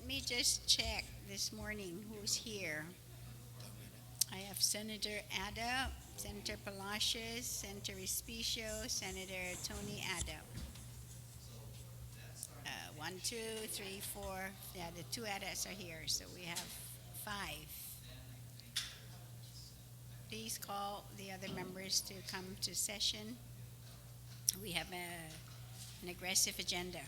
me just check this morning who's here. I have Senator Ada, Senator Palacios, Senator Respicio, Senator Tony Ada. One, two, three, four. Yeah, the two Adas are here, so we have five. Please call the other members to come to session. We have an aggressive agenda.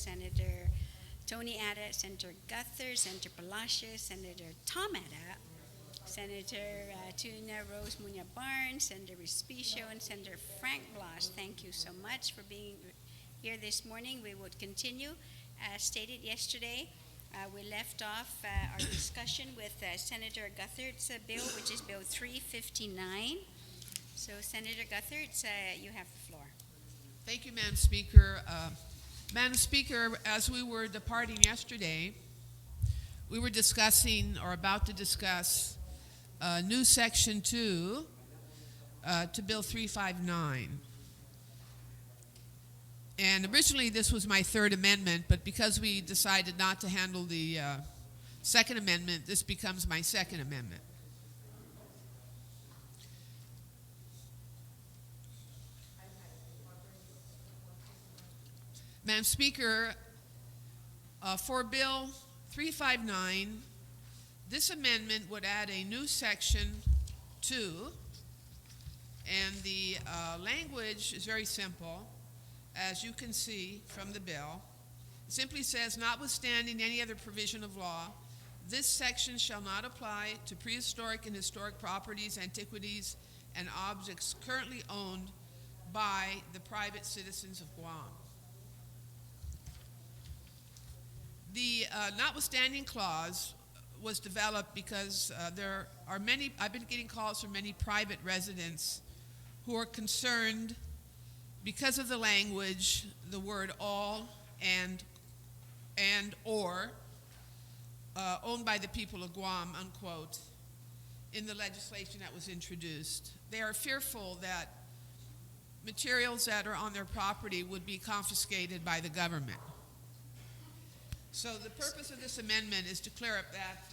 Senator Tony Ada, Senator Guthrie, Senator Palacios, Senator Tom Ada, Senator Tuna Rose Munya Barnes, Senator Respicio, and Senator Frank Blas. Thank you so much for being here this morning. We would continue. As stated yesterday, we left off our discussion with Senator Guthrie's bill, which is Bill 359. So, Senator Guthrie, you have the floor. Thank you, Madam Speaker. Madam Speaker, as we were departing yesterday, we were discussing or about to discuss new Section 2 to Bill 359. And originally this was my third amendment, but because we decided not to handle the second amendment, this becomes my second amendment. Madam Speaker, for Bill 359, this amendment would add a new Section 2, and the language is very simple. As you can see from the bill, it simply says, notwithstanding any other provision of law, this section shall not apply to prehistoric and historic properties, antiquities, and objects currently owned by the private citizens of Guam. The notwithstanding clause was developed because there are many, I've been getting calls from many private residents who are concerned because of the language, the word all and or owned by the people of Guam, unquote, in the legislation that was introduced. They are fearful that materials that are on their property would be confiscated by the government. So the purpose of this amendment is to clear up that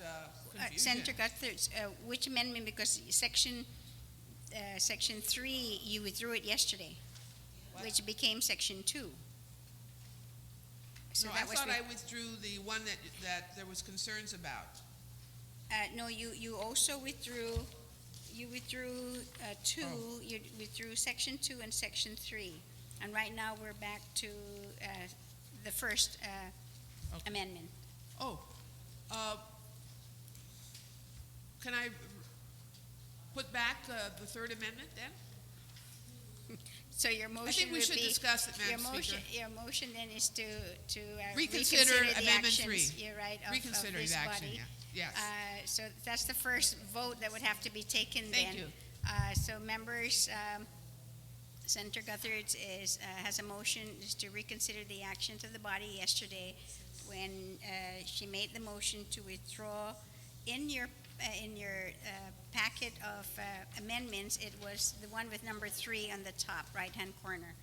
confusion. Senator Guthrie, which amendment? Because Section 3, you withdrew it yesterday. What? Which became Section 2. So no, that I thought I withdrew the one that there was concerns about. No, you also withdrew. You withdrew 2. Oh. You withdrew Section 2 and Section 3, and right now we're back to the first okay. Amendment. Oh, can I put back the third amendment then? So your motion I think we should discuss it, Madam Speaker. Your motion then is to reconsider the Amendment actions, 3. You're right, reconsider of this the action, body. Yeah. Yes. So that's the first vote that would have to be taken then. Thank you. So members, Senator Guthrie has a motion is to reconsider the actions of the body yesterday when she made the motion to withdraw in your packet of amendments. It was the one with number 3 on the top right-hand corner.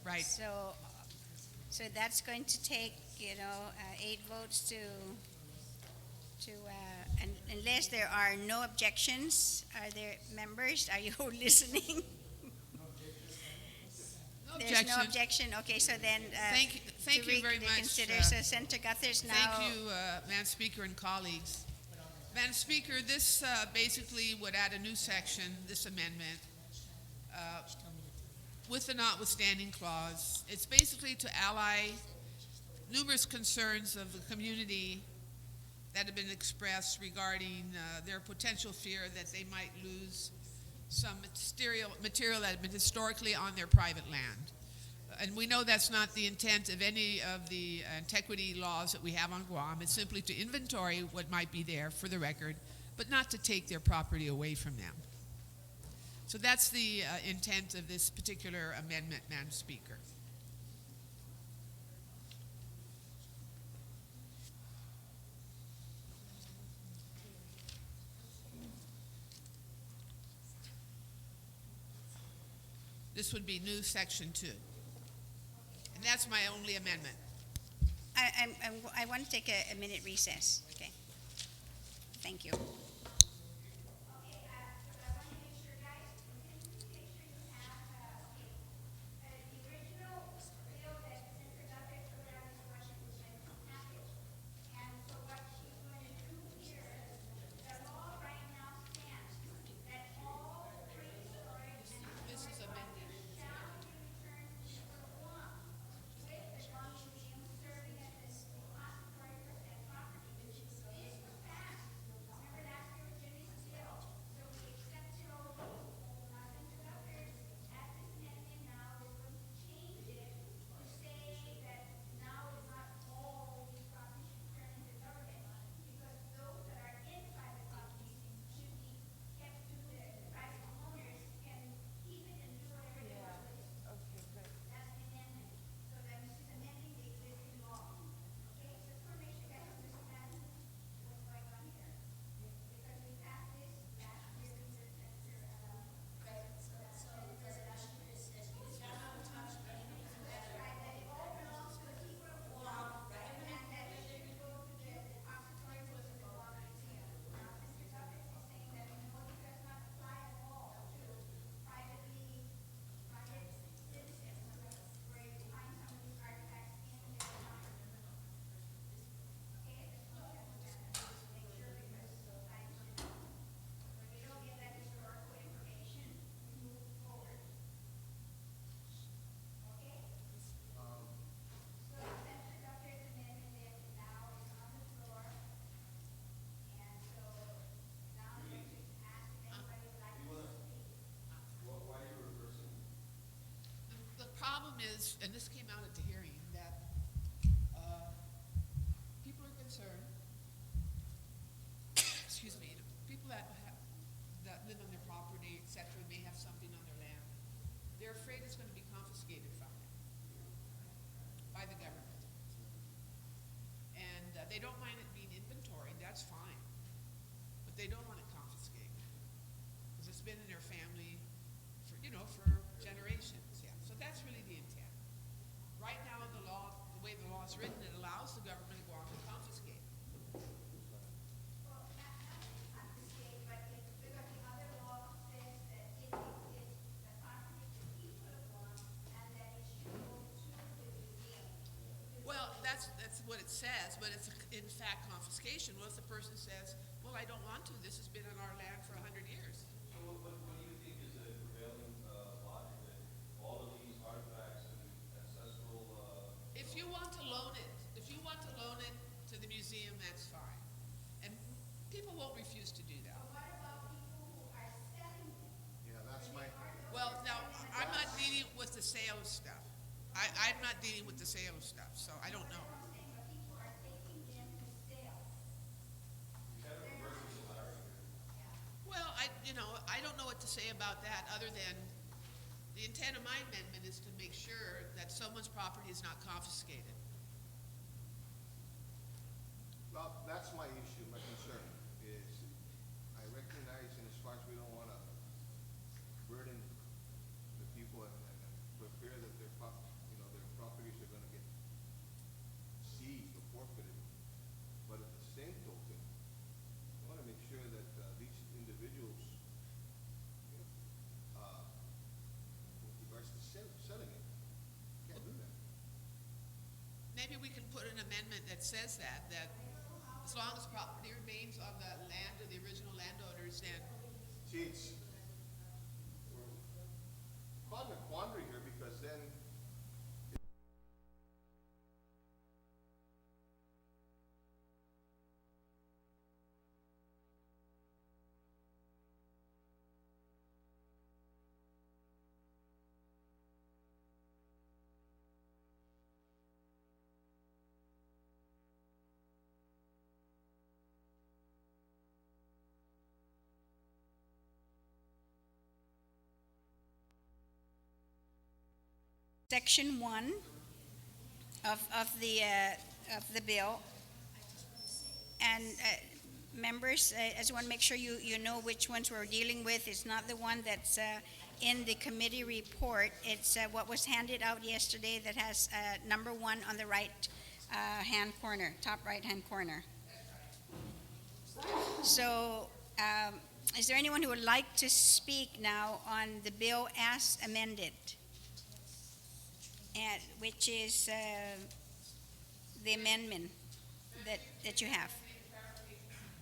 Right. So that's going to take 8 votes and unless there are no objections. Are there members? Are you listening? There's no objection. Okay, so then thank you very much. So Senator Guthrie's now. Thank you, Madam Speaker and colleagues. Madam Speaker, this basically would add a new section, this amendment, with the notwithstanding clause. It's basically to ally numerous concerns of the community that have been expressed regarding their potential fear that they might lose some material that had been historically on their private land. And we know that's not the intent of any of the antiquity laws that we have on Guam. It's simply to inventory what might be there for the record, but not to take their property away from them. So that's the intent of this particular amendment, Madam Speaker. This would be new Section 2. And that's my only amendment. I want to take a minute recess. Okay. Thank you. is, and this came out at the hearing, that people are concerned, excuse me, people that live on their property, et cetera, may have something on their land. They're afraid it's going to be confiscated from them by the government. And they don't mind it being inventory, that's fine. But they don't want it confiscated. Because it's been in their family for, for generations, yeah. So that's really the intent. Right now, the way the law is written, it allows the government to go out and confiscate. Well, not confiscate, but because the other law says that it is the property that he could have won, and that it should go to the museum. Well, that's what it says, but it's in fact confiscation. What if the person says, well, I don't want to, this has been on our land for 100 years? So what do you think is a prevailing logic that all of these artifacts and ancestral? If you want to loan it to the museum, that's fine. And people won't refuse to do that. But what about people who are selling them? Yeah, that's my, Well, now, I'm not dealing with the sale of stuff. I'm not dealing with the sale of stuff, so I don't know. I'm saying, but people are taking them to sell. Well, I don't know what to say about that, other than the intent of my amendment is to make sure that someone's property is not confiscated. well, that's my issue, my concern is, I recognize in as far as we don't want to burden the people and for fear that their properties are going to get seized or forfeited. But at the same token, I want to make sure that these individuals, with regards to selling it, can't do that. Maybe we can put an amendment that says that as long as property remains on the land of the original landowners, then See, we're caught in a quandary here because then Section 1 of the bill. And members, I just want to make sure you know which ones we're dealing with. It's not the one that's in the committee report. It's what was handed out yesterday that has number 1 on the right hand corner, top right hand corner. So is there anyone who would like to speak now on the bill as amended? And which is the amendment that you have.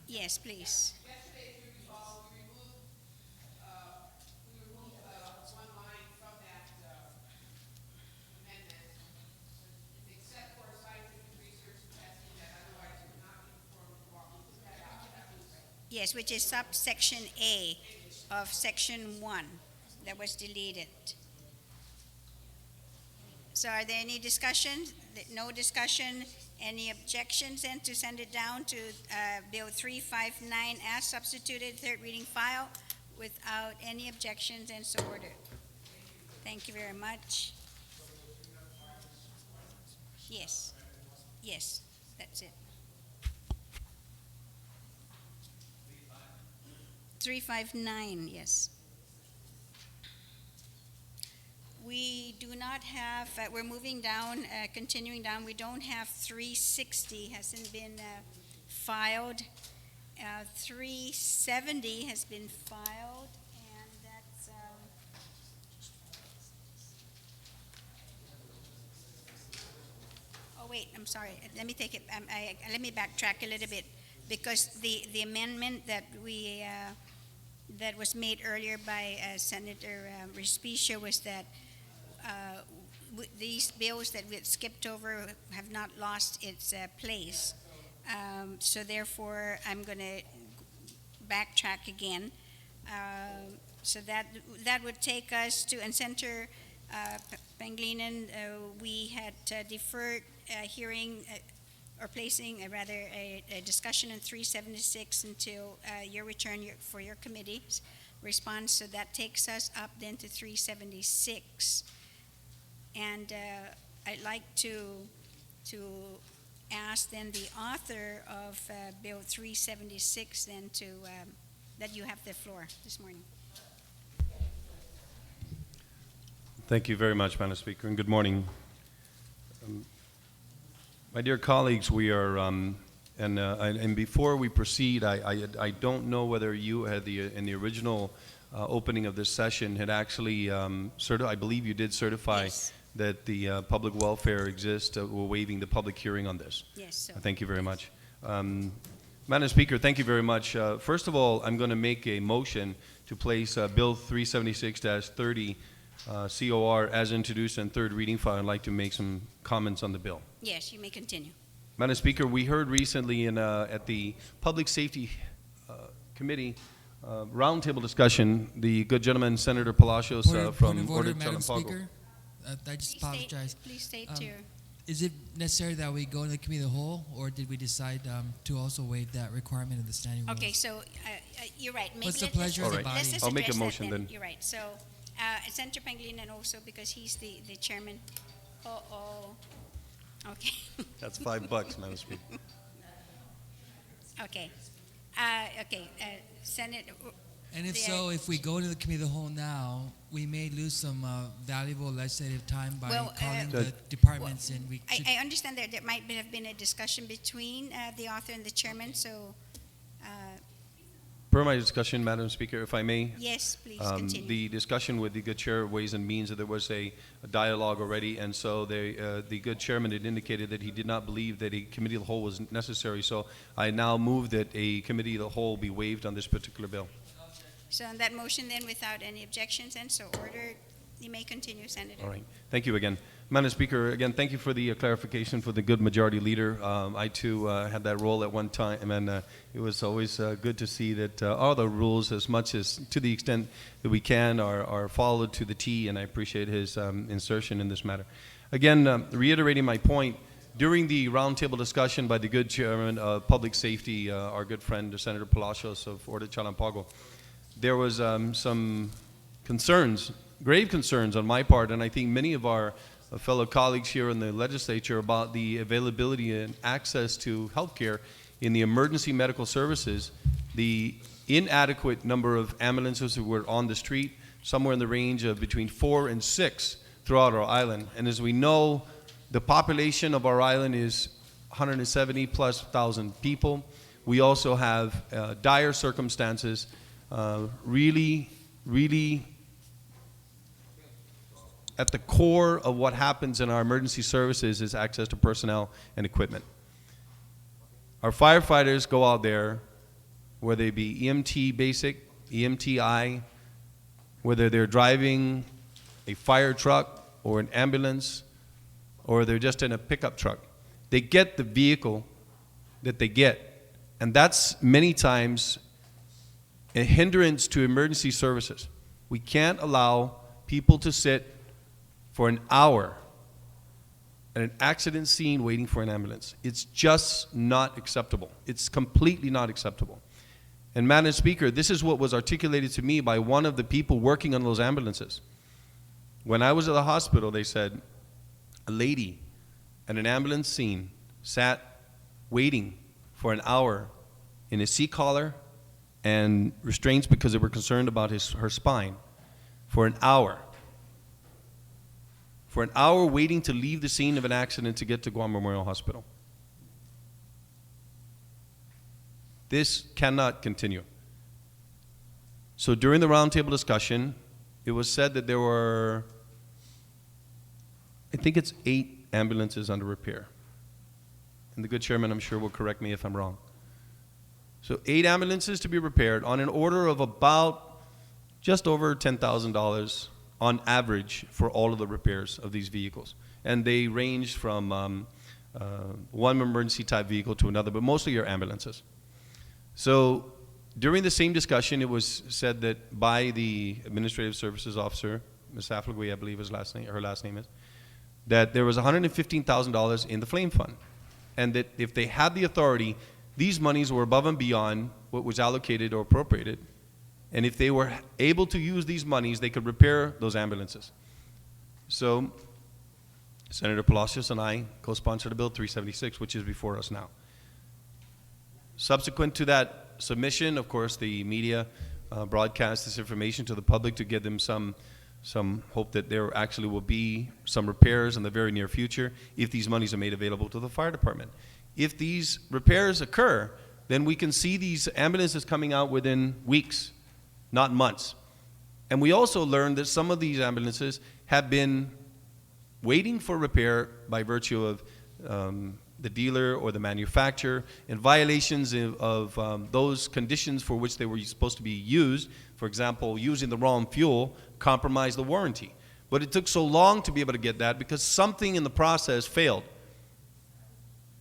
Yes, please. yesterday, if you recall, we removed one line from that amendment, except for scientific research and testing that otherwise would not be performed in Guam. We took that out. That was Yes, which is subsection A of section 1 that was deleted. So are there any discussions? No discussion? Any objections then to send it down to Bill 359 as substituted, third reading file, without any objections, and so ordered? Thank you very much. Yes, yes, that's it. 359, yes. We do not have, we're moving down, continuing down. We don't have 360, hasn't been filed. 370 has been filed, and that's, oh wait, I'm sorry. Let me take it, let me backtrack a little bit, because the amendment that that was made earlier by Senator Respicia was that these bills that we had skipped over have not lost its place. So therefore, I'm going to backtrack again. So that would take us to, and Senator Pangilinan, we had deferred hearing or placing a discussion on 376 until your return for your committee's response. So that takes us up then to 376. And I'd like to ask then the author of Bill 376 then to that you have the floor this morning. Thank you very much, Madam Speaker, and good morning. My dear colleagues, we are, and before we proceed, I don't know whether you had in the original opening of this session had actually, I believe you did certify Yes. that the public welfare exists. We're waiving the public hearing on this. Yes. So Thank you very much. Madam Speaker, thank you very much. First of all, I'm going to make a motion to place Bill 376-30 COR as introduced and third reading file. I'd like to make some comments on the bill. yes, you may continue. Madam Speaker, we heard recently at the Public Safety Committee roundtable discussion, the good gentleman, Senator Palacios Point of from order, Order Madam Chalampago. Speaker. I just apologize. Please state Um, your. Is it necessary that we go into the committee of the whole, or did we decide to also waive that requirement of the standing rules? Okay, so you're right. Maybe What's the let's pleasure of the let's body? just I'll make a address that motion then. You're right. So Senator Pangilinan also, because he's the chairman. Okay. That's $5, Madam Speaker. Okay. Okay. Senate. And if the- so, if we go to the committee of the whole now, we may lose some valuable legislative time by Well, calling Judge- the departments, and we should. I understand that there might have been a discussion between the author and the chairman. So Per my discussion, Madam Speaker, if I may, yes, please continue. the discussion with the good chair of Ways and Means, that there was a dialogue already, and so the good chairman had indicated that he did not believe that a committee of the whole was necessary. So I now move that a committee of the whole be waived on this particular bill. So on that motion, then, without any objections, and so ordered, you may continue, Senator. All right. Thank you again. Madam Speaker, again, thank you for the clarification for the good majority leader. I, too, had that role at one time, and it was always good to see that all the rules, as much as to the extent that we can, are followed to the T, and I appreciate his insertion in this matter. Again, reiterating my point, during the roundtable discussion by the good chairman of Public Safety, our good friend, Senator Palacios of Order Chalampago, there was some concerns, grave concerns on my part, and I think many of our fellow colleagues here in the legislature, about the availability and access to health care in the emergency medical services, the inadequate number of ambulances who were on the street, somewhere in the range of between 4 and 6 throughout our island. And as we know, the population of our island is 170 plus thousand people. We also have dire circumstances. Really at the core of what happens in our emergency services is access to personnel and equipment. Our firefighters go out there, whether they be EMT basic, EMTI, whether they're driving a fire truck or an ambulance, or they're just in a pickup truck. They get the vehicle that they get, and that's many times a hindrance to emergency services. We can't allow people to sit for an hour at an accident scene waiting for an ambulance. It's just not acceptable. It's completely not acceptable. And Madam Speaker, this is what was articulated to me by one of the people working on those ambulances. When I was at the hospital, they said a lady at an ambulance scene sat waiting for an hour in a seat collar and restraints because they were concerned about her spine for an hour. For an hour waiting to leave the scene of an accident to get to Guam Memorial Hospital. This cannot continue. So during the roundtable discussion, it was said that there were, I think it's 8 ambulances under repair. And the good chairman, I'm sure, will correct me if I'm wrong. So 8 ambulances to be repaired on an order of about just over $10,000 on average for all of the repairs of these vehicles. And they range from one emergency type vehicle to another, but mostly are ambulances. So during the same discussion, it was said that by the administrative services officer, Ms. Affligwe, I believe her last name is, that there was $115,000 in the flame fund. And that if they had the authority, these monies were above and beyond what was allocated or appropriated. And if they were able to use these monies, they could repair those ambulances. So Senator Palacios and I co-sponsored a Bill 376, which is before us now. Subsequent to that submission, of course, the media broadcast this information to the public to give them some hope that there actually will be some repairs in the very near future if these monies are made available to the fire department. If these repairs occur, then we can see these ambulances coming out within weeks, not months. And we also learned that some of these ambulances have been waiting for repair by virtue of the dealer or the manufacturer, in violations of those conditions for which they were supposed to be used. For example, using the wrong fuel compromised the warranty. But it took so long to be able to get that because something in the process failed.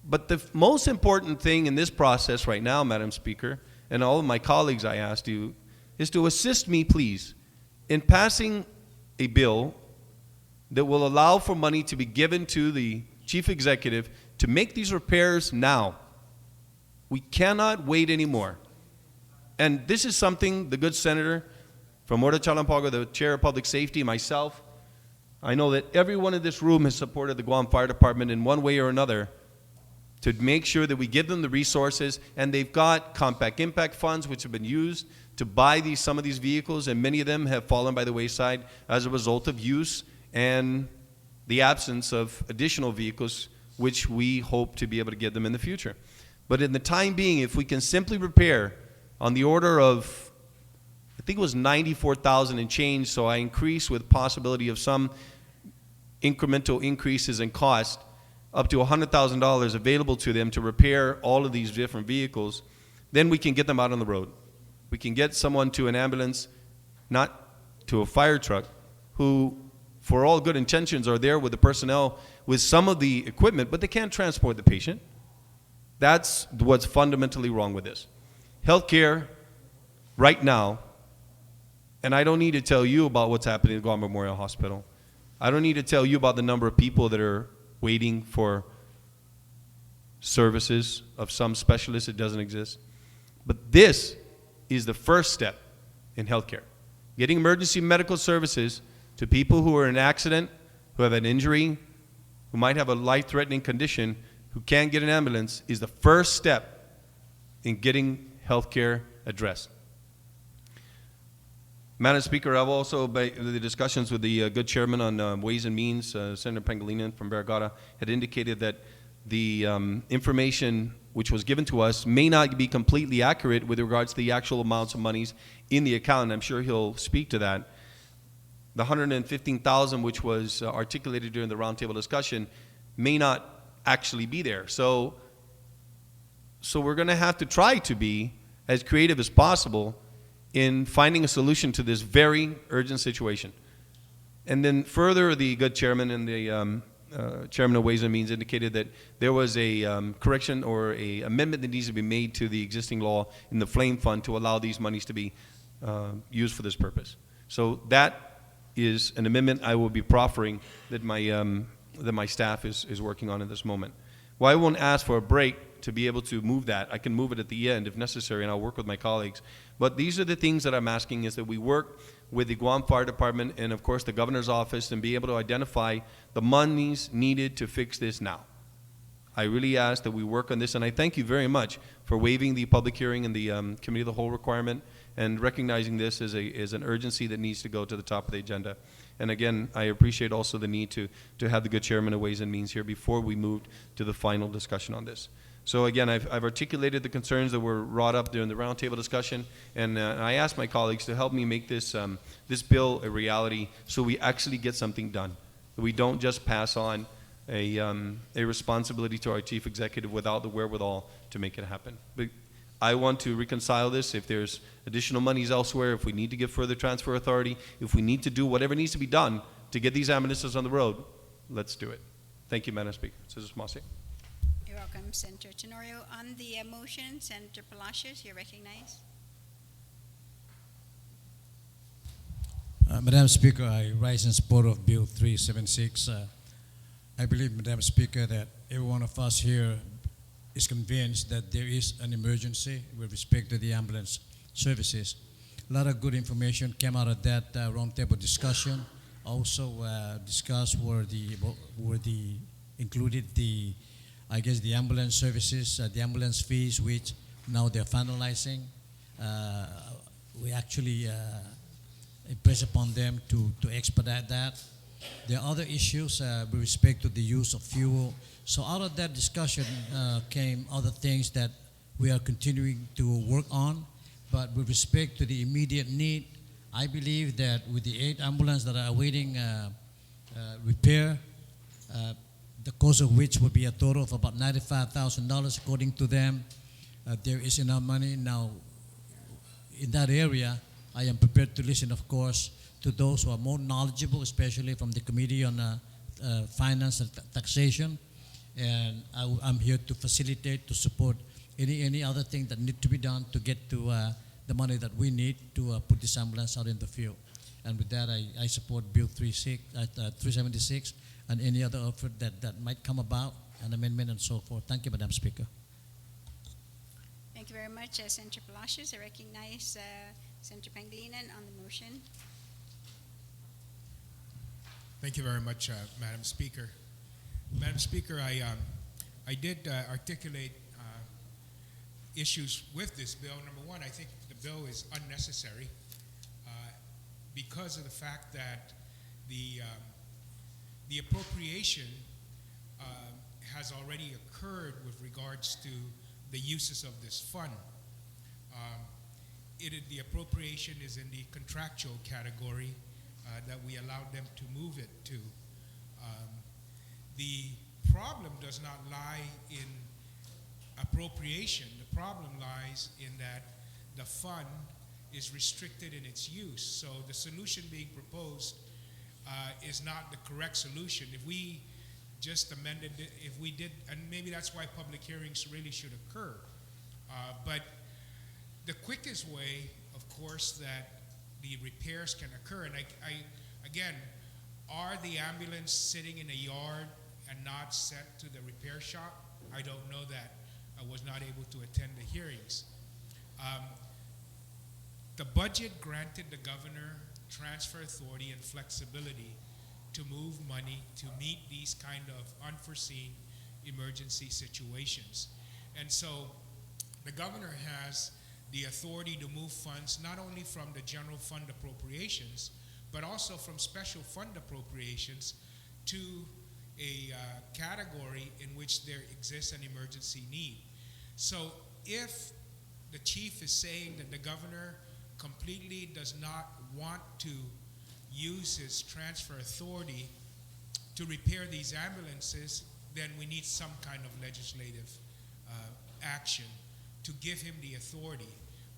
But the most important thing in this process right now, Madam Speaker, and all of my colleagues I asked you, is to assist me, please, in passing a bill that will allow for money to be given to the chief executive to make these repairs now. We cannot wait anymore. And this is something the good senator from Ora Chalampago, the chair of public safety, myself, I know that everyone in this room has supported the Guam Fire Department in one way or another to make sure that we give them the resources, and they've got compact impact funds which have been used to buy some of these vehicles, and many of them have fallen by the wayside as a result of use and the absence of additional vehicles which we hope to be able to give them in the future. But in the time being, if we can simply repair on the order of, I think it was 94,000 and change, so I increase with possibility of some incremental increases in cost, up to $100,000 available to them to repair all of these different vehicles, then we can get them out on the road. We can get someone to an ambulance, not to a fire truck, who, for all good intentions, are there with the personnel with some of the equipment, but they can't transport the patient. That's what's fundamentally wrong with this. Healthcare, right now, and I don't need to tell you about what's happening at Guam Memorial Hospital. I don't need to tell you about the number of people that are waiting for services of some specialist that doesn't exist. But this is the first step in healthcare. Getting emergency medical services to people who are in an accident, who have an injury, who might have a life-threatening condition, who can't get an ambulance, is the first step in getting healthcare addressed. Madam Speaker, I've also, by the discussions with the good chairman on Ways and Means, Senator Pangilinan from Veragata, had indicated that the information which was given to us may not be completely accurate with regards to the actual amounts of monies in the account. I'm sure he'll speak to that. The 115,000 which was articulated during the roundtable discussion may not actually be there. So we're going to have to try to be as creative as possible in finding a solution to this very urgent situation. And then further, the good chairman and the chairman of Ways and Means indicated that there was a correction or a amendment that needs to be made to the existing law in the flame fund to allow these monies to be used for this purpose. So that is an amendment I will be proffering that my staff is working on at this moment. Well, I won't ask for a break to be able to move that. I can move it at the end if necessary, and I'll work with my colleagues. But these are the things that I'm asking, is that we work with the Guam Fire Department and, of course, the governor's office and be able to identify the monies needed to fix this now. I really ask that we work on this, and I thank you very much for waiving the public hearing and the Committee of the Whole requirement and recognizing this as an urgency that needs to go to the top of the agenda. And again, I appreciate also the need to have the good chairman of Ways and Means here before we moved to the final discussion on this. So again, I've articulated the concerns that were brought up during the roundtable discussion, and I asked my colleagues to help me make this this bill a reality, so we actually get something done. We don't just pass on a responsibility to our chief executive without the wherewithal to make it happen. But I want to reconcile this. If there's additional monies elsewhere, if we need to give further transfer authority, if we need to do whatever needs to be done to get these ambulances on the road, let's do it. Thank you, Madam Speaker. Cesar Masi. You're welcome, Senator Tenorio. On the motion, Senator Palacios, you're recognized. Madam Speaker, I rise in support of Bill 376. I believe, Madam Speaker, that every one of us here is convinced that there is an emergency with respect to the ambulance services. A lot of good information came out of that roundtable discussion. Also discussed were the included the, I guess, the ambulance services, the ambulance fees, which now they're finalizing. We actually impress upon them to expedite that. There are other issues with respect to the use of fuel. So out of that discussion came other things that we are continuing to work on. But with respect to the immediate need, I believe that with the 8 ambulances that are awaiting repair, the cost of which would be a total of about $95,000 according to them, there is enough money. Now, in that area, I am prepared to listen, of course, to those who are more knowledgeable, especially from the Committee on Finance and Taxation. And I'm here to facilitate, to support any other thing that need to be done to get to the money that we need to put this ambulance out in the field. And with that, I support Bill 376 and any other effort that might come about, an amendment and so forth. Thank you, Madam Speaker. Thank you very much, Senator Palacios. I recognize Senator Pangilinan on the motion. Thank you very much, Madam Speaker. Madam Speaker, I did articulate issues with this bill. Number one, I think the bill is unnecessary because of the fact that the appropriation has already occurred with regards to the uses of this fund. The appropriation is in the contractual category that we allowed them to move it to. The problem does not lie in appropriation. The problem lies in that the fund is restricted in its use. So the solution being proposed is not the correct solution. If we just amended it, if we did, and maybe that's why public hearings really should occur. But the quickest way, of course, that the repairs can occur, and again, are the ambulance sitting in a yard and not sent to the repair shop? I don't know that. I was not able to attend the hearings. The budget granted the governor transfer authority and flexibility to move money to meet these kind of unforeseen emergency situations. And so the governor has the authority to move funds not only from the general fund appropriations, but also from special fund appropriations to a category in which there exists an emergency need. So if the chief is saying that the governor completely does not want to use his transfer authority to repair these ambulances, then we need some kind of legislative action to give him the authority.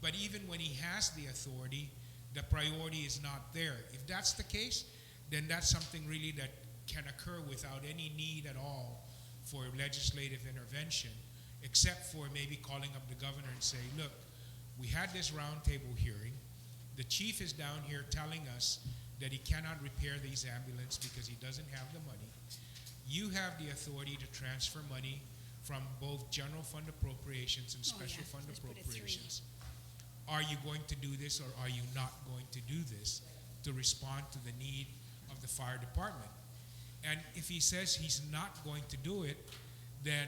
But even when he has the authority, the priority is not there. If that's the case, then that's something really that can occur without any need at all for legislative intervention, except for maybe calling up the governor and say, look, we had this roundtable hearing. The chief is down here telling us that he cannot repair these ambulances because he doesn't have the money. You have the authority to transfer money from both general fund appropriations and special fund appropriations. Are you going to do this or are you not going to do this to respond to the need of the fire department? And if he says he's not going to do it, then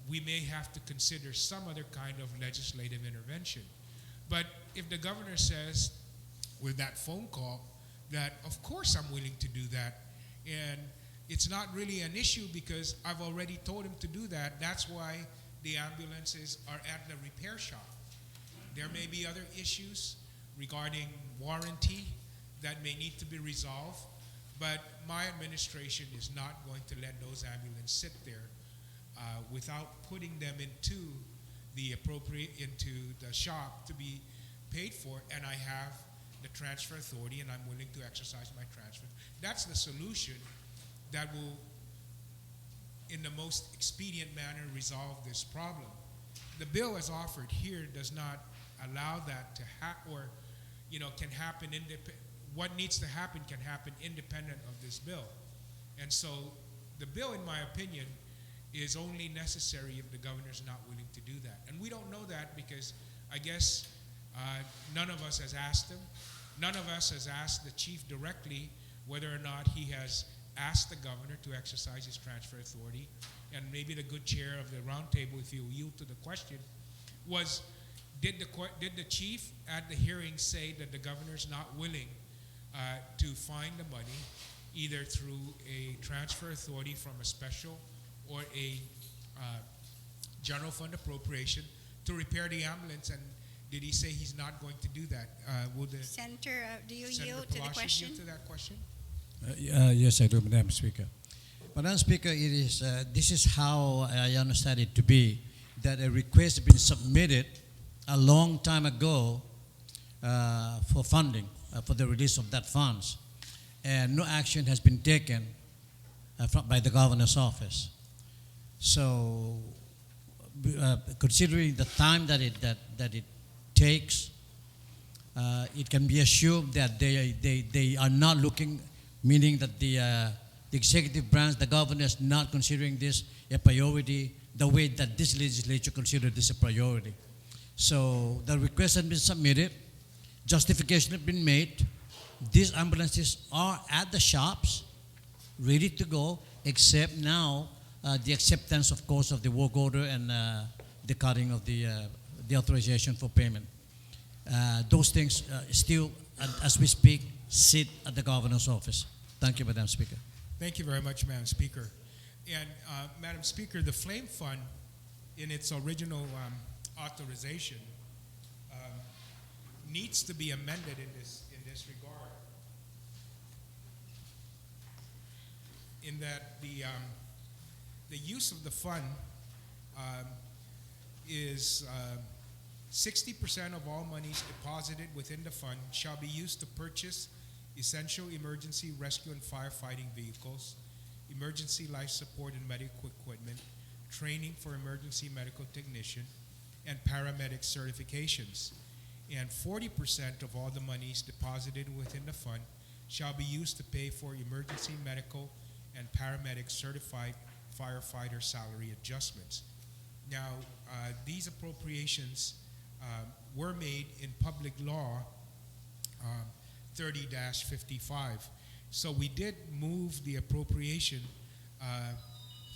we may have to consider some other kind of legislative intervention. But if the governor says with that phone call that of course I'm willing to do that, and it's not really an issue because I've already told him to do that, that's why the ambulances are at the repair shop. There may be other issues regarding warranty that may need to be resolved, but my administration is not going to let those ambulances sit there without putting them into the shop to be paid for, and I have the transfer authority and I'm willing to exercise my transfer. That's the solution that will, in the most expedient manner, resolve this problem. The bill as offered here does not allow that to happen, or can happen what needs to happen can happen independent of this bill. And so the bill, in my opinion, is only necessary if the governor's not willing to do that. And we don't know that because I guess none of us has asked him. None of us has asked the chief directly whether or not he has asked the governor to exercise his transfer authority. And maybe the good chair of the roundtable, if you yield to the question, was did the chief at the hearing say that the governor's not willing to find the money either through a transfer authority from a special or a general fund appropriation to repair the ambulance, and did he say he's not going to do that? Will the Senator, do you Senator yield to the Palacios question? yield to that question? Yes, I do, Madam Speaker. Madam Speaker, it is, this is how I understand it to be, that a request has been submitted a long time ago for funding, for the release of that funds, and no action has been taken by the governor's office. So, considering the time that it takes, it can be assumed that they are not looking, meaning that the executive branch, the governor, is not considering this a priority the way that this legislature considered this a priority. So the request has been submitted, justification has been made. These ambulances are at the shops, ready to go, except now the acceptance, of course, of the work order and the cutting of the authorization for payment. Those things still, as we speak, sit at the governor's office. Thank you, Madam Speaker. Thank you very much, Madam Speaker. And Madam Speaker, the Flame Fund, in its original authorization, needs to be amended in this regard. In that the use of the fund is 60% of all monies deposited within the fund shall be used to purchase essential emergency rescue and firefighting vehicles, emergency life support and medical equipment, training for emergency medical technician, and paramedic certifications. And 40% of all the monies deposited within the fund shall be used to pay for emergency medical and paramedic certified firefighter salary adjustments. Now, these appropriations were made in Public Law 30-55. So we did move the appropriation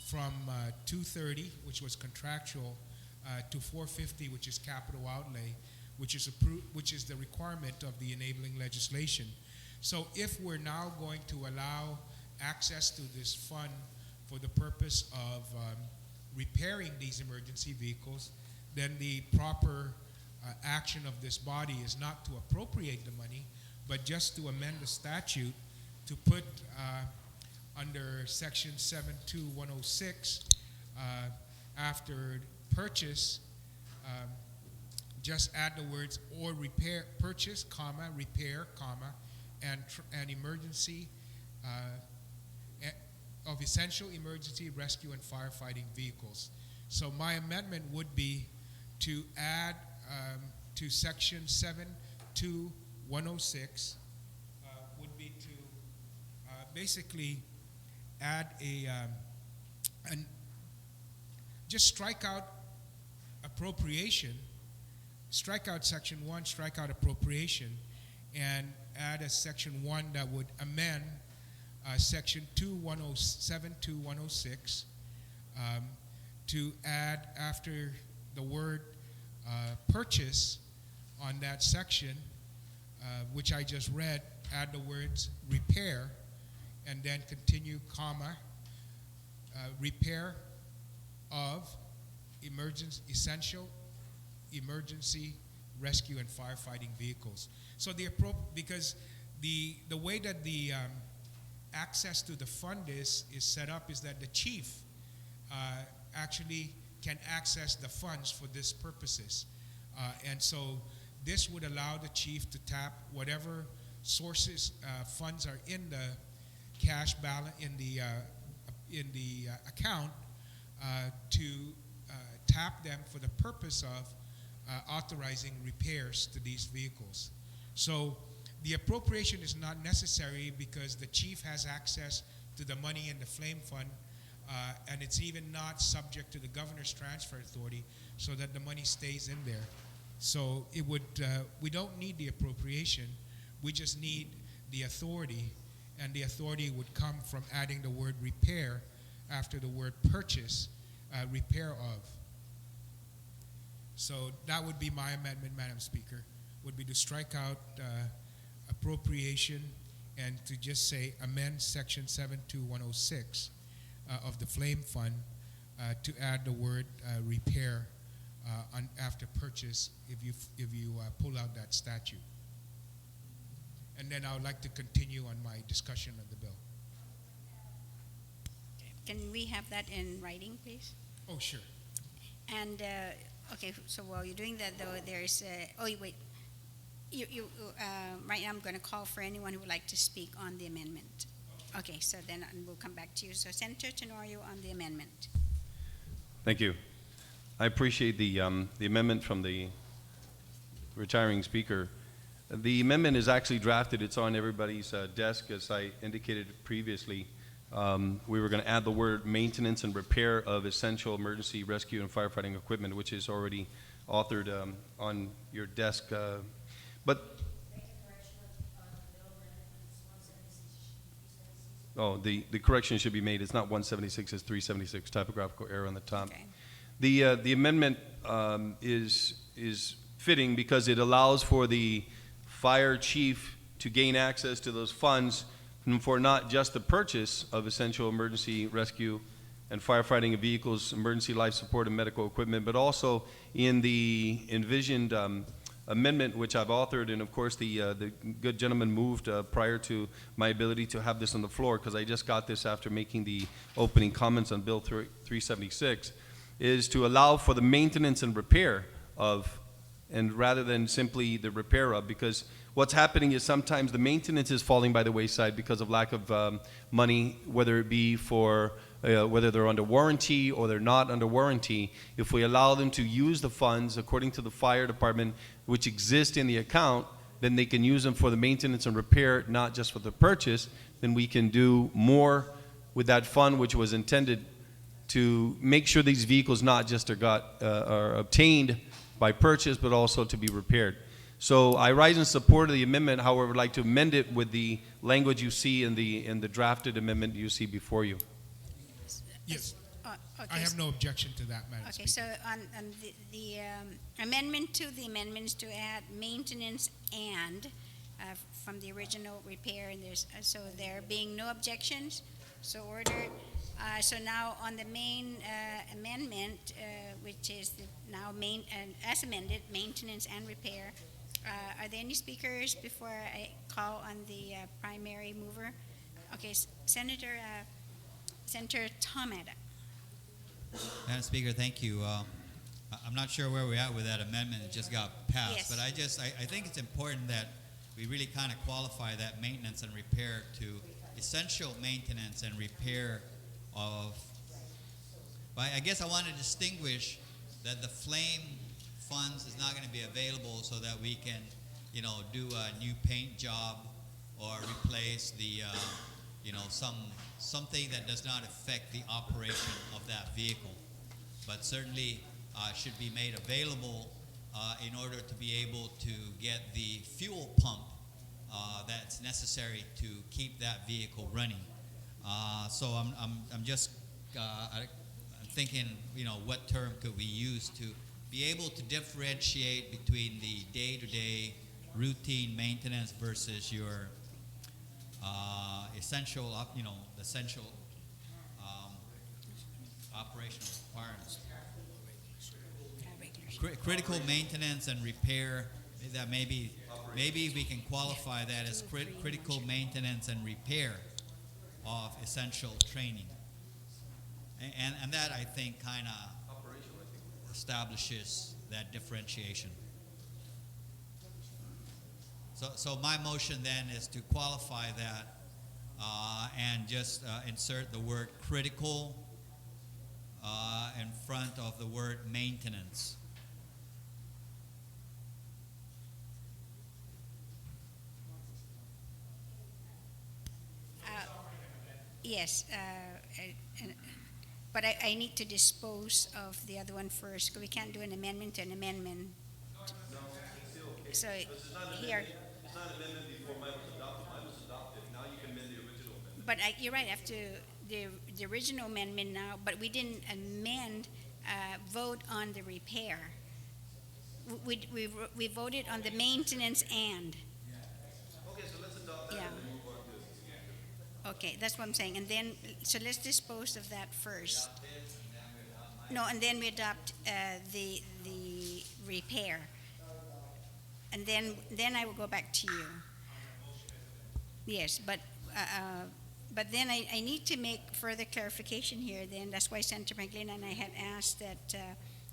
from 230, which was contractual, to 450, which is capital outlay, which is the requirement of the enabling legislation. So if we're now going to allow access to this fund for the purpose of repairing these emergency vehicles, then the proper action of this body is not to appropriate the money, but just to amend the statute to put under section 72106 after purchase, just add the words or repair, purchase, comma, repair, comma, and emergency of essential emergency rescue and firefighting vehicles. So my amendment would be to add to section 72106 would be to basically add just strike out appropriation, strike out section 1, strike out appropriation, and add a section 1 that would amend section 72106 to add after the word purchase on that section, which I just read, add the words repair, and then continue, comma, repair of essential emergency rescue and firefighting vehicles. So because the way that the access to the fund is set up is that the chief actually can access the funds for these purposes. And so this would allow the chief to tap whatever sources funds are in the cash balance in the account to tap them for the purpose of authorizing repairs to these vehicles. So The appropriation is not necessary because the chief has access to the money in the flame fund, and it's even not subject to the governor's transfer authority, so that the money stays in there. So it would, we don't need the appropriation, we just need the authority, and the authority would come from adding the word repair after the word purchase, repair of. So that would be my amendment, Madam Speaker, would be to strike out appropriation and to just say amend section 72106 of the flame fund to add the word repair after purchase if you pull out that statute. And then I would like to continue on my discussion of the bill. Can we have that in writing, please? Oh, sure. And, okay, so while you're doing that, though, there's, wait. Right now I'm going to call for anyone who would like to speak on the amendment. Okay, so then we'll come back to you. So Senator Tenorio on the amendment. Thank you. I appreciate the amendment from the retiring speaker. The amendment is actually drafted. It's on everybody's desk, as I indicated previously. We were going to add the word maintenance and repair of essential emergency rescue and firefighting equipment, which is already authored on your desk. But the correction should be made. It's not 176, it's 376, typographical error on the top. Okay. The amendment is fitting because it allows for the fire chief to gain access to those funds for not just the purchase of essential emergency rescue and firefighting vehicles, emergency life support and medical equipment, but also in the envisioned amendment, which I've authored, and of course the good gentleman moved prior to my ability to have this on the floor, because I just got this after making the opening comments on Bill 376, is to allow for the maintenance and repair of, and rather than simply the repair of, because what's happening is sometimes the maintenance is falling by the wayside because of lack of money, whether it be for whether they're under warranty or they're not under warranty. If we allow them to use the funds according to the fire department, which exist in the account, then they can use them for the maintenance and repair, not just for the purchase. Then we can do more with that fund, which was intended to make sure these vehicles not just are obtained by purchase, but also to be repaired. So I rise in support of the amendment. However, I'd like to amend it with the language you see in the drafted amendment you see before you. Yes, Okay, I have no objection to that, Madam okay, Speaker. so on the amendment to the amendments to add maintenance and from the original repair, and there's so there being no objections, so ordered. So now on the main amendment, which is now as amended, maintenance and repair. Are there any speakers before I call on the primary mover? Okay, Senator Tomada. Madam Speaker, thank you. I'm not sure where we're at with that amendment. It just got passed. Yes. But I think it's important that we really kind of qualify that maintenance and repair to essential maintenance and repair of. But I guess I want to distinguish that the flame funds is not going to be available so that we can, do a new paint job or replace the, something that does not affect the operation of that vehicle, but certainly should be made available in order to be able to get the fuel pump that's necessary to keep that vehicle running. So I'm just I'm thinking, what term could we use to be able to differentiate between the day-to-day routine maintenance versus your essential operational requirements. Critical maintenance and repair. That maybe we can qualify that as critical maintenance and repair of essential training. And that, I think, kind of establishes that differentiation. So my motion then is to qualify that and just insert the word critical in front of the word maintenance. Yes, but I need to dispose of the other one first, 'cause we can't do an amendment to an amendment. So here, It's not an amendment before mine was adopted. Mine was adopted. Now you can amend the original amendment. but you're right, after the original amendment now, but we didn't amend, vote on the repair. We voted on the maintenance and. Okay, so let's adopt that Yeah. and then move on to. Okay, that's what I'm saying. And then, so let's dispose of that first. No, and then we adopt the repair. And then I will go back to you. Yes, but then I need to make further clarification here then. That's why Senator McGlynn and I had asked that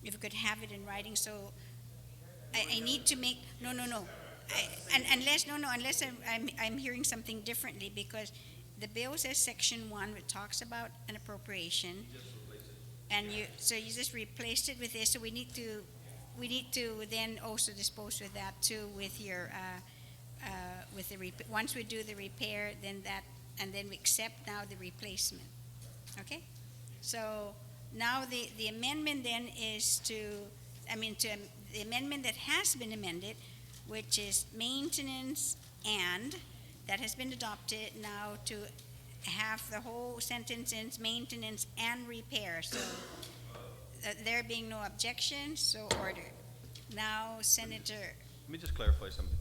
if we could have it in writing. So I need to make, no. Unless I'm hearing something differently, because the bill says section 1, which talks about an appropriation. And you just replaced it with this, so we need to then also dispose with that too, with your, once we do the repair, then that, and then we accept now the replacement. Okay? So now the amendment then is the amendment that has been amended, which is maintenance and, that has been adopted now to have the whole sentence in maintenance and repair. So there being no objection, so ordered. Now, Senator, Let me just clarify something.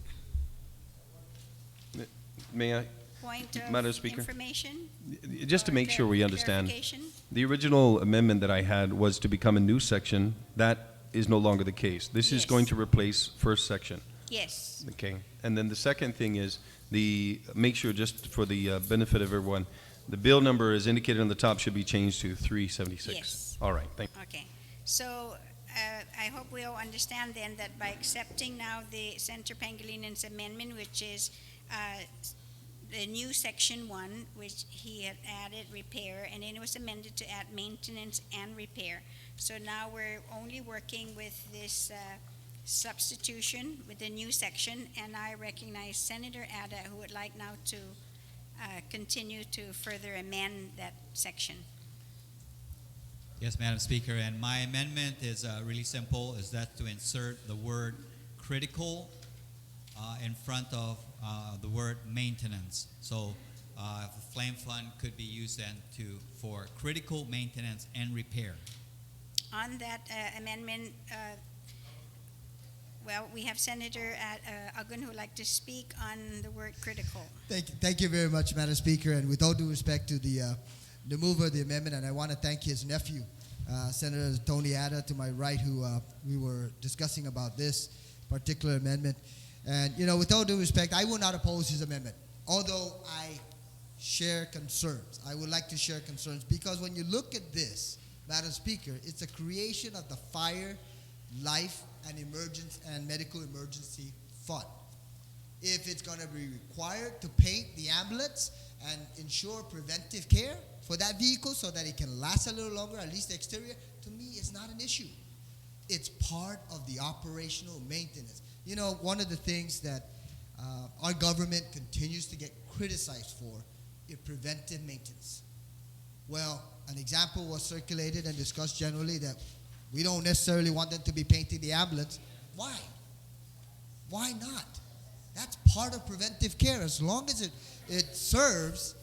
May I? point of Madam Speaker? information? Just to or make sure we understand, clarification? the original amendment that I had was to become a new section. That is no longer the case. This is Yes. going to replace first section. Yes, Okay. And then the second thing is make sure, just for the benefit of everyone, the bill number as indicated on the top should be changed to 376. Yes. All right. Thank okay. So I hope we all understand then that by accepting now the Senator Pangalinan's amendment, which is the new section 1, which he had added repair, and then it was amended to add maintenance and repair. So now we're only working with this substitution with the new section, and I recognize Senator Ada, who would like now to continue to further amend that section. Yes, Madam Speaker, and my amendment is really simple, is that to insert the word critical in front of the word maintenance. So the flame fund could be used then for critical maintenance and repair. On that amendment, well, we have Senator Agun who would like to speak on the word critical. Thank you very much, Madam Speaker. And with all due respect to the mover of the amendment, and I want to thank his nephew, Senator Tony Ada, to my right, who we were discussing about this particular amendment. And, with all due respect, I will not oppose his amendment, although I share concerns. I would like to share concerns because when you look at this, Madam Speaker, it's a creation of the Fire, Life, and Medical Emergency Fund. If it's going to be required to paint the ambulance and ensure preventive care for that vehicle so that it can last a little longer, at least the exterior, to me, it's not an issue. It's part of the operational maintenance. One of the things that our government continues to get criticized for is preventive maintenance. Well, an example was circulated and discussed generally that we don't necessarily want them to be painting the ambulance. Why? Why not? That's part of preventive care as long as it serves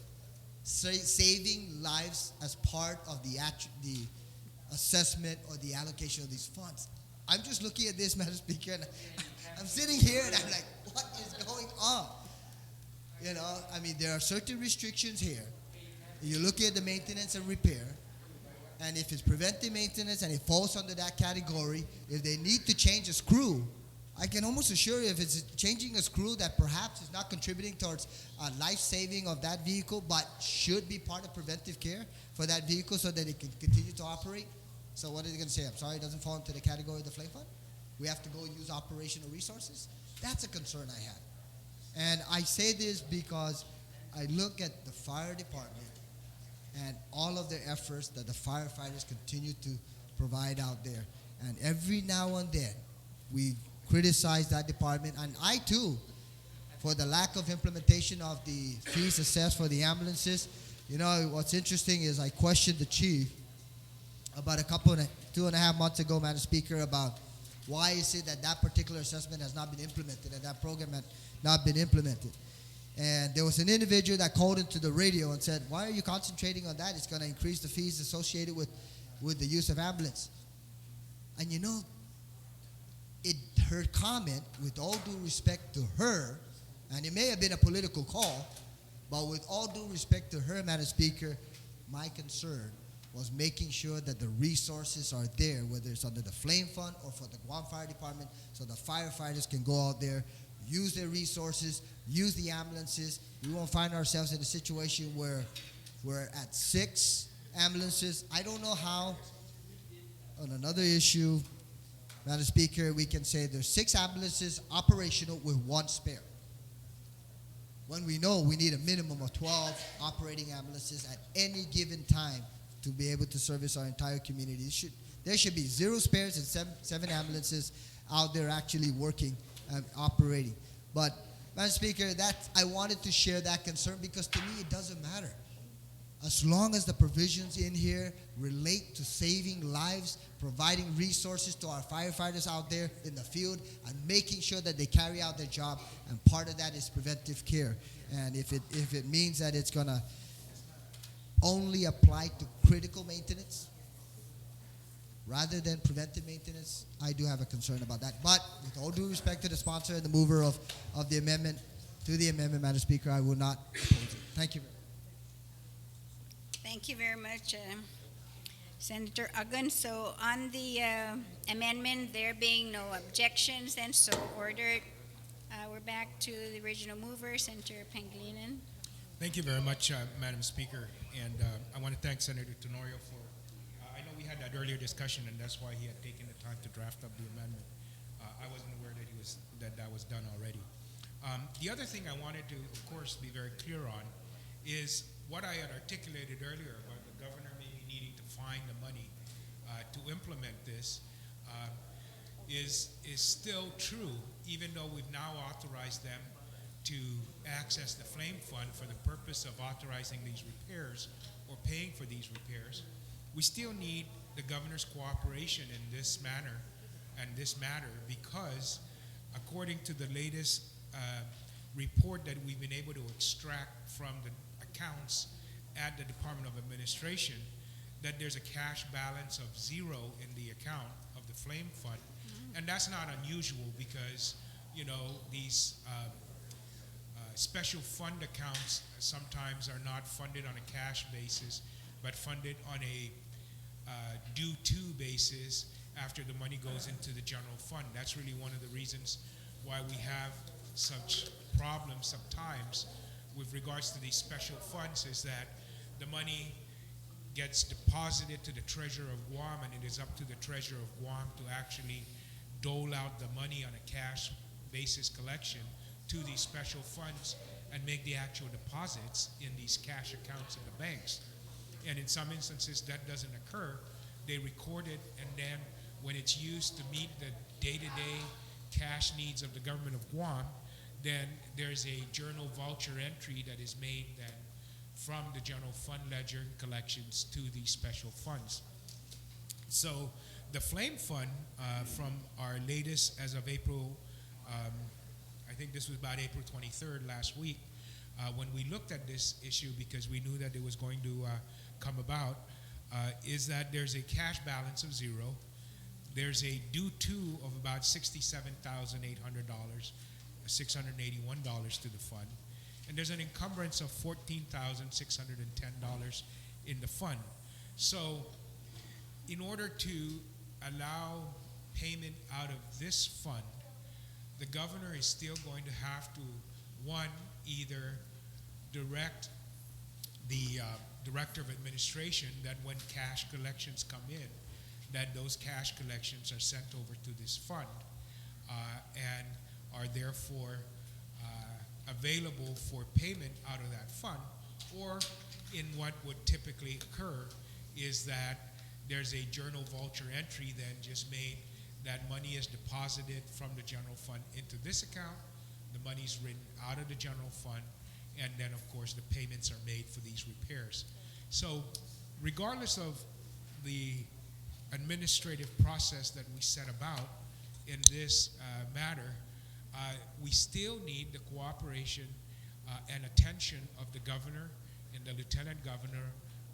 saving lives as part of the assessment or the allocation of these funds. I'm just looking at this, Madam Speaker, and I'm sitting here and I'm like, what is going on? There are certain restrictions here. You're looking at the maintenance and repair, and if it's preventive maintenance and it falls under that category, if they need to change a screw, I can almost assure you if it's changing a screw that perhaps is not contributing towards life saving of that vehicle, but should be part of preventive care for that vehicle so that it can continue to operate. So what are they going to say? I'm sorry, it doesn't fall into the category of the flame fund? We have to go use operational resources? That's a concern I have. And I say this because I look at the fire department and all of the efforts that the firefighters continue to provide out there. And every now and then, we criticize that department, and I too, for the lack of implementation of the fees assessed for the ambulances. You know, what's interesting is I questioned the chief about 2.5 months ago, Madam Speaker, about why is it that that particular assessment has not been implemented and that program had not been implemented. And there was an individual that called into the radio and said, why are you concentrating on that? It's going to increase the fees associated with the use of ambulance. And you know, her comment, with all due respect to her, and it may have been a political call, but with all due respect to her, Madam Speaker, my concern was making sure that the resources are there, whether it's under the Flame Fund or for the Guam Fire Department, so the firefighters can go out there, use their resources, use the ambulances. We won't find ourselves in a situation where we're at 6 ambulances. I don't know how, on another issue, Madam Speaker, we can say there's 6 ambulances operational with 1 spare, when we know we need a minimum of 12 operating ambulances at any given time to be able to service our entire community. There should be 0 spares and 7 ambulances out there actually working and operating. But, Madam Speaker, I wanted to share that concern because to me it doesn't matter. As long as the provisions in here relate to saving lives, providing resources to our firefighters out there in the field, and making sure that they carry out their job, and part of that is preventive care. And if it means that it's going to only apply to critical maintenance rather than preventive maintenance, I do have a concern about that. But with all due respect to the sponsor and the mover of the amendment, Madam Speaker, I will not oppose it. Thank you. Thank you very much, Senator Uggan. So on the amendment, there being no objections, and so ordered, we're back to the original mover, Senator Pangilinan. Thank you very much, Madam Speaker. And I want to thank Senator Tenorio for, I know we had that earlier discussion, and that's why he had taken the time to draft up the amendment. I wasn't aware that that was done already. The other thing I wanted to, of course, be very clear on is what I had articulated earlier about the governor maybe needing to find the money to implement this is still true, even though we've now authorized them to access the Flame Fund for the purpose of authorizing these repairs or paying for these repairs. We still need the governor's cooperation in this manner and this matter, because according to the latest report that we've been able to extract from the accounts at the Department of Administration, that there's a cash balance of 0 in the account of the Flame Fund. And that's not unusual because, you know, these special fund accounts sometimes are not funded on a cash basis, but funded on a due to basis after the money goes into the general fund. That's really one of the reasons why we have such problems sometimes with regards to these special funds, is that the money gets deposited to the Treasurer of Guam, and it is up to the Treasurer of Guam to actually dole out the money on a cash basis collection to these special funds and make the actual deposits in these cash accounts in the banks. And in some instances that doesn't occur. They record it, and then when it's used to meet the day-to-day cash needs of the government of Guam, then there's a journal voucher entry that is made then from the general fund ledger collections to these special funds. So the Flame Fund, from our latest, as of April, I think this was about April 23rd last week, when we looked at this issue because we knew that it was going to come about, is that there's a cash balance of 0. There's a due to of about $67,800, $681 to the fund. And there's an encumbrance of $14,610 in the fund. So in order to allow payment out of this fund, the governor is still going to have to, one, either direct the Director of Administration that when cash collections come in, that those cash collections are sent over to this fund and are therefore available for payment out of that fund, or in what would typically occur is that there's a journal voucher entry then just made that money is deposited from the general fund into this account, the money's written out of the general fund, and then of course the payments are made for these repairs. So regardless of the administrative process that we set about in this matter, we still need the cooperation and attention of the governor and the lieutenant governor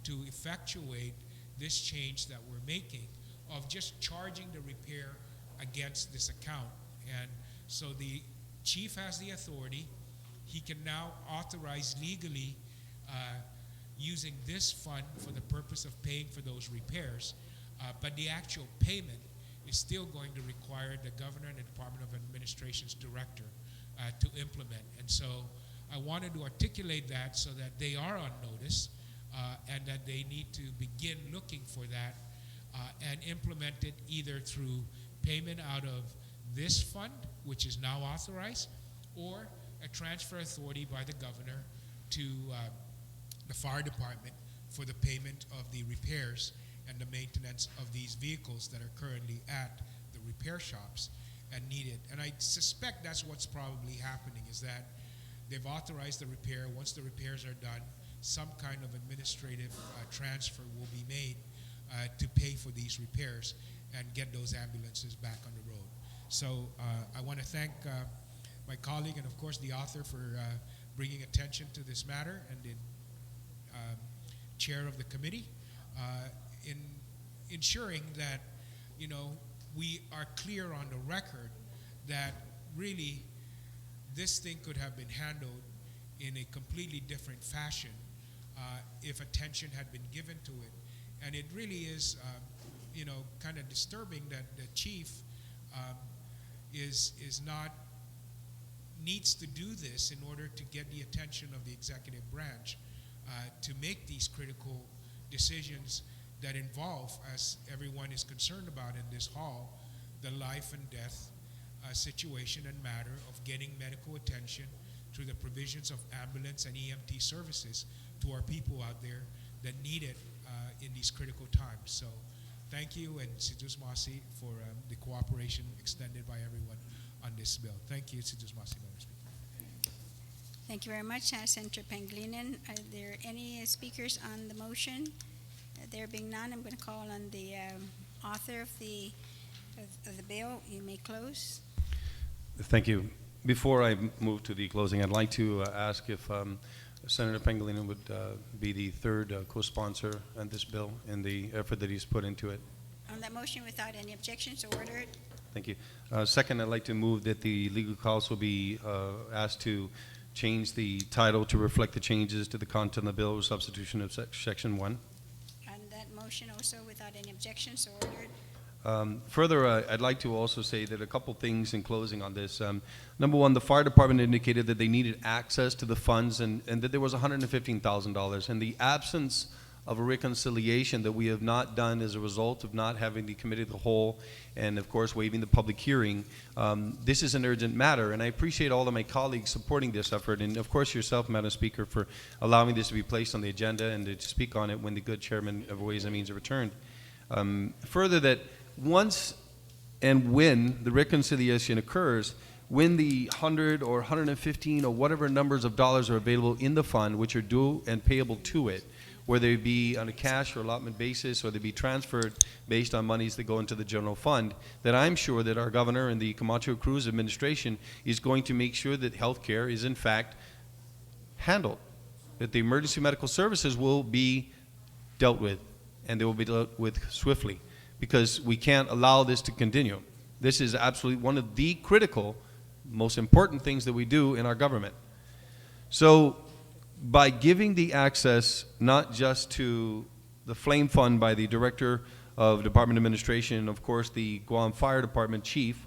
to effectuate this change that we're making of just charging the repair against this account. And so the chief has the authority. He can now authorize legally using this fund for the purpose of paying for those repairs, but the actual payment is still going to require the governor and the Department of Administration's director to implement. And so I wanted to articulate that so that they are on notice and that they need to begin looking for that and implement it either through payment out of this fund, which is now authorized, or a transfer authority by the governor to the fire department for the payment of the repairs and the maintenance of these vehicles that are currently at the repair shops and needed. And I suspect that's what's probably happening, is that they've authorized the repair. Once the repairs are done, some kind of administrative transfer will be made to pay for these repairs and get those ambulances back on the road. So I want to thank my colleague and of course the author for bringing attention to this matter, and the chair of the committee in ensuring that, you know, we are clear on the record that really this thing could have been handled in a completely different fashion if attention had been given to it. And it really is, you know, kind of disturbing that the chief needs to do this in order to get the attention of the executive branch to make these critical decisions that involve, as everyone is concerned about in this hall, the life and death situation and matter of getting medical attention through the provisions of ambulance and EMT services to our people out there that need it in these critical times. So thank you, and Sidus Masi for the cooperation extended by everyone on this bill. Thank you, Sidus Masi, Madam Speaker. Thank you very much, Senator Pangilinan. Are there any speakers on the motion? There being none, I'm going to call on the author of the bill. You may close. Thank you. Before I move to the closing, I'd like to ask if Senator Pangilinan would be the third co-sponsor on this bill and the effort that he's put into it. On that motion, without any objections, so ordered. Thank you. Second, I'd like to move that the legal counsel be asked to change the title to reflect the changes to the content of the bill with substitution of section 1. On that motion, also without any objections, so ordered. Further, I'd like to also say that a couple things in closing on this. Number one, the fire department indicated that they needed access to the funds and that there was $115,000. In the absence of a reconciliation that we have not done as a result of not having the committee of the whole and, of course, waiving the public hearing, this is an urgent matter. And I appreciate all of my colleagues supporting this effort, and, of course, yourself, Madam Speaker, for allowing this to be placed on the agenda and to speak on it when the good chairman of Ways and Means are returned. Further, that once and when the reconciliation occurs, when the 100 or 115 or whatever numbers of dollars are available in the fund, which are due and payable to it, whether it be on a cash or allotment basis or they be transferred based on monies that go into the general fund, that I'm sure that our governor and the Camacho Cruz administration is going to make sure that health care is in fact handled, that the emergency medical services will be dealt with, and they will be dealt with swiftly, because we can't allow this to continue. This is absolutely one of the critical, most important things that we do in our government. So by giving the access not just to the flame fund by the director of Department of Administration and of course the Guam Fire Department chief,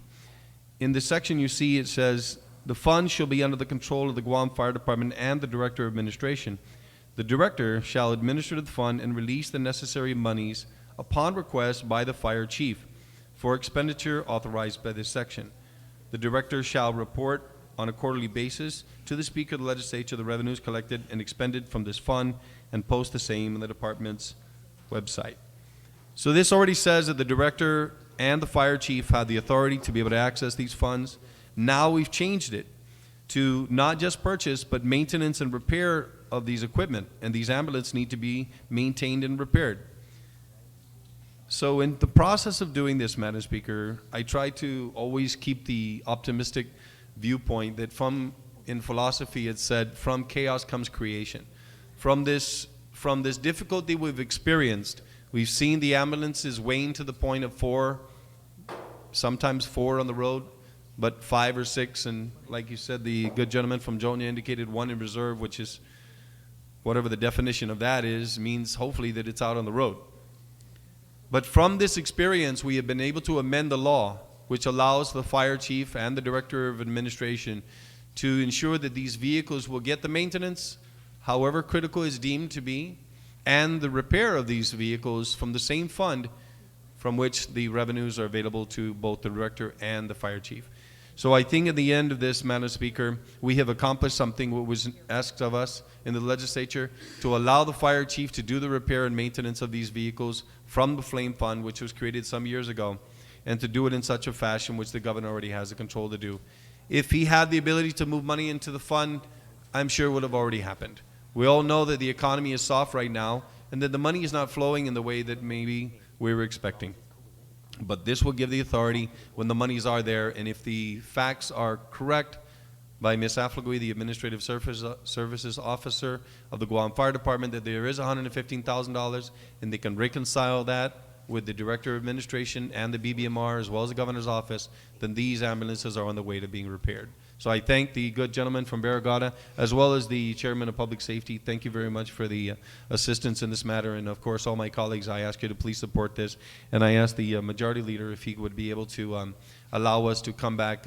in the section you see it says the fund shall be under the control of the Guam Fire Department and the Director of Administration. The director shall administer the fund and release the necessary monies upon request by the fire chief for expenditure authorized by this section. The director shall report on a quarterly basis to the Speaker of the Legislature the revenues collected and expended from this fund and post the same on the department's website. So this already says that the director and the fire chief have the authority to be able to access these funds. Now we've changed it to not just purchase, but maintenance and repair of these equipment. And these ambulances need to be maintained and repaired. So in the process of doing this, Madam Speaker, I try to always keep the optimistic viewpoint that in philosophy it's said, from chaos comes creation. From this difficulty we've experienced, we've seen the ambulances wane to the point of 4, sometimes 4 on the road, but 5 or 6, and like you said, the good gentleman from Joni indicated 1 in reserve, which is, whatever the definition of that is, means hopefully that it's out on the road. But from this experience, we have been able to amend the law, which allows the fire chief and the director of administration to ensure that these vehicles will get the maintenance, however critical is deemed to be, and the repair of these vehicles from the same fund from which the revenues are available to both the director and the fire chief. So I think at the end of this, Madam Speaker, we have accomplished something what was asked of us in the legislature, to allow the fire chief to do the repair and maintenance of these vehicles from the flame fund, which was created some years ago, and to do it in such a fashion which the governor already has the control to do. If he had the ability to move money into the fund, I'm sure it would have already happened. We all know that the economy is soft right now, and that the money is not flowing in the way that maybe we were expecting. But this will give the authority when the monies are there, and if the facts are correct by Ms. Aflagui, the Administrative Services Officer of the Guam Fire Department, that there is $115,000, and they can reconcile that with the Director of Administration and the BBMR as well as the Governor's Office, then these ambulances are on the way to being repaired. So I thank the good gentleman from Barrigada as well as the Chairman of Public Safety. Thank you very much for the assistance in this matter. And of course, all my colleagues, I ask you to please support this. And I ask the Majority Leader if he would be able to allow us to come back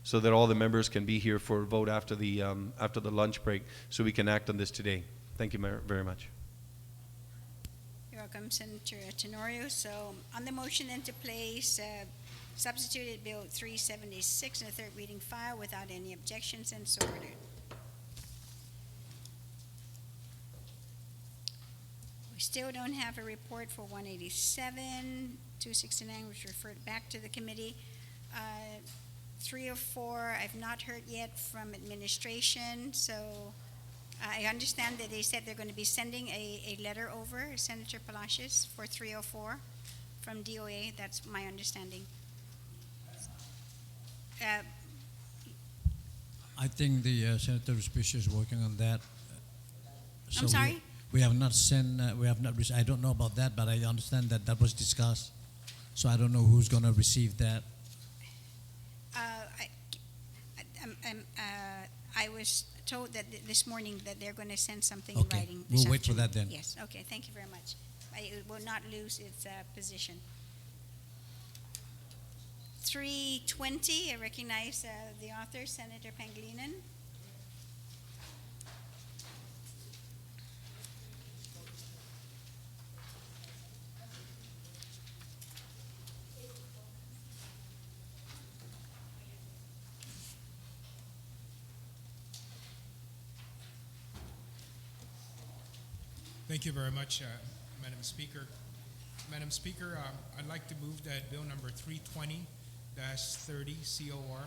so that all the members can be here for a vote after the lunch break so we can act on this today. Thank you very much. You're welcome, Senator Tenorio. So on the motion then to place substituted Bill 376 in the third reading file without any objections, and so ordered. We still don't have a report for 187, 269, which referred back to the committee. 304, I've not heard yet from administration, so I understand that they said they're going to be sending a letter over, Senator Palacios, for 304 from DOA. That's my understanding. I think the Senator Species is working on that. I'm sorry? We have not sent, I don't know about that, but I understand that that was discussed. So I don't know who's going to receive that. I was told that this morning that they're going to send something in Okay. writing. We'll wait for that then. Yes, okay, thank you very much. It will not lose its position. 320, I recognize the author, Senator Pangilinan. Thank you very much, Madam Speaker. Madam Speaker, I'd like to move that Bill number 320-30 COR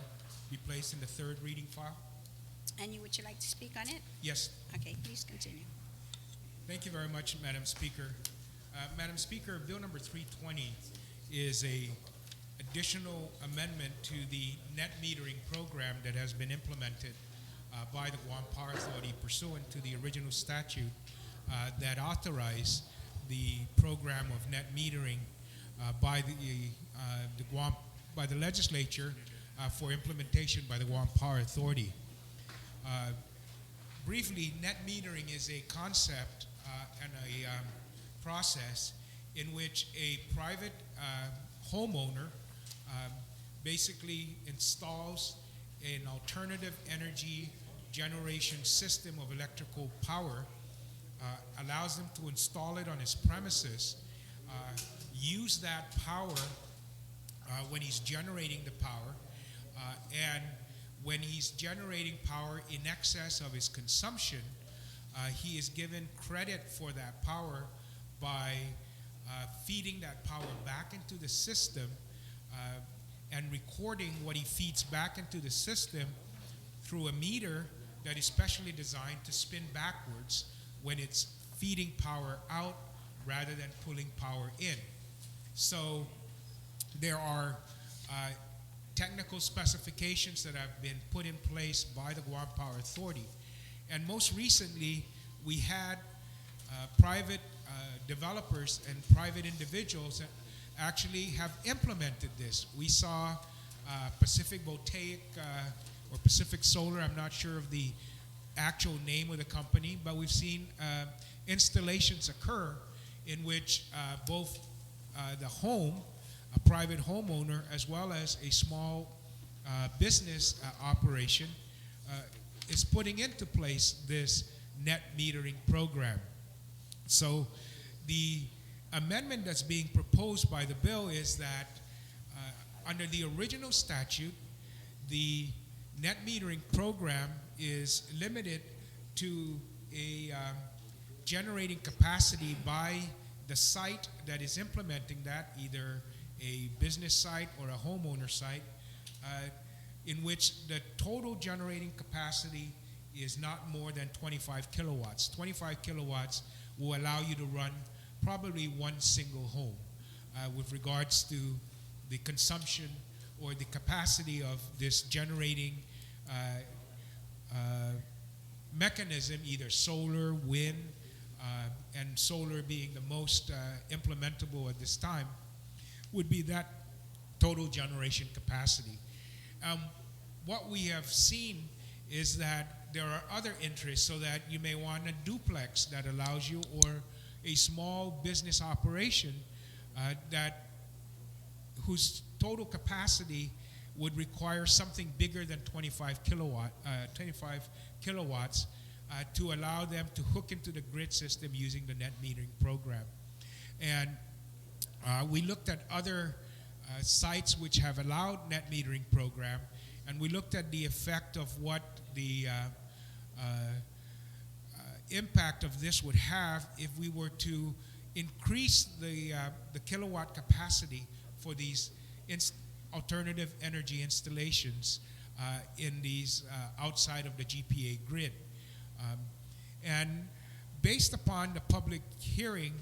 be placed in the third reading file. And would you like to speak on it? Yes. Okay, please continue. Thank you very much, Madam Speaker. Madam Speaker, Bill number 320 is a additional amendment to the net metering program that has been implemented by the Guam Power Authority pursuant to the original statute that authorized the program of net metering by the legislature for implementation by the Guam Power Authority. Briefly, net metering is a concept and a process in which a private homeowner basically installs an alternative energy generation system of electrical power, allows them to install it on his premises, use that power when he's generating the power, and when he's generating power in excess of his consumption, he is given credit for that power by feeding that power back into the system and recording what he feeds back into the system through a meter that is specially designed to spin backwards when it's feeding power out rather than pulling power in. So there are technical specifications that have been put in place by the Guam Power Authority. And most recently, we had private developers and private individuals that actually have implemented this. We saw Pacific Voltaic or Pacific Solar, I'm not sure of the actual name of the company, but we've seen installations occur in which both the home, a private homeowner, as well as a small business operation is putting into place this net metering program. So the amendment that's being proposed by the bill is that under the original statute, the net metering program is limited to a generating capacity by the site that is implementing that, either a business site or a homeowner site, in which the total generating capacity is not more than 25 kilowatts. 25 kilowatts will allow you to run probably one single home with regards to the consumption or the capacity of this generating mechanism, either solar, wind, and solar being the most implementable at this time, would be that total generation capacity. What we have seen is that there are other interests, so that you may want a duplex that allows you, or a small business operation whose total capacity would require something bigger than 25 kilowatts to allow them to hook into the grid system using the net metering program. And we looked at other sites which have allowed net metering program, and we looked at the effect of what the impact of this would have if we were to increase the kilowatt capacity for these alternative energy installations in these outside of the GPA grid. And based upon the public hearing,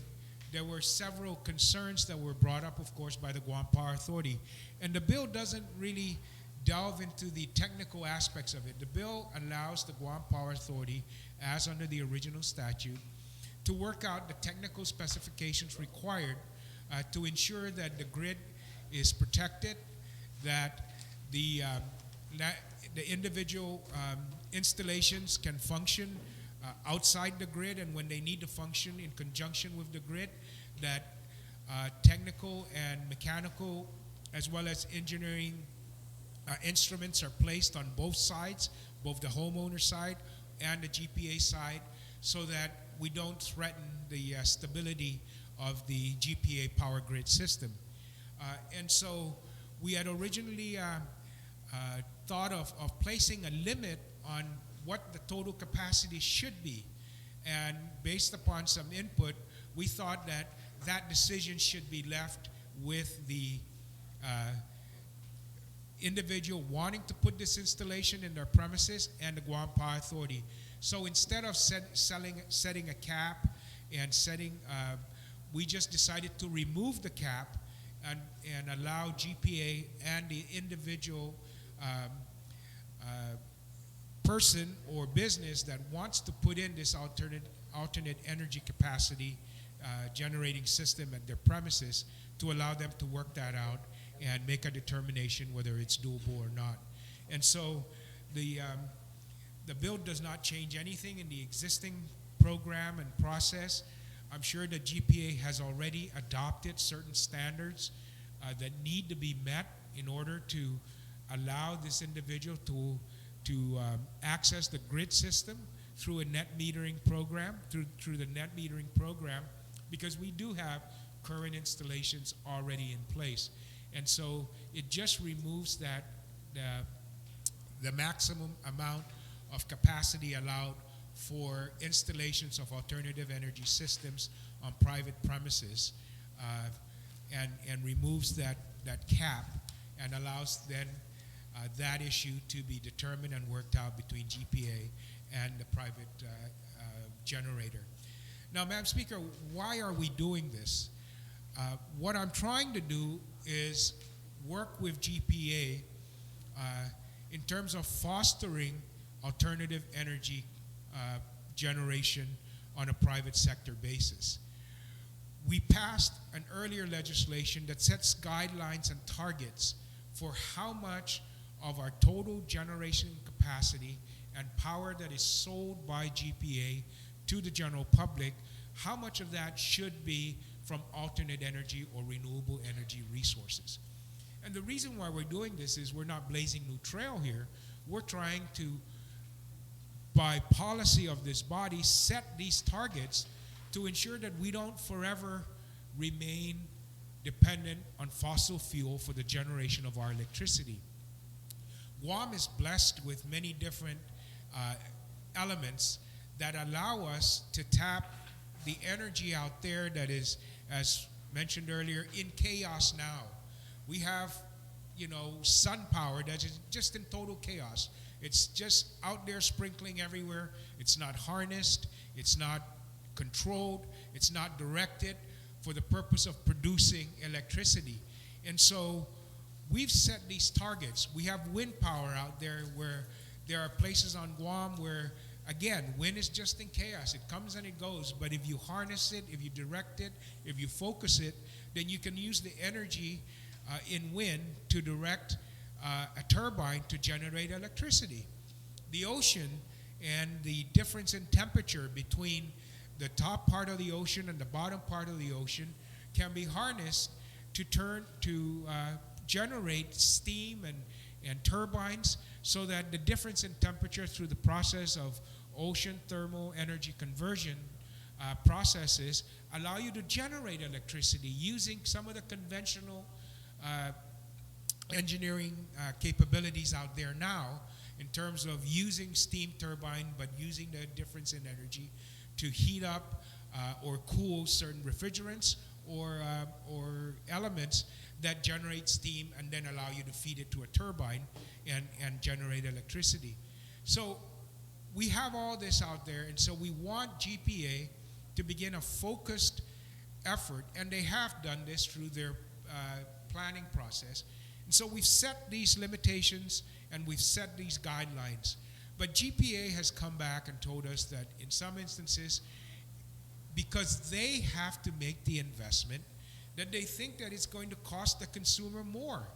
there were several concerns that were brought up, of course, by the Guam Power Authority. And the bill doesn't really delve into the technical aspects of it. The bill allows the Guam Power Authority, as under the original statute, to work out the technical specifications required to ensure that the grid is protected, that the individual installations can function outside the grid, and when they need to function in conjunction with the grid, that technical and mechanical as well as engineering instruments are placed on both sides, both the homeowner side and the GPA side, so that we don't threaten the stability of the GPA power grid system. And so we had originally thought of placing a limit on what the total capacity should be. And based upon some input, we thought that that decision should be left with the individual wanting to put this installation in their premises and the Guam Power Authority. So instead of setting a cap and we just decided to remove the cap and allow GPA and the individual person or business that wants to put in this alternate energy capacity generating system at their premises, to allow them to work that out and make a determination whether it's doable or not. And so the bill does not change anything in the existing program and process. I'm sure the GPA has already adopted certain standards that need to be met in order to allow this individual to access the grid system through a net metering program, through the net metering program, because we do have current installations already in place. And so it just removes that the maximum amount of capacity allowed for installations of alternative energy systems on private premises, and removes that cap, and allows then that issue to be determined and worked out between GPA and the private generator. Now, Madam Speaker, why are we doing this? What I'm trying to do is work with GPA in terms of fostering alternative energy generation on a private sector basis. We passed an earlier legislation that sets guidelines and targets for how much of our total generation capacity and power that is sold by GPA to the general public, how much of that should be from alternate energy or renewable energy resources. And the reason why we're doing this is we're not blazing new trail here. We're trying to, by policy of this body, set these targets to ensure that we don't forever remain dependent on fossil fuel for the generation of our electricity. Guam is blessed with many different elements that allow us to tap the energy out there that is, as mentioned earlier, in chaos now. We have, sun power that is just in total chaos. It's just out there sprinkling everywhere. It's not harnessed. It's not controlled. It's not directed for the purpose of producing electricity. And so we've set these targets. We have wind power out there where there are places on Guam where, again, wind is just in chaos. It comes and it goes. But if you harness it, if you direct it, if you focus it, then you can use the energy in wind to direct a turbine to generate electricity. The ocean and the difference in temperature between the top part of the ocean and the bottom part of the ocean can be harnessed to generate steam and turbines, so that the difference in temperature through the process of ocean thermal energy conversion processes allow you to generate electricity using some of the conventional engineering capabilities out there now in terms of using steam turbine, but using the difference in energy to heat up or cool certain refrigerants or elements that generate steam and then allow you to feed it to a turbine and generate electricity. So we have all this out there, and so we want GPA to begin a focused effort, and they have done this through their planning process. And so we've set these limitations and we've set these guidelines. But GPA has come back and told us that in some instances, because they have to make the investment, that they think that it's going to cost the consumer more,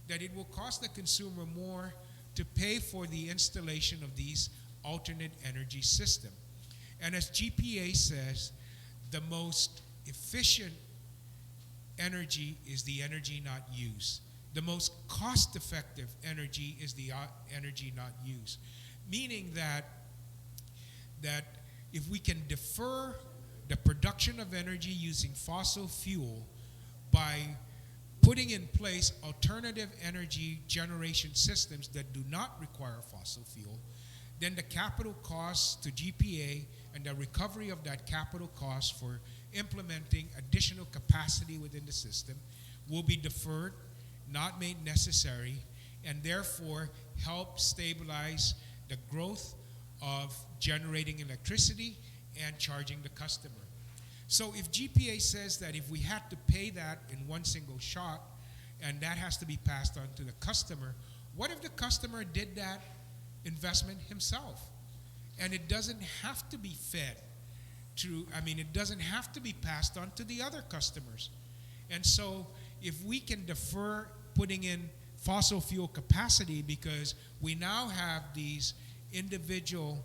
that it will cost the consumer more to pay for the installation of these alternate energy system. And as GPA says, the most efficient energy is the energy not used. The most cost-effective energy is the energy not used. Meaning that if we can defer the production of energy using fossil fuel by putting in place alternative energy generation systems that do not require fossil fuel, then the capital costs to GPA and the recovery of that capital cost for implementing additional capacity within the system will be deferred, not made necessary, and therefore help stabilize the growth of generating electricity and charging the customer. So if GPA says that if we had to pay that in one single shot and that has to be passed on to the customer, what if the customer did that investment himself? And it doesn't have to be fed through, it doesn't have to be passed on to the other customers. And so if we can defer putting in fossil fuel capacity, because we now have these individuals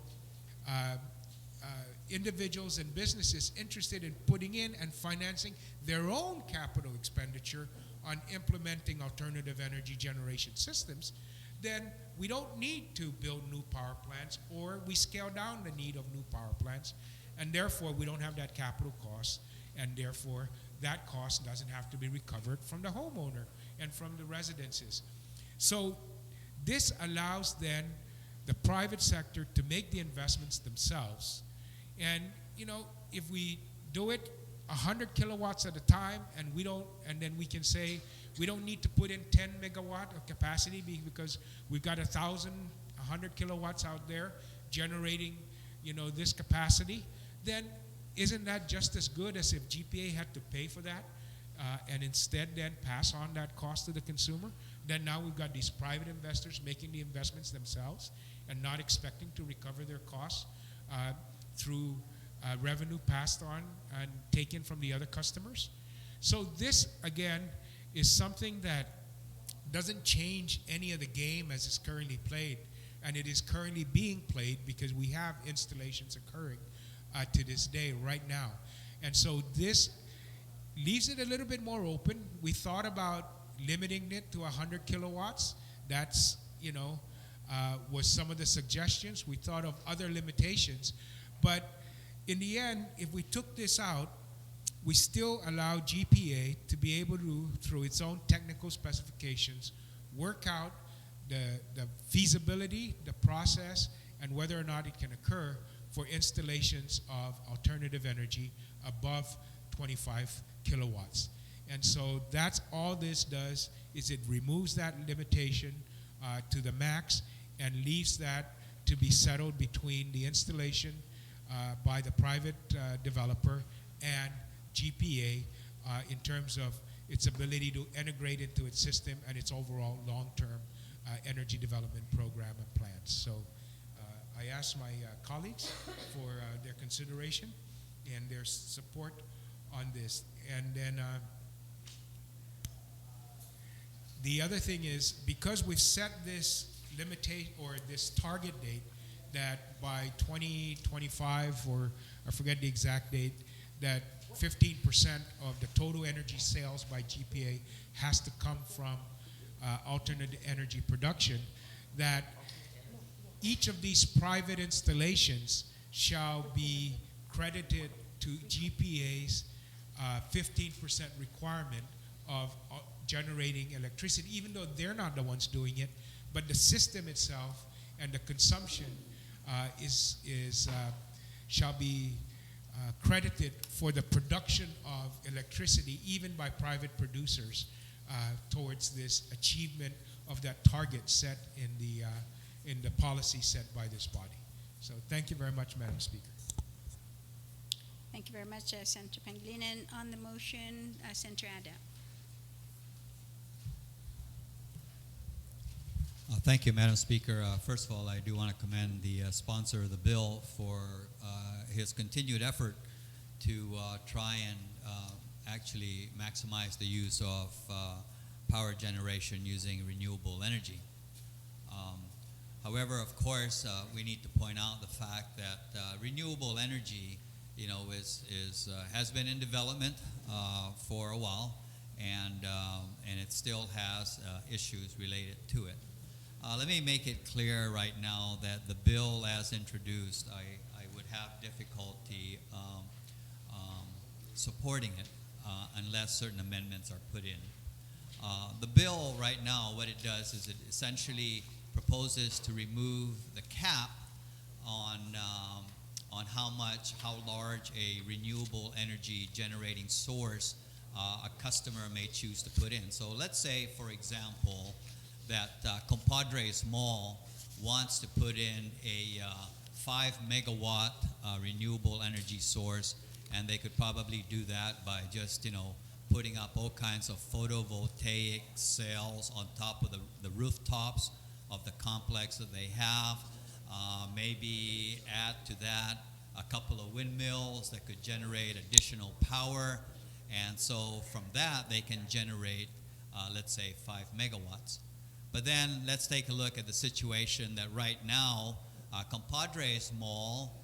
and businesses interested in putting in and financing their own capital expenditure on implementing alternative energy generation systems, then we don't need to build new power plants, or we scale down the need of new power plants, and therefore we don't have that capital cost, and therefore that cost doesn't have to be recovered from the homeowner and from the residences. So this allows then the private sector to make the investments themselves. And if we do it 100 kilowatts at a time, and then we can say We don't need to put in 10 megawatt of capacity because we've got 100 kilowatts out there generating, this capacity. Then isn't that just as good as if GPA had to pay for that and instead then pass on that cost to the consumer? Then now we've got these private investors making the investments themselves and not expecting to recover their costs through revenue passed on and taken from the other customers. So this, again, is something that doesn't change any of the game as it's currently played, and it is currently being played because we have installations occurring to this day right now. And so this leaves it a little bit more open. We thought about limiting it to 100 kilowatts. That's, was some of the suggestions. We thought of other limitations. But in the end, if we took this out, we still allow GPA to be able to, through its own technical specifications, work out the feasibility, the process, and whether or not it can occur for installations of alternative energy above 25 kilowatts. And so that's all this does, is it removes that limitation to the max and leaves that to be settled between the installation by the private developer and GPA in terms of its ability to integrate into its system and its overall long-term energy development program and plans. So I ask my colleagues for their consideration and their support on this. And then the other thing is, because we've set this limitation or this target date that by 2025, or I forget the exact date, that 15% of the total energy sales by GPA has to come from alternate energy production, that each of these private installations shall be credited to GPA's 15% requirement of generating electricity, even though they're not the ones doing it, but the system itself and the consumption shall be credited for the production of electricity, even by private producers, towards this achievement of that target set in the policy set by this body. So thank you very much, Madam Speaker. Thank you very much, Senator Pangilinan. On the motion, Senator Ada. Thank you, Madam Speaker. First of all, I do want to commend the sponsor of the bill for his continued effort to try and actually maximize the use of power generation using renewable energy. However, of course, we need to point out the fact that renewable energy, has been in development for a while, and it still has issues related to it. Let me make it clear right now that the bill as introduced, I would have difficulty supporting it unless certain amendments are put in. The bill right now, what it does is it essentially proposes to remove the cap on how large a renewable energy generating source a customer may choose to put in. So let's say, for example, that Compadres Mall wants to put in a 5 megawatt renewable energy source, and they could probably do that by just putting up all kinds of photovoltaic cells on top of the rooftops of the complex that they have. Maybe add to that a couple of windmills that could generate additional power, and so from that they can generate let's say 5 megawatts. But then let's take a look at the situation that right now Compadres Mall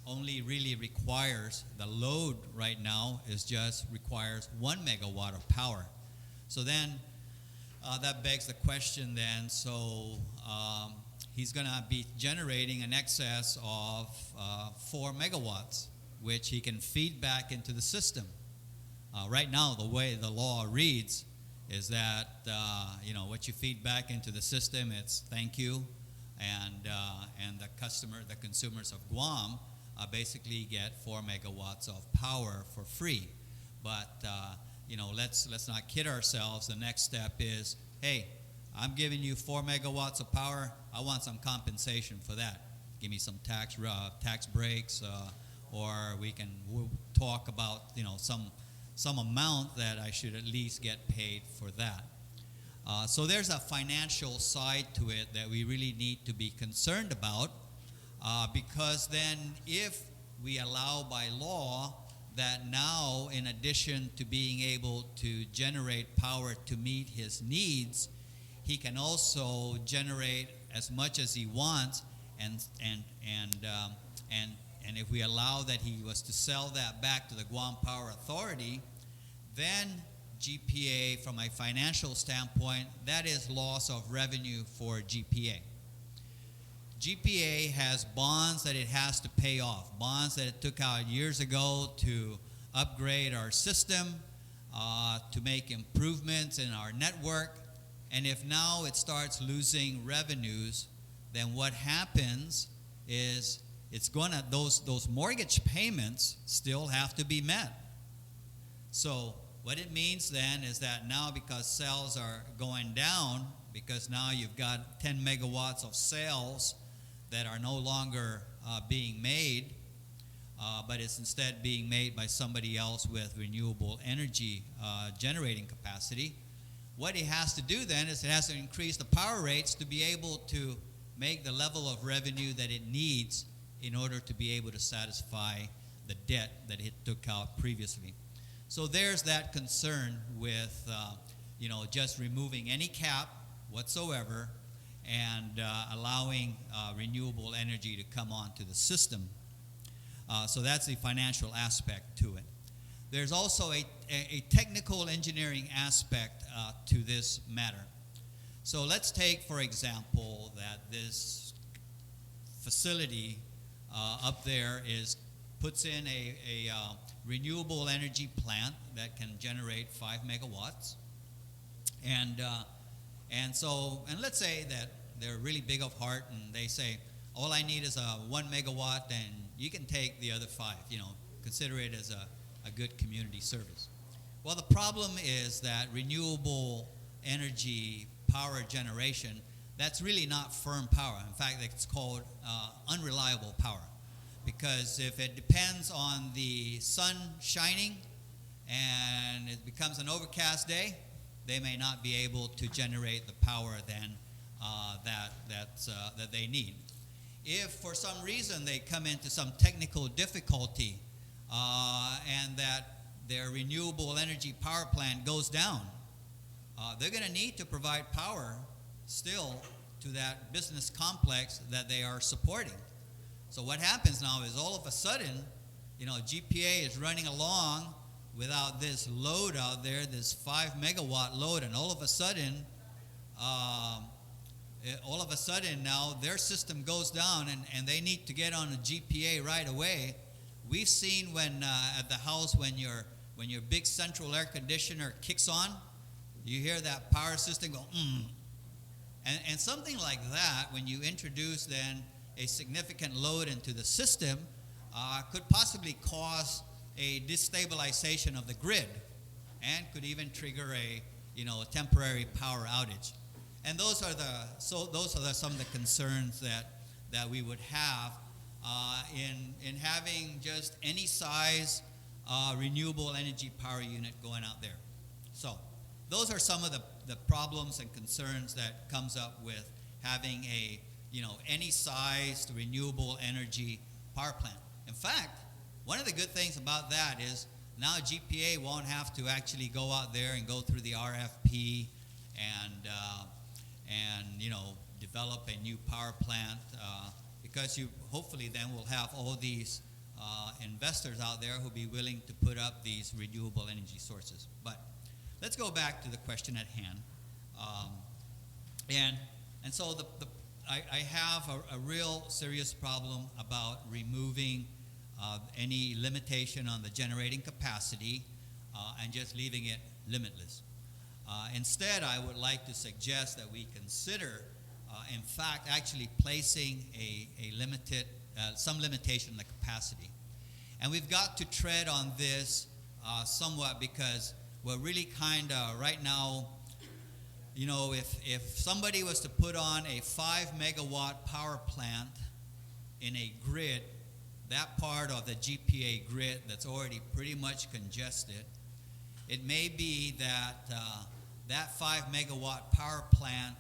only really requires, the load right now requires 1 megawatt of power. So then that begs the question then, so he's going to be generating an excess of 4 megawatts, which he can feed back into the system. Right now, the way the law reads is that what you feed back into the system, it's thank you, and the consumers of Guam basically get 4 megawatts of power for free. But let's not kid ourselves. The next step is, hey, I'm giving you 4 megawatts of power. I want some compensation for that. Give me some tax breaks, or we'll talk about some amount that I should at least get paid for that. So there's a financial side to it that we really need to be concerned about, because then if we allow by law that now, in addition to being able to generate power to meet his needs, he can also generate as much as he wants, and if we allow that he was to sell that back to the Guam Power Authority, then GPA, from a financial standpoint, that is loss of revenue for GPA. GPA has bonds that it has to pay off, bonds that it took out years ago to upgrade our system, to make improvements in our network. And if now it starts losing revenues, then what happens is those mortgage payments still have to be met. So what it means then is that now, because sales are going down, because now you've got 10 megawatts of sales that are no longer being made, but it's instead being made by somebody else with renewable energy generating capacity, what it has to do then is it has to increase the power rates to be able to make the level of revenue that it needs in order to be able to satisfy the debt that it took out previously. So there's that concern with just removing any cap whatsoever and allowing renewable energy to come onto the system. So that's the financial aspect to it. There's also a technical engineering aspect to this matter. So let's take, for example, that this facility up there puts in a renewable energy plant that can generate 5 megawatts. And let's say that they're really big of heart and they say, all I need is 1 megawatt and you can take the other 5, consider it as a good community service. Well, the problem is that renewable energy power generation, that's really not firm power. In fact, it's called unreliable power. Because if it depends on the sun shining and it becomes an overcast day, they may not be able to generate the power then that they need. If for some reason they come into some technical difficulty and that their renewable energy power plant goes down, they're going to need to provide power still to that business complex that they are supporting. So what happens now is all of a sudden, GPA is running along without this load out there, this 5 megawatt load, and all of a sudden now their system goes down and they need to get on a GPA right away. We've seen when at the house when your big central air conditioner kicks on, you hear that power system go, and something like that, when you introduce then a significant load into the system, could possibly cause a destabilization of the grid and could even trigger a temporary power outage. And those are some of the concerns that we would have in having just any size renewable energy power unit going out there. So those are some of the problems and concerns that comes up with having any sized renewable energy power plant. In fact, one of the good things about that is now GPA won't have to actually go out there and go through the RFP and develop a new power plant because you hopefully then will have all these investors out there who'll be willing to put up these renewable energy sources. But let's go back to the question at hand. And so I have a real serious problem about removing any limitation on the generating capacity and just leaving it limitless. Instead, I would like to suggest that we consider, in fact, actually placing some limitation on the capacity. And we've got to tread on this somewhat because we're really kind of right now, you know, if somebody was to put on a 5 megawatt power plant in a grid, that part of the GPA grid that's already pretty much congested, it may be that that 5 megawatt power plant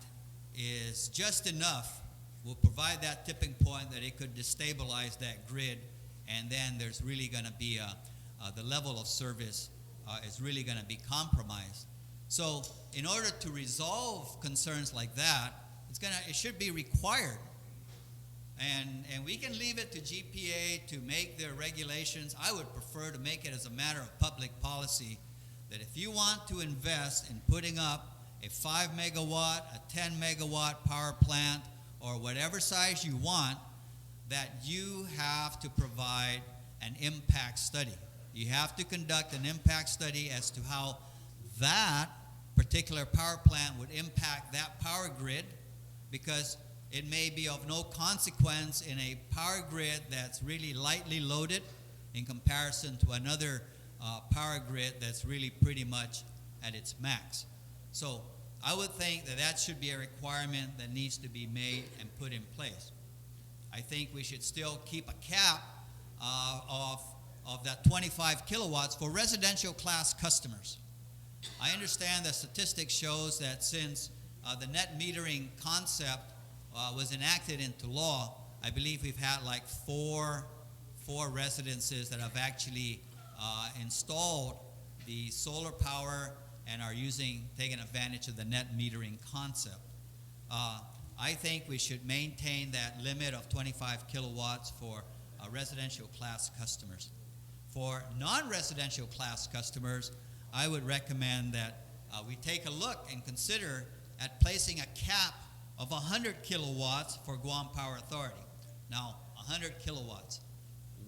is just enough, will provide that tipping point that it could destabilize that grid, and then there's really going to be the level of service is really going to be compromised. So in order to resolve concerns like that, it should be required. And we can leave it to GPA to make their regulations. I would prefer to make it as a matter of public policy that if you want to invest in putting up a 5 megawatt, a 10 megawatt power plant, or whatever size you want, that you have to provide an impact study. You have to conduct an impact study as to how that particular power plant would impact that power grid, because it may be of no consequence in a power grid that's really lightly loaded in comparison to another power grid that's really pretty much at its max. So I would think that that should be a requirement that needs to be made and put in place. I think we should still keep a cap of that 25 kilowatts for residential class customers. I understand that statistics shows that since the net metering concept was enacted into law, I believe we've had like four residences that have actually installed the solar power and are taking advantage of the net metering concept. I think we should maintain that limit of 25 kilowatts for residential class customers. For non-residential class customers, I would recommend that we take a look and consider at placing a cap of 100 kilowatts for Guam Power Authority. Now, 100 kilowatts.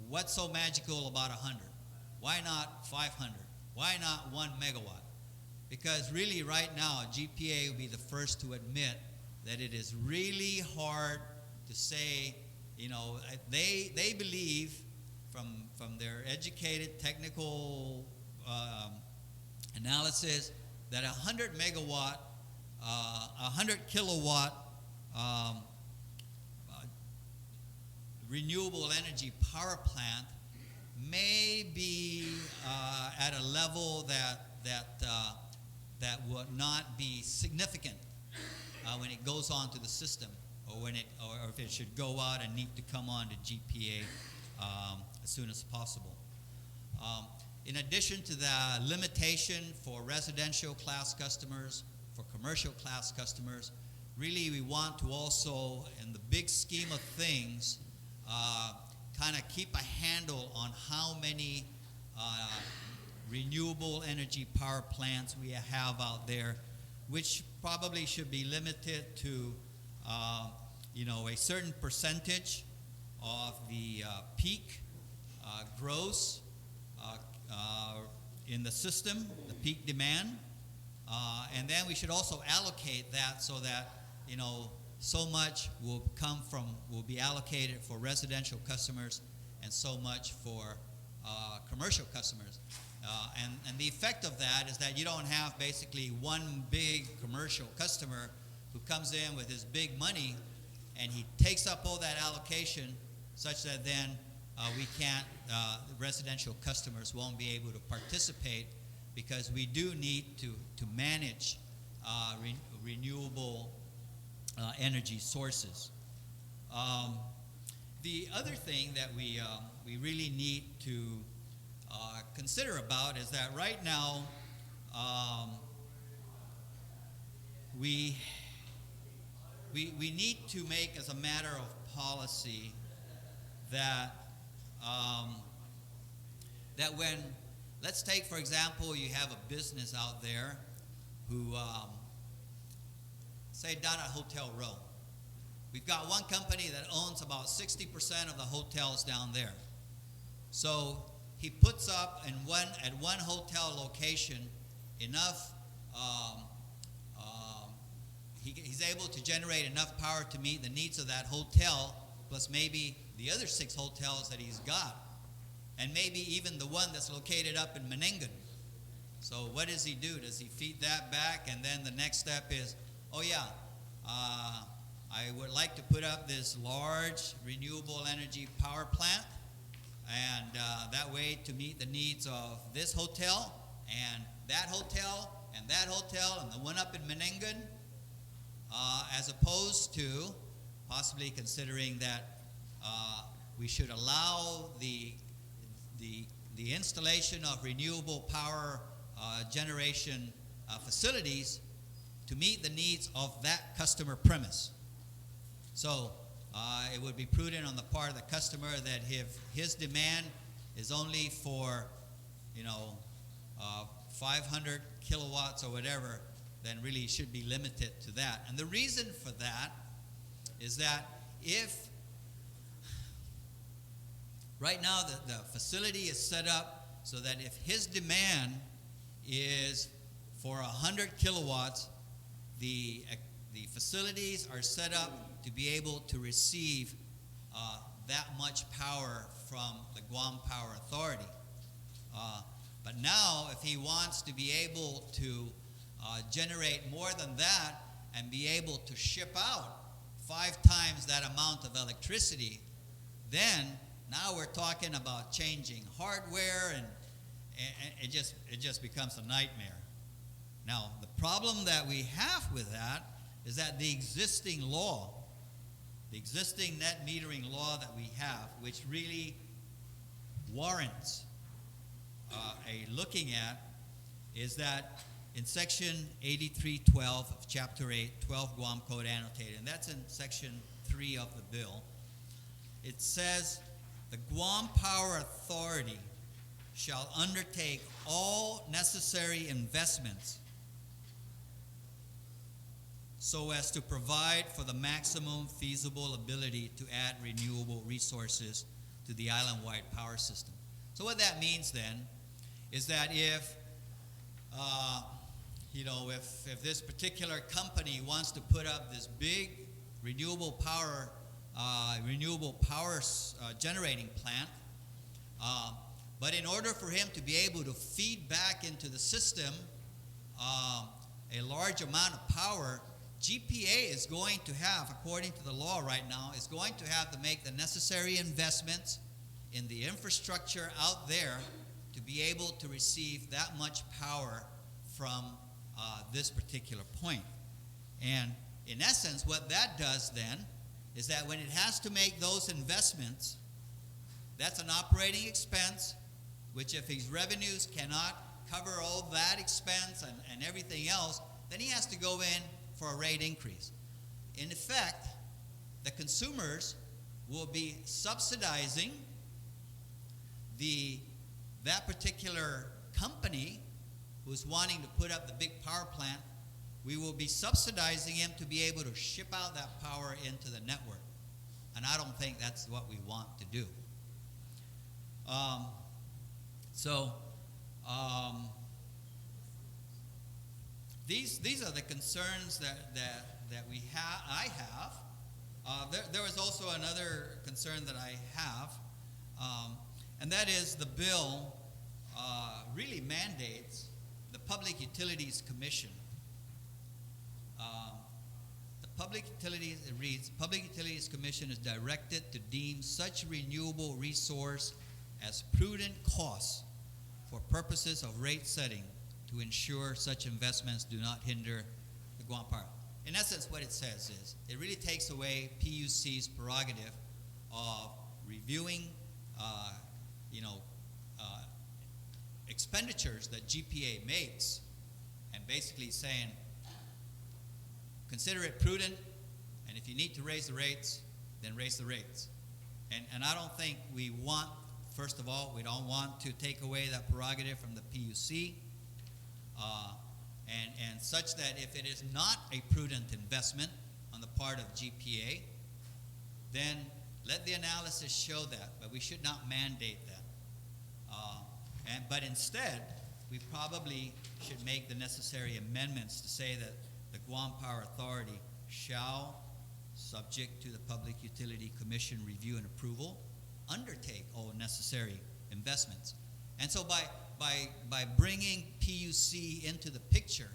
What's so magical about 100? Why not 500? Why not 1 megawatt? Because really right now, GPA will be the first to admit that it is really hard to say, you know, they believe from their educated technical analysis that 100 megawatt, 100 kilowatt renewable energy power plant may be at a level that would not be significant when it goes on to the system, or if it should go out and need to come on to GPA as soon as possible. In addition to the limitation for residential class customers, for commercial class customers, really we want to also, in the big scheme of things, kind of keep a handle on how many renewable energy power plants we have out there, which probably should be limited to a certain percentage of the peak gross in the system, the peak demand, and then we should also allocate that so that so much will be allocated for residential customers and so much for commercial customers. And the effect of that is that you don't have basically one big commercial customer who comes in with his big money and he takes up all that allocation such that then the residential customers won't be able to participate, because we do need to manage renewable energy sources. The other thing that we really need to consider about is that right now we need to make as a matter of policy that when, let's take for example, you have a business out there who say down at Hotel Row. We've got one company that owns about 60% of the hotels down there. So he puts up at one hotel location enough, he's able to generate enough power to meet the needs of that hotel, plus maybe the other 6 hotels that he's got, and maybe even the one that's located up in Menengan. So what does he do? Does he feed that back, and then the next step is, oh yeah, I would like to put up this large renewable energy power plant, and that way to meet the needs of this hotel, and that hotel, and that hotel, and the one up in Menengan, as opposed to possibly considering that we should allow the installation of renewable power generation facilities to meet the needs of that customer premise. So it would be prudent on the part of the customer that if his demand is only for, 500 kilowatts or whatever, then really it should be limited to that. And the reason for that is that if right now the facility is set up so that if his demand is for 100 kilowatts, the facilities are set up to be able to receive that much power from the Guam Power Authority. But now, if he wants to be able to generate more than that and be able to ship out 5 times that amount of electricity, then now we're talking about changing hardware, and it just becomes a nightmare. Now, the problem that we have with that is that the existing law, the existing net metering law that we have, which really warrants a looking at, is that in section 8312 of chapter 8, 12 Guam Code annotated, and that's in section 3 of the bill, it says the Guam Power Authority shall undertake all necessary investments so as to provide for the maximum feasible ability to add renewable resources to the island-wide power system. So what that means then is that if this particular company wants to put up this big renewable power generating plant, but in order for him to be able to feed back into the system a large amount of power, GPA is going to have, according to the law right now, is going to have to make the necessary investments in the infrastructure out there to be able to receive that much power from this particular point. And in essence, what that does then is that when it has to make those investments, that's an operating expense, which if his revenues cannot cover all that expense and everything else, then he has to go in for a rate increase. In effect, the consumers will be subsidizing that particular company who's wanting to put up the big power plant. We will be subsidizing him to be able to ship out that power into the network. And I don't think that's what we want to do. These are the concerns that we have. I have. There was also another concern that I have, and that is the bill really mandates the Public Utilities Commission. It reads, Public Utilities Commission is directed to deem such renewable resource as prudent costs for purposes of rate setting to ensure such investments do not hinder the Guam Power. In essence, what it says is, it really takes away PUC's prerogative of reviewing expenditures that GPA makes and basically saying, consider it prudent, and if you need to raise the rates, then raise the rates. And I don't think we want, first of all, we don't want to take away that prerogative from the PUC, and such that if it is not a prudent investment on the part of GPA, then let the analysis show that, but we should not mandate that. But instead, we probably should make the necessary amendments to say that the Guam Power Authority shall, subject to the Public Utility Commission review and approval, undertake all necessary investments. And so by bringing PUC into the picture,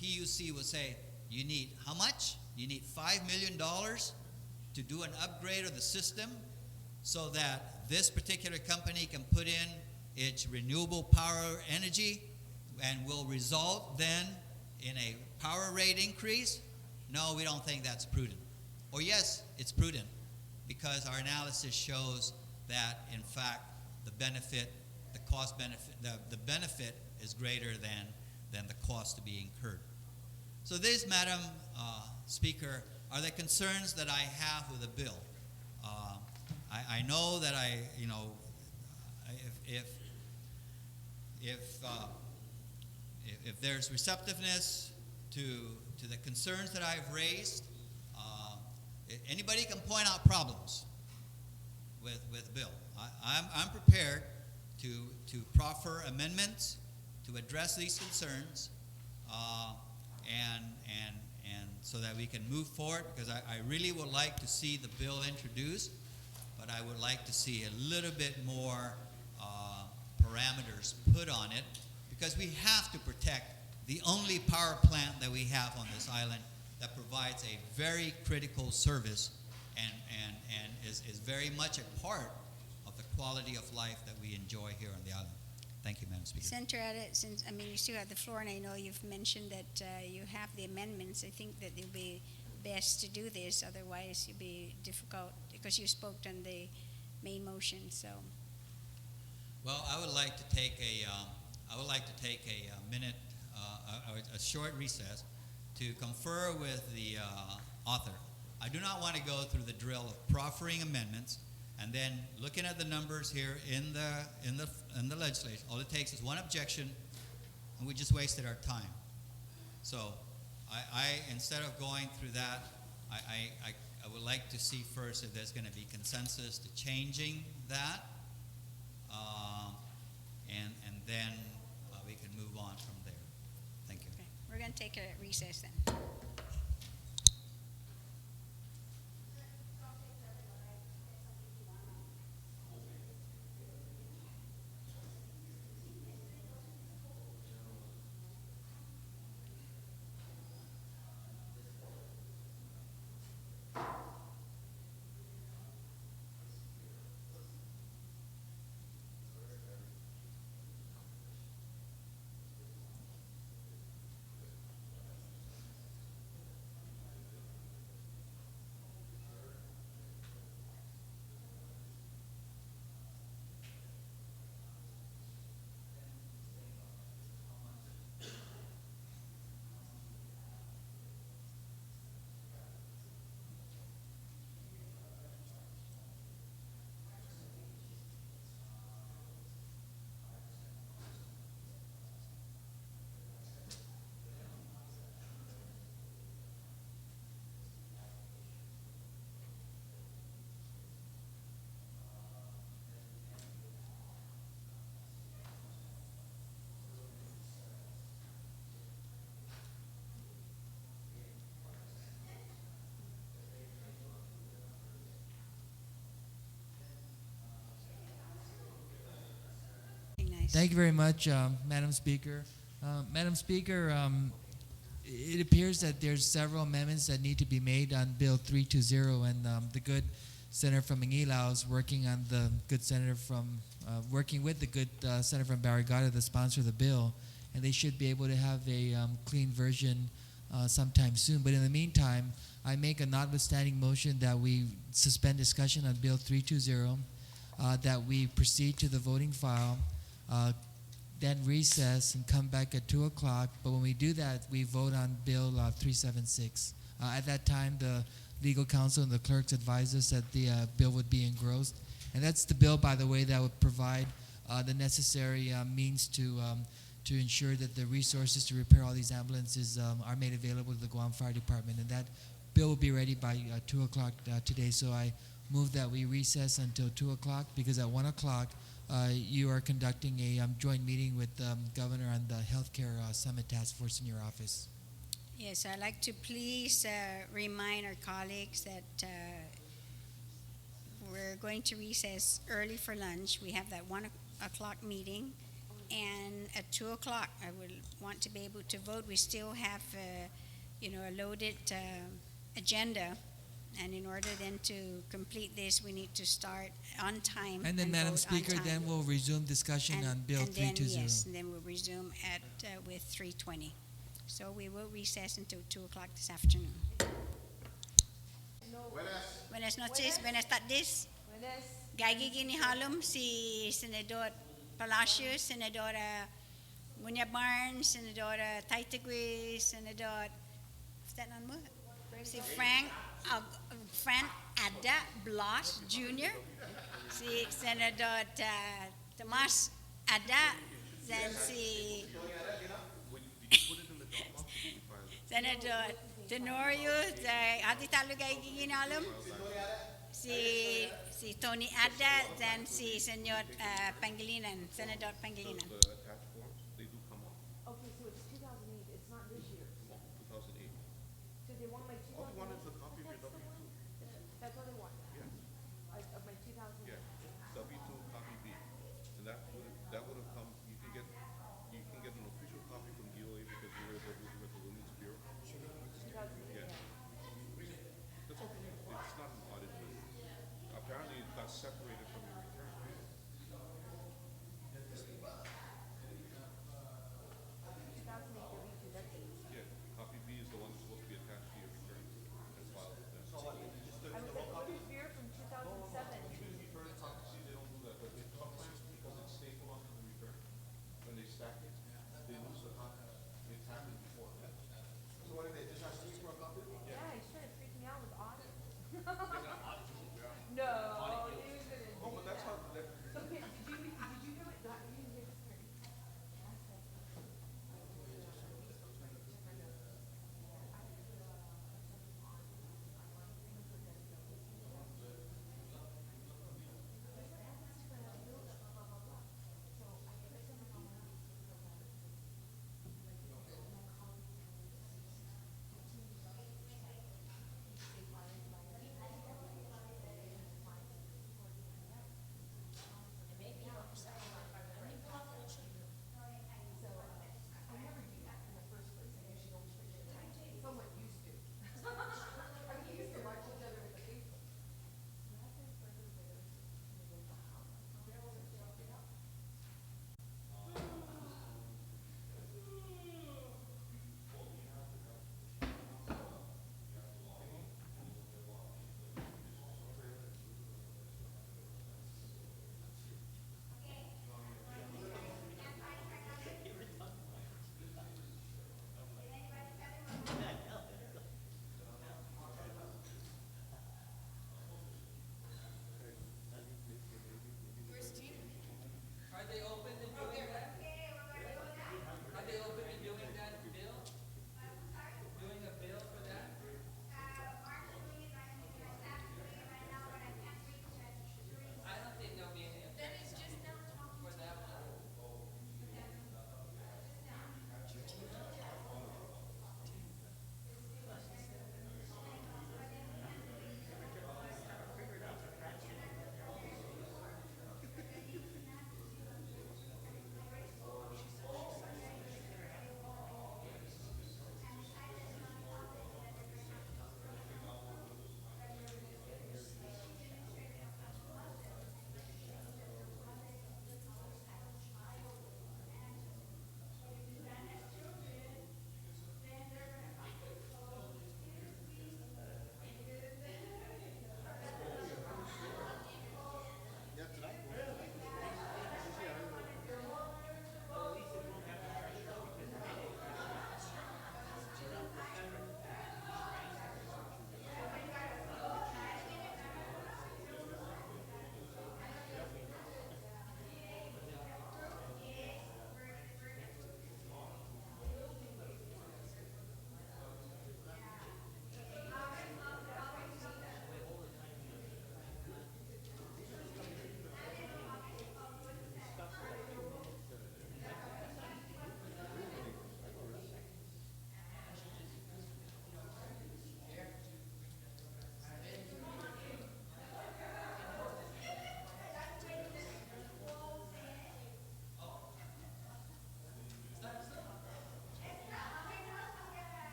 PUC will say, you need how much? You need $5 million to do an upgrade of the system so that this particular company can put in its renewable power energy and will result then in a power rate increase? No, we don't think that's prudent. Or yes, it's prudent because our analysis shows that, in fact, the benefit, the cost benefit, the benefit is greater than the cost to be incurred. So these, Madam Speaker, are the concerns that I have with the bill. I know that if there's receptiveness to the concerns that I've raised, anybody can point out problems with the bill. I'm prepared to proffer amendments to address these concerns, and so that we can move forward, because I really would like to see the bill introduced, but I would like to see a little bit more parameters put on it, because we have to protect the only power plant that we have on this island that provides a very critical service and is very much a part of the quality of life that we enjoy here on the island. Thank you, Madam Speaker. Senator Addett, since you still have the floor, and I know you've mentioned that you have the amendments, I think that it would be best to do this. Otherwise, it'd be difficult because you spoke on the main motion. So, well, I would like to take a minute, a short recess, to confer with the author. I do not want to go through the drill of proffering amendments and then looking at the numbers here in the legislation. All it takes is one objection, and we just wasted our time. So, I instead of going through that, I would like to see first if there's going to be consensus to changing that, and then we can move on from there. Thank you. okay. We're going to take a recess then. Nice. Thank you very much, Madam Speaker. Madam Speaker, it appears that there's several amendments that need to be made on Bill 320, and the good senator from Manilao is working on the good senator from working with the good senator from Barrigada, the sponsor of the bill, and they should be able to have a clean version sometime soon. But in the meantime, I make a notwithstanding motion that we suspend discussion on Bill 320, that we proceed to the voting file, then recess and come back at 2 o'clock. But when we do that, we vote on Bill 376. At that time, the legal counsel and the clerks advised us that the bill would be engrossed. And that's the bill, by the way, that would provide the necessary means to ensure that the resources to repair all these ambulances are made available to the Guam Fire Department. And that bill will be ready by 2 o'clock today. So I move that we recess until 2 o'clock, because at 1 o'clock, you are conducting a joint meeting with the Governor on the Healthcare Summit Task Force in your office. Yes, I'd like to please remind our colleagues that we're going to recess early for lunch. We have that 1 o'clock meeting. And at 2 o'clock, I would want to be able to vote. We still have, a loaded agenda. And in order then to complete this, we need to start on time. And then, Madam vote on Speaker, time. then we'll resume discussion on Bill And then, 320. yes, and then we'll resume with 320. So we will recess until 2 o'clock this afternoon. Buenas noches, buenas tardes. Gagi ginihalom si Senador Palacios, Senadora Munya Barnes, Senadora Taitagui, Senador, is that name mo? Si Frank Ada Blas Jr., si Senador Tomas Ada, then si Senator Tenorio, Adi Talugay Giginalam, si Tony Ada, then si Senor Pangilinan, Senator Pangilinan. The attached forms, they do come up. Okay, so it's 2008, it's not this year. 2008. So they want my 2008? All you want is a copy of your W-2. That's what they want? Yes. Of my 2008? Yeah, W-2 copy B. And that would have come, you can get an official copy from DOA because you were the Women's Bureau. 2008? Yeah. That's okay, it's not an audit. Apparently it got separated from your return.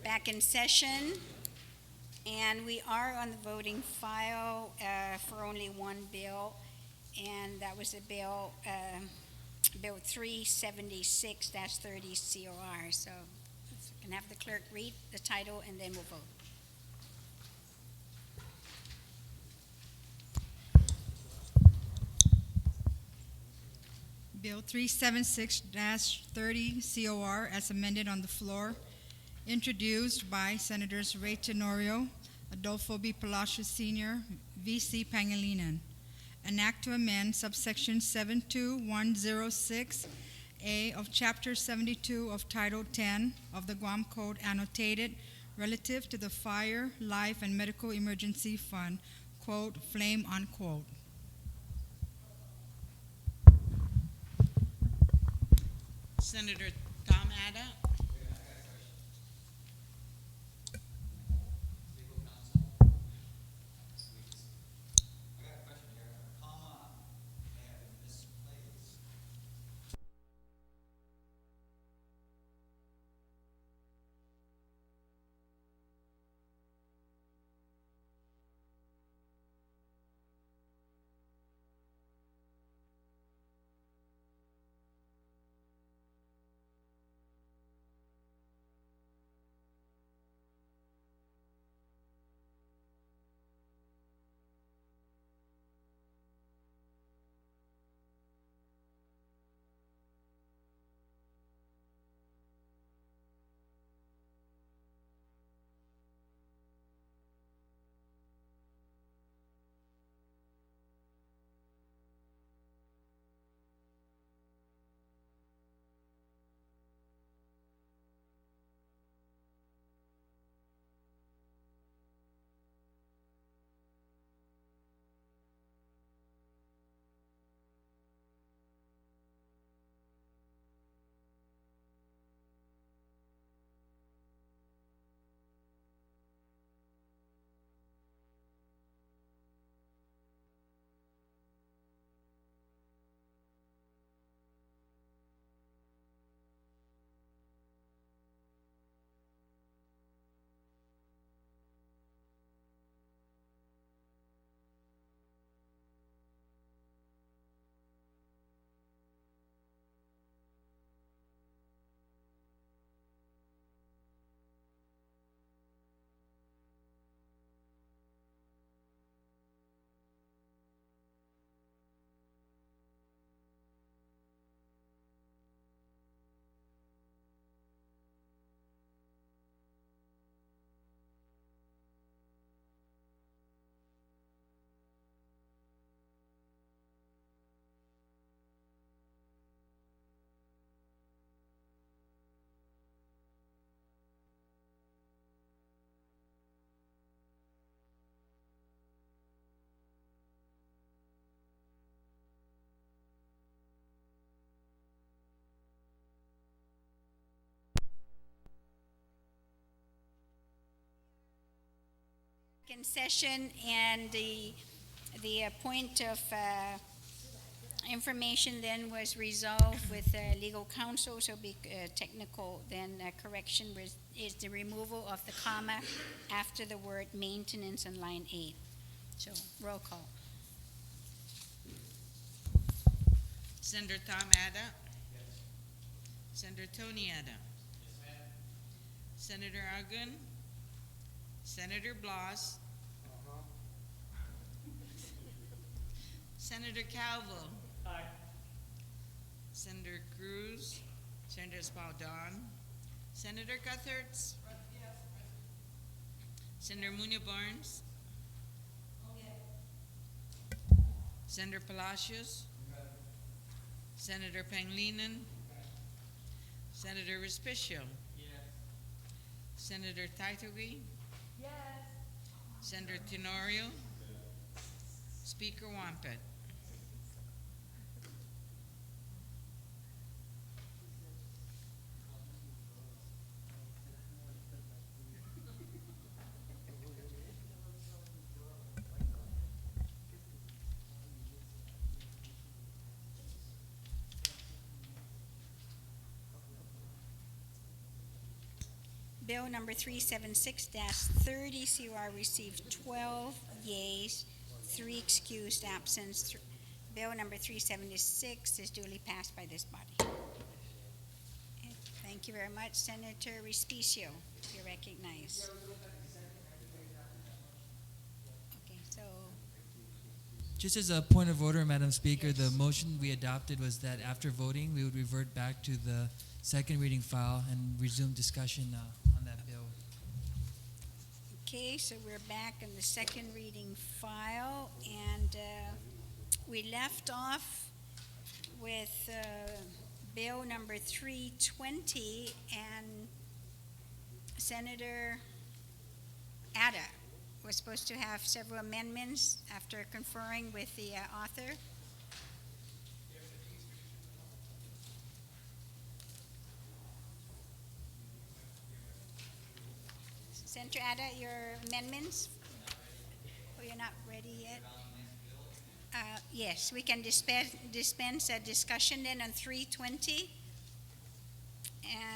Back in session, and we are on the voting file for only one bill, and that was a bill, Bill 376-30 COR. So if I can have the clerk read the title, and then we'll vote. Bill 376-30 COR as amended on the floor, introduced by Senators Ray Tenorio, Adolfo B. Palacios Sr., V.C. Pangilinan. An act to amend subsection 72106A of Chapter 72 of Title 10 of the Guam Code annotated relative to the Fire, Life, and Medical Emergency Fund, quote, flame, unquote. Senator Tom Ada. In session, and the point of information then was resolved with legal counsel, so be technical then correction is the removal of the comma after the word maintenance on line 8. So roll call. Senator Tom Ada. Yes. Senator Tony Ada. Yes, ma'am. Senator Agun. Senator Blas. Senator Calvo. Aye. Senator Cruz. Senator Espaldon. Senator Guthertz. Yes. Senator Munoz Barnes. Oh, yes. Senator Palacios. Yes. Senator Pangilinan. Yes. Senator Respicio. Yes. Senator Taitogui. Yes. Senator Tenorio. Yes. Speaker Wampet. Bill number 376-30 COR received 12 yeas, 3 excused absence. Bill number 376 is duly passed by this body. Okay, thank you very much. Senator Respicio, you're recognized. Okay, so Just as a point of order, Madam Speaker, the motion we adopted was that after voting, we would revert back to the second reading file and resume discussion on that bill. okay, so we're back in the second reading file, and we left off with Bill number 320, and Senator Ada was supposed to have several amendments after conferring with the author. Senator Ada, your amendments? Oh, you're not ready yet? Yes, we can dispense a discussion then on 320.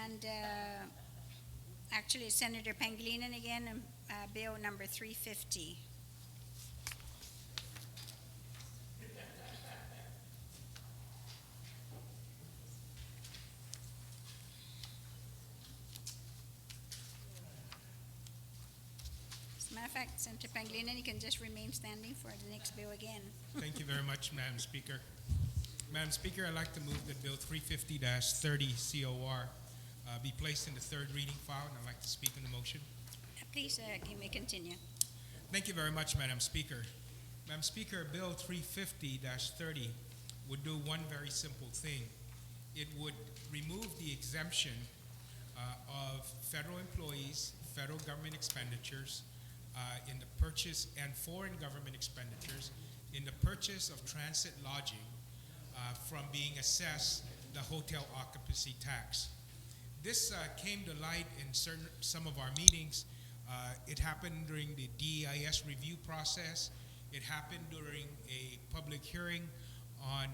And actually, it's Senator Pangilinan again, Bill number 350. As a matter of fact, Senator Pangilinan, you can just remain standing for the next bill again. Thank you very much, Madam Speaker. Madam Speaker, I'd like to move that Bill 350-30 COR be placed in the third reading file, and I'd like to speak on the motion. Please, you may continue. Thank you very much, Madam Speaker. Madam Speaker, Bill 350-30 would do one very simple thing. It would remove the exemption of federal employees, federal government expenditures in the purchase, and foreign government expenditures in the purchase of transit lodging from being assessed the hotel occupancy tax. This came to light in some of our meetings. It happened during the DEIS review process. It happened during a public hearing on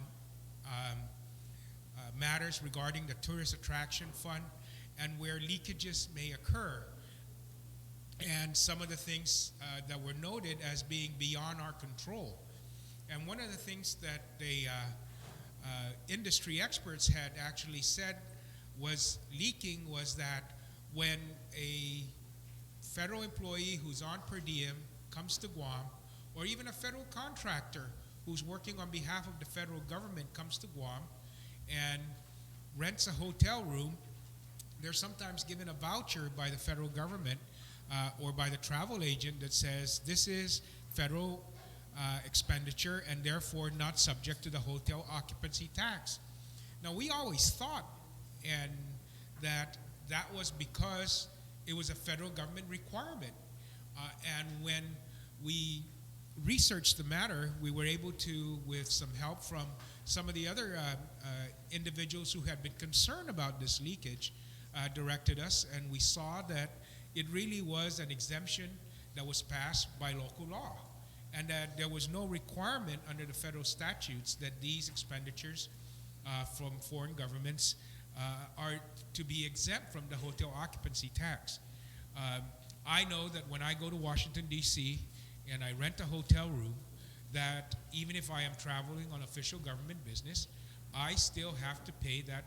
matters regarding the Tourist Attraction Fund and where leakages may occur. And some of the things that were noted as being beyond our control. And one of the things that the industry experts had actually said was leaking was that when a federal employee who's on per diem comes to Guam, or even a federal contractor who's working on behalf of the federal government comes to Guam and rents a hotel room, they're sometimes given a voucher by the federal government or by the travel agent that says this is federal expenditure and therefore not subject to the hotel occupancy tax. Now, we always thought and that was because it was a federal government requirement. And when we researched the matter, we were able to, with some help from some of the other individuals who had been concerned about this leakage, directed us, and we saw that it really was an exemption that was passed by local law, and that there was no requirement under the federal statutes that these expenditures from foreign governments are to be exempt from the hotel occupancy tax. I know that when I go to Washington, D.C., and I rent a hotel room, that even if I am traveling on official government business, I still have to pay that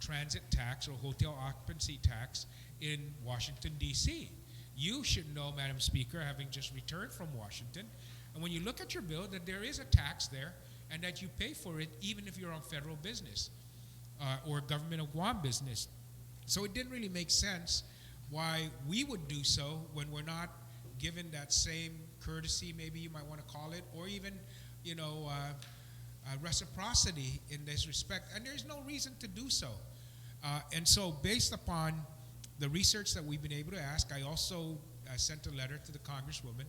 transit tax or hotel occupancy tax in Washington, D.C. You should know, Madam Speaker, having just returned from Washington, and when you look at your bill, that there is a tax there and that you pay for it even if you're on federal business or government of Guam business. So it didn't really make sense why we would do so when we're not given that same courtesy, maybe you might want to call it, or even, reciprocity in this respect. And there's no reason to do so. And so based upon the research that we've been able to ask, I also sent a letter to the Congresswoman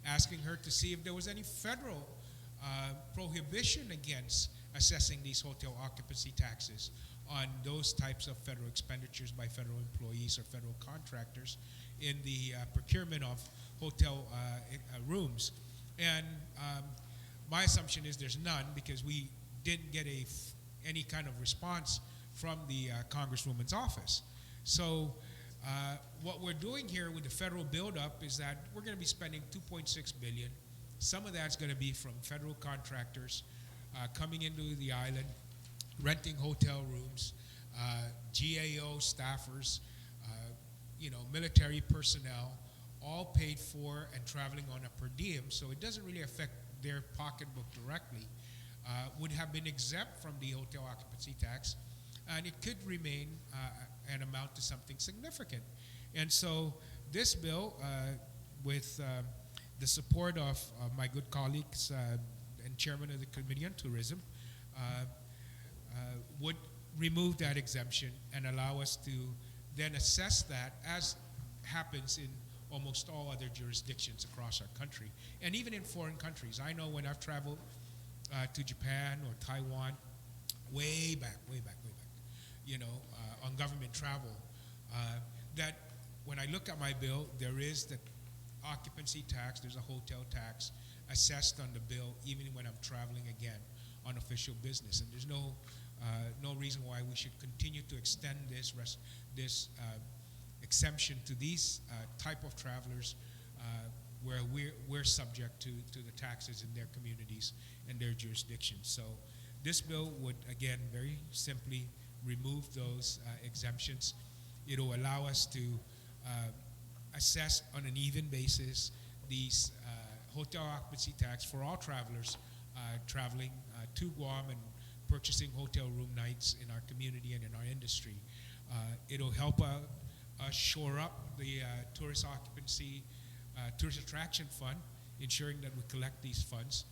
asking her to see if there was any federal prohibition against assessing these hotel occupancy taxes on those types of federal expenditures by federal employees or federal contractors in the procurement of hotel rooms. And my assumption is there's none, because we didn't get any kind of response from the Congresswoman's office. So what we're doing here with the federal buildup is that we're going to be spending 2.6 billion. Some of that's going to be from federal contractors coming into the island, renting hotel rooms, GAO staffers, military personnel, all paid for and traveling on a per diem, so it doesn't really affect their pocketbook directly, would have been exempt from the hotel occupancy tax, and it could remain and amount to something significant. And so this bill, with the support of my good colleagues and chairman of the Committee on Tourism, would remove that exemption and allow us to then assess that, as happens in almost all other jurisdictions across our country, and even in foreign countries. I know when I've traveled to Japan or Taiwan, way back, on government travel, that when I look at my bill, there is the occupancy tax, there's a hotel tax assessed on the bill, even when I'm traveling again on official business. And there's no reason why we should continue to extend this exemption to these type of travelers where we're subject to the taxes in their communities and their jurisdictions. So this bill would, again, very simply remove those exemptions. It'll allow us to assess on an even basis these hotel occupancy tax for all travelers traveling to Guam and purchasing hotel room nights in our community and in our industry. It'll help us shore up the tourist attraction fund, ensuring that we collect these funds,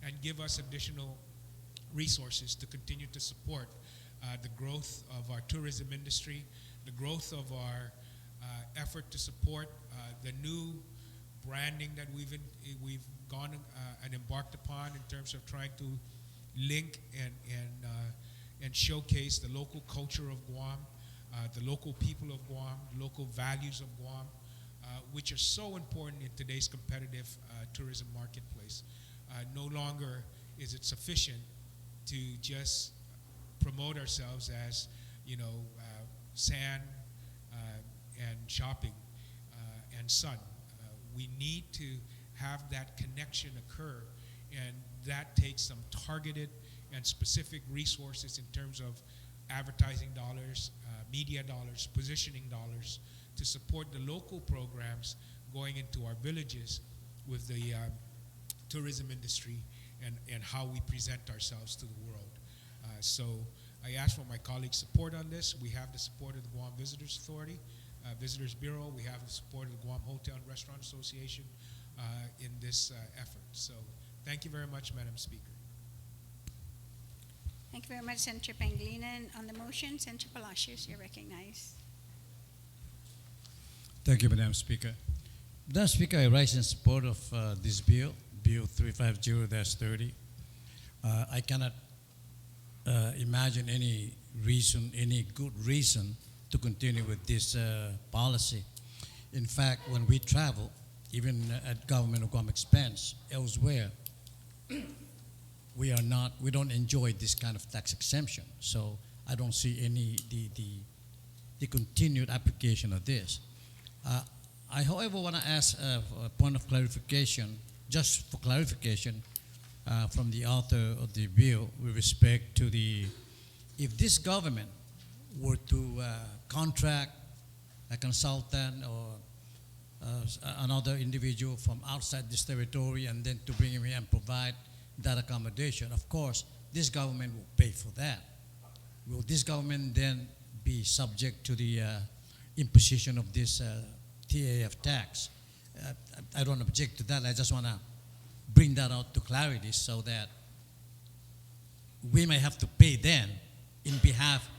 and give us additional resources to continue to support the growth of our tourism industry, the growth of our effort to support the new branding that we've gone and embarked upon in terms of trying to link and showcase the local culture of Guam, the local people of Guam, local values of Guam, which are so important in today's competitive tourism marketplace. No longer is it sufficient to just promote ourselves as, sand and shopping and sun. We need to have that connection occur, and that takes some targeted and specific resources in terms of advertising dollars, media dollars, positioning dollars to support the local programs going into our villages with the tourism industry and how we present ourselves to the world. So I ask for my colleagues' support on this. We have the support of the Guam Visitors Authority, Visitors Bureau. We have the support of the Guam Hotel and Restaurant Association in this effort. So thank you very much, Madam Speaker. Thank you very much, Senator Pangilinan. On the motion, Senator Palacios, you're recognized. Thank you, Madam Speaker. Madam Speaker, I rise in support of this bill, Bill 350-30. I cannot imagine any good reason to continue with this policy. In fact, when we travel, even at government of Guam expense elsewhere, we don't enjoy this kind of tax exemption. So I don't see the continued application of this. I, however, want to ask a point of clarification, just for clarification, from the author of the bill with respect to if this government were to contract a consultant or another individual from outside this territory and then to bring him here and provide that accommodation, of course, this government will pay for that. Will this government then be subject to the imposition of this TAF tax? I don't object to that. I just want to bring that out to clarity so that we may have to pay then in behalf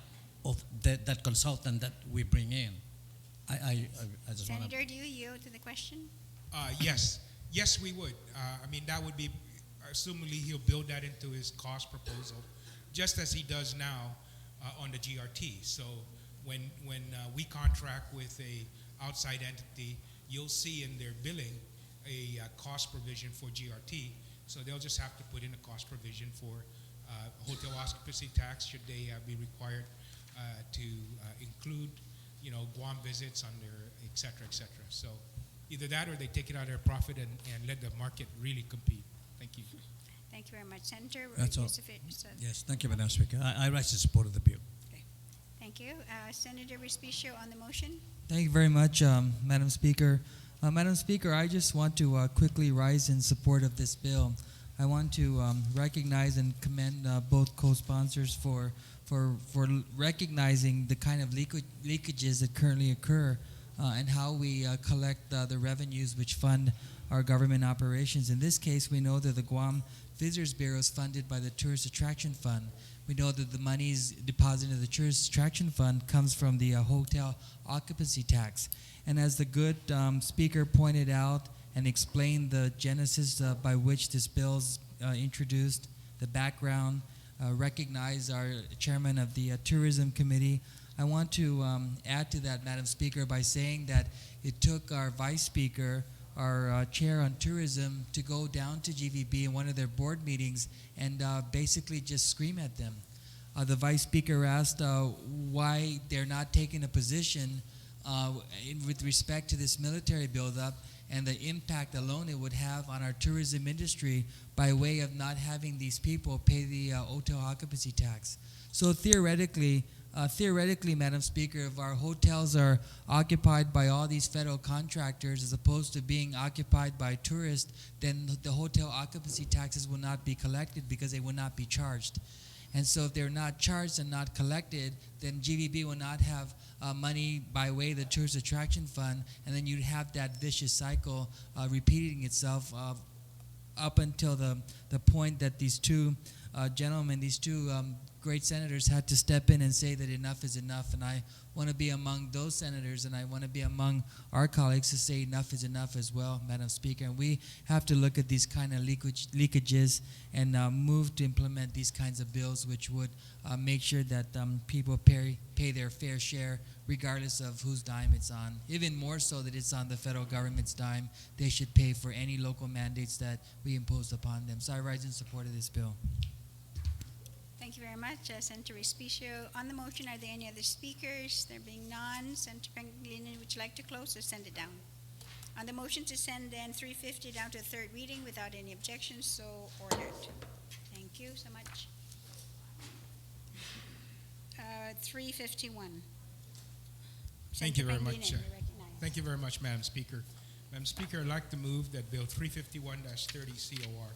of that consultant that we bring in. I just want to... Senator, do you yield to the question? Yes, we would. That would be, assumingly he'll build that into his cost proposal, just as he does now on the GRT. So when we contract with a outside entity, you'll see in their billing a cost provision for GRT. So they'll just have to put in a cost provision for hotel occupancy tax should they be required to include Guam visits on their et cetera, et cetera. So either that or they take it out of their profit and let the market really compete. Thank you. Thank you very much. Senator That's all. Yusuf. Yes, thank you, Madam Speaker. I rise in support of the bill. Thank you. Senator Respicio on the motion. Thank you very much, Madam Speaker. Madam Speaker, I just want to quickly rise in support of this bill. I want to recognize and commend both co-sponsors for recognizing the kind of leakages that currently occur and how we collect the revenues which fund our government operations. In this case, we know that the Guam Visitors Bureau is funded by the Tourist Attraction Fund. We know that the monies deposited in the Tourist Attraction Fund comes from the hotel occupancy tax. And as the good speaker pointed out and explained the genesis by which this bill is introduced, the background, recognize our chairman of the Tourism Committee, I want to add to that, Madam Speaker, by saying that it took our vice speaker, our chair on tourism, to go down to GVB in one of their board meetings and basically just scream at them. The vice speaker asked why they're not taking a position with respect to this military buildup and the impact alone it would have on our tourism industry by way of not having these people pay the hotel occupancy tax. So theoretically, Madam Speaker, if our hotels are occupied by all these federal contractors as opposed to being occupied by tourists, then the hotel occupancy taxes will not be collected because they will not be charged. And so if they're not charged and not collected, then GVB will not have money by way of the Tourist Attraction Fund, and then you'd have that vicious cycle repeating itself up until the point that these two gentlemen, these two great senators had to step in and say that enough is enough. And I want to be among those senators, and I want to be among our colleagues to say enough is enough as well, Madam Speaker. And we have to look at these kind of leakages and move to implement these kinds of bills which would make sure that people pay their fair share regardless of whose dime it's on. Even more so that it's on the federal government's dime, they should pay for any local mandates that we impose upon them. So I rise in support of this bill. Thank you very much, Senator Respicio. On the motion, are there any other speakers? There being none, Senator Pangilinan, would you like to close or send it down? On the motion to send then 350 down to third reading without any objections, so ordered. Thank you so much. 351. Thank you very Senator much. Pangilinan, you're recognized. Thank you very much, Madam Speaker. Madam Speaker, I'd like to move that Bill 351-30 COR,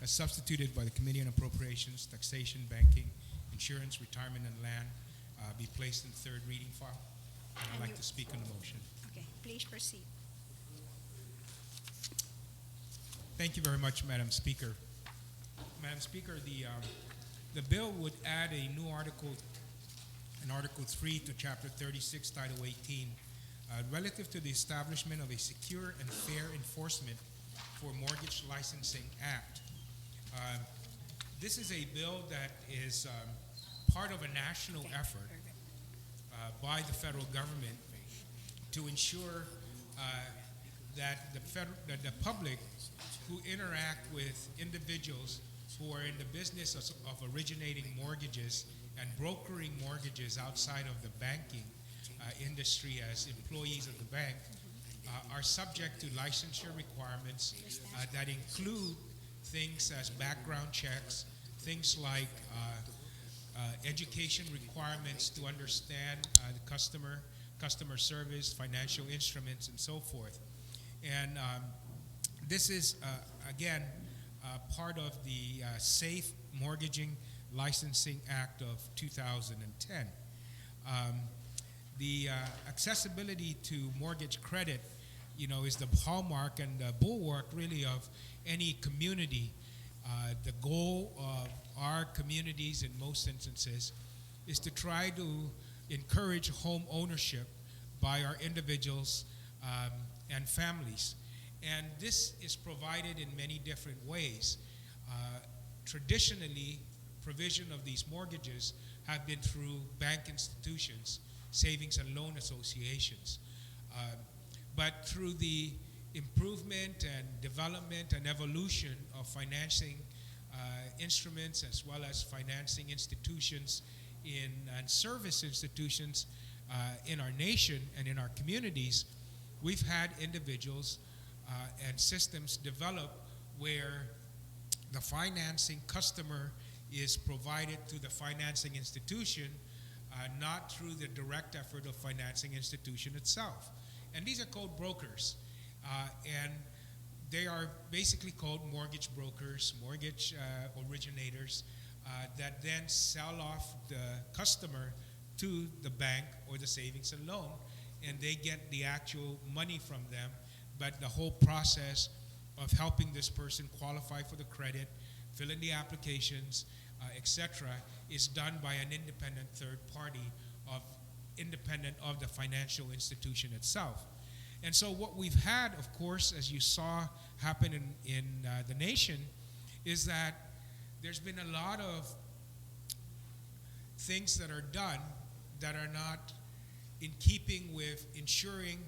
as substituted by the Committee on Appropriations, Taxation, Banking, Insurance, Retirement, and Land, be placed in third reading file. And I'd like to speak on the motion. Okay, please proceed. Thank you very much, Madam Speaker. Madam Speaker, the bill would add a new article, in Article 3 to Chapter 36, Title 18, relative to the establishment of a secure and fair enforcement for Mortgage Licensing Act. This is a bill that is part of a national effort by the federal government to ensure that the public who interact with individuals who are in the business of originating mortgages and brokering mortgages outside of the banking industry as employees of the bank are subject to licensure requirements that include things as background checks, things like education requirements to understand the customer service, financial instruments, and so forth. And this is, again, part of the Safe Mortgaging Licensing Act of 2010. The accessibility to mortgage credit, is the hallmark and the bulwark, really, of any community. The goal of our communities, in most instances, is to try to encourage home ownership by our individuals and families. And this is provided in many different ways. Traditionally, provision of these mortgages have been through bank institutions, savings and loan associations. But through the improvement and development and evolution of financing instruments, as well as financing institutions and service institutions, in our nation and in our communities, we've had individuals and systems develop where the financing customer is provided to the financing institution, not through the direct effort of financing institution itself. And these are called brokers. And they are basically called mortgage brokers, mortgage originators, that then sell off the customer to the bank or the savings and loan, and they get the actual money from them. But the whole process of helping this person qualify for the credit, fill in the applications, etc., is done by an independent third party independent of the financial institution itself. And so what we've had, of course, as you saw happen in the nation, is that there's been a lot of things that are done that are not in keeping with ensuring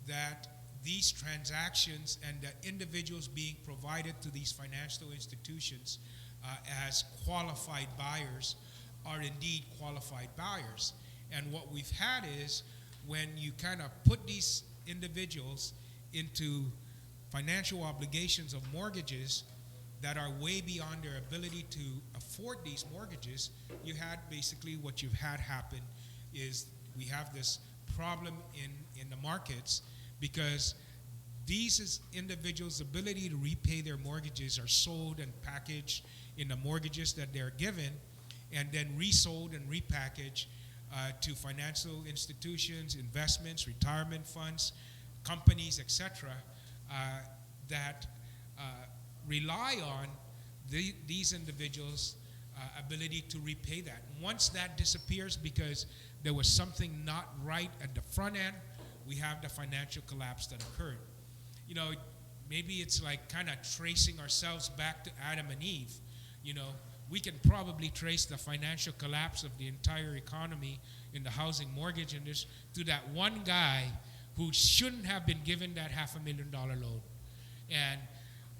that these transactions and the individuals being provided to these financial institutions as qualified buyers are indeed qualified buyers. And what we've had is when you kind of put these individuals into financial obligations of mortgages that are way beyond their ability to afford these mortgages, you had basically what you've had happen is we have this problem in the markets because these individuals' ability to repay their mortgages are sold and packaged in the mortgages that they're given and then resold and repackaged to financial institutions, investments, retirement funds, companies, etc., that rely on these individuals' ability to repay that. Once that disappears because there was something not right at the front end, we have the financial collapse that occurred. You know, maybe it's like kind of tracing ourselves back to Adam and Eve. You know, we can probably trace the financial collapse of the entire economy in the housing mortgage industry to that one guy who shouldn't have been given that $500,000 loan. And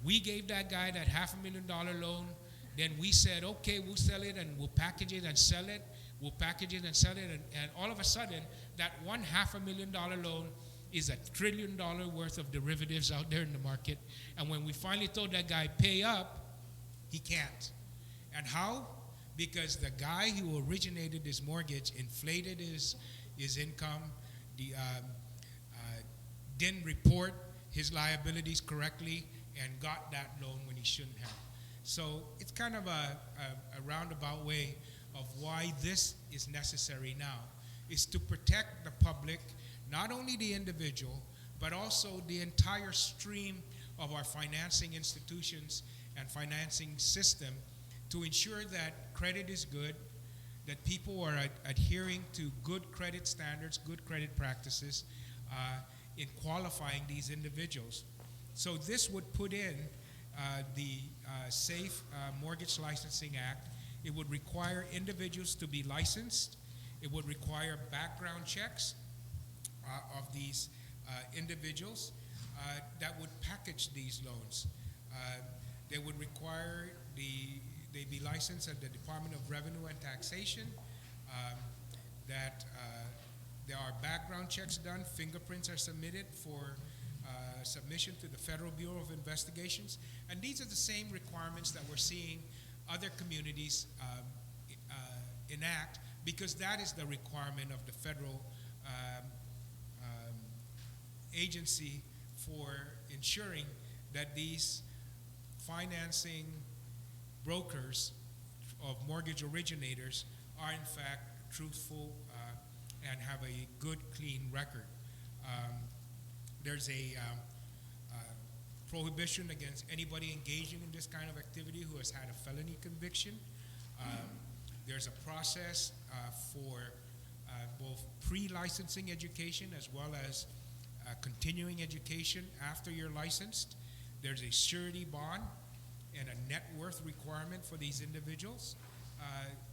we gave that guy that $500,000 loan. Then we said, okay, we'll sell it and we'll package it and sell it. We'll package it and sell it. And all of a sudden, that one $500,000 loan is $1 trillion worth of derivatives out there in the market. And when we finally told that guy, pay up, he can't. And how? Because the guy who originated this mortgage inflated his income, didn't report his liabilities correctly, and got that loan when he shouldn't have. So it's kind of a roundabout way of why this is necessary now, is to protect the public, not only the individual, but also the entire stream of our financing institutions and financing system to ensure that credit is good, that people are adhering to good credit standards, good credit practices in qualifying these individuals. So this would put in the Safe Mortgage Licensing Act. It would require individuals to be licensed. It would require background checks of these individuals that would package these loans. They would require they be licensed at the Department of Revenue and Taxation, that there are background checks done, fingerprints are submitted for submission to the Federal Bureau of Investigations. And these are the same requirements that we're seeing other communities enact, because that is the requirement of the federal agency for ensuring that these financing brokers of mortgage originators are in fact truthful and have a good, clean record. There's a prohibition against anybody engaging in this kind of activity who has had a felony conviction. There's a process for both pre-licensing education as well as continuing education after you're licensed. There's a surety bond and a net worth requirement for these individuals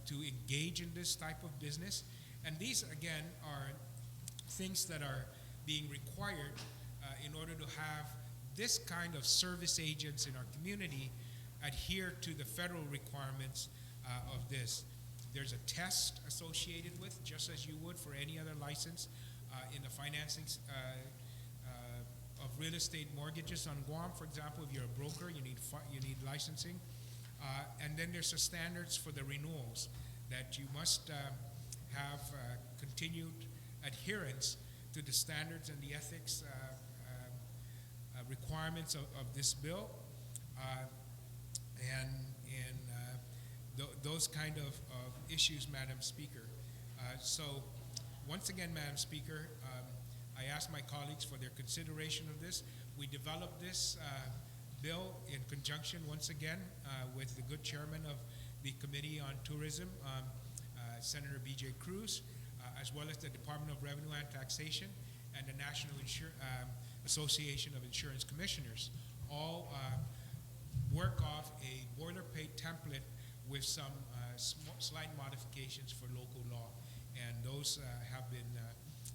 to engage in this type of business. And these, again, are things that are being required in order to have this kind of service agents in our community adhere to the federal requirements of this. There's a test associated with, just as you would for any other license in the financing of real estate mortgages on Guam. For example, if you're a broker, you need licensing. And then there's the standards for the renewals, that you must have continued adherence to the standards and the ethics requirements of this bill, and those kind of issues, Madam Speaker. So, once again, Madam Speaker, I ask my colleagues for their consideration of this. We developed this bill in conjunction, once again, with the good chairman of the Committee on Tourism, Senator B.J. Cruz, as well as the Department of Revenue and Taxation and the National Association of Insurance Commissioners, all work off a boilerplate template with some slight modifications for local law. And those have been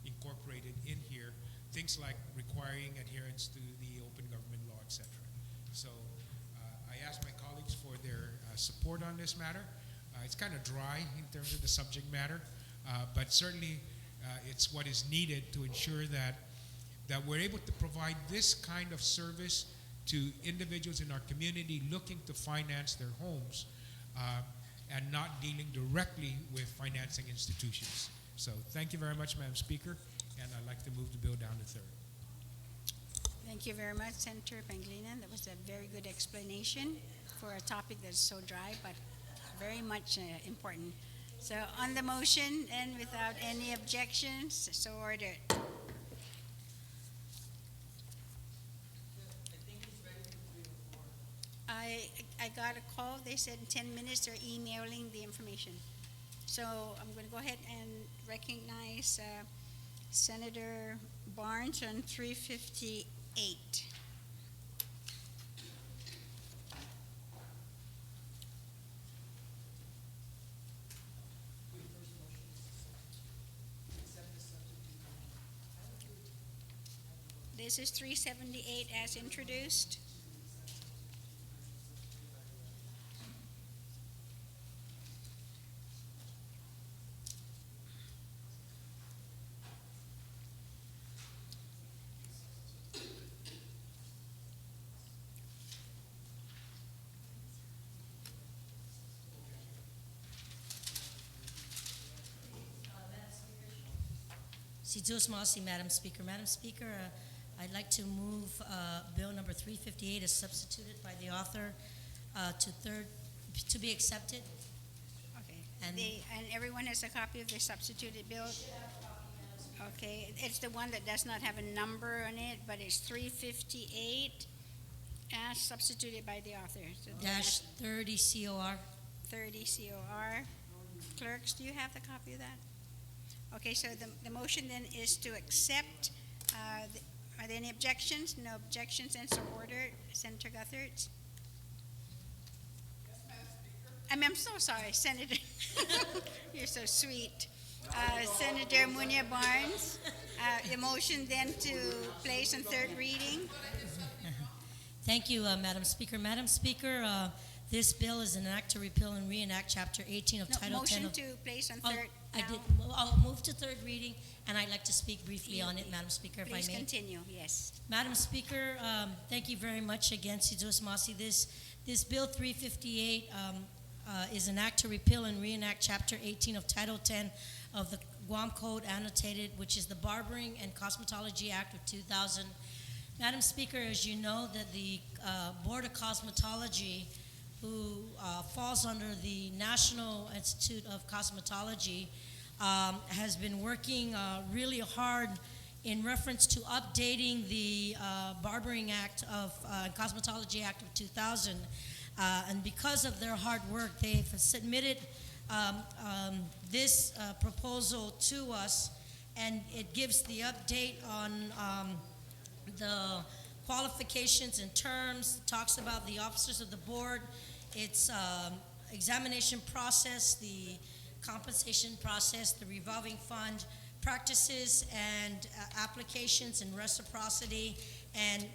incorporated in here, things like requiring adherence to the open government law, etc. So I ask my colleagues for their support on this matter. It's kind of dry in terms of the subject matter, but certainly it's what is needed to ensure that we're able to provide this kind of service to individuals in our community looking to finance their homes and not dealing directly with financing institutions. So thank you very much, Madam Speaker, and I'd like to move the bill down to third. Thank you very much, Senator Pangilinan. That was a very good explanation for a topic that's so dry, but very much important. So on the motion and without any objections, so ordered. I got a call. They said in 10 minutes they're emailing the information. So I'm going to go ahead and recognize Senator Barnes on 358. This is 378 as introduced. Sidus Masi, Madam Speaker. Madam Speaker, I'd like to move Bill number 358 as substituted by the author to be accepted. Okay. And everyone has a copy of the substituted bill? Okay. It's the one that does not have a number on it, but it's 358 as substituted by the author. So dash 30 COR. 30 COR. Clerks, do you have the copy of that? Okay, so the motion then is to accept. Are there any objections? No objections, and so ordered. Senator Guthertz? I'm so sorry, Senator. You're so sweet. Senator Munya Barnes. The motion then to place on third reading. Thank you, Madam Speaker. Madam Speaker, this bill is an act to repeal and reenact Chapter 18 of Title 10 motion of... to place on third. I'll move to third reading, and I'd like to speak briefly on it, Madam Speaker, if I may. Please continue, yes. Madam Speaker, thank you very much again, Sidus Masi. This Bill 358 is an act to repeal and reenact Chapter 18 of Title 10 of the Guam Code Annotated, which is the Barbering and Cosmetology Act of 2000. Madam Speaker, as you know, that the Board of Cosmetology, who falls under the National Institute of Cosmetology, has been working really hard in reference to updating the Barbering Act of Cosmetology Act of 2000. And because of their hard work, they've submitted this proposal to us, and it gives the update on the qualifications and terms, talks about the officers of the board, its examination process, the compensation process, the revolving fund practices and applications and reciprocity, and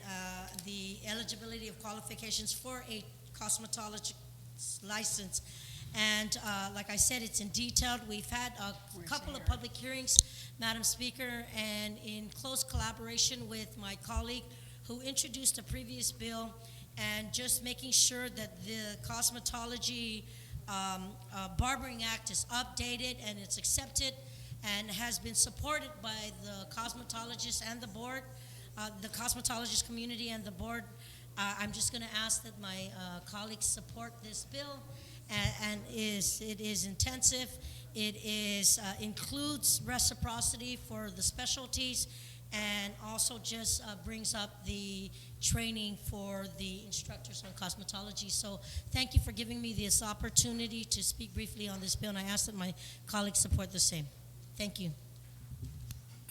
the eligibility of qualifications for a cosmetologist license. And like I said, it's in detail. We've had a couple of public hearings, Madam Speaker, and in close collaboration with my colleague who introduced a previous bill, and just making sure that the Cosmetology Barbering Act is updated and it's accepted and has been supported by the cosmetologists and the board, the cosmetologist community and the board. I'm just going to ask that my colleagues support this bill, and it is intensive. It includes reciprocity for the specialties, and also just brings up the training for the instructors on cosmetology. So thank you for giving me this opportunity to speak briefly on this bill, and I ask that my colleagues support the same. Thank you.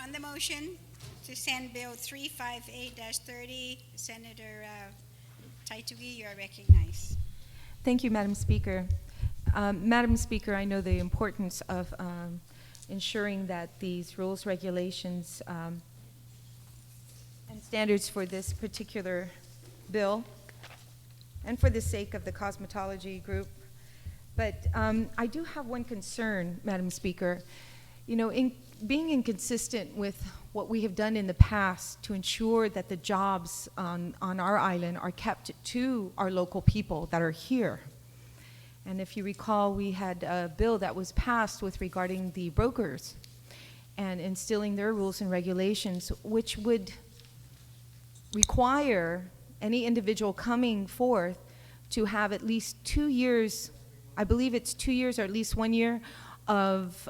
On the motion to send Bill 358-30, Senator Taitugi, you are recognized. Thank you, Madam Speaker. Madam Speaker, I know the importance of ensuring that these rules, regulations, and standards for this particular bill, and for the sake of the cosmetology group. But I do have one concern, Madam Speaker. You know, in being inconsistent with what we have done in the past to ensure that the jobs on our island are kept to our local people that are here. And if you recall, we had a bill that was passed with regarding the brokers and instilling their rules and regulations, which would require any individual coming forth to have at least 2 years, I believe it's 2 years or at least 1 year of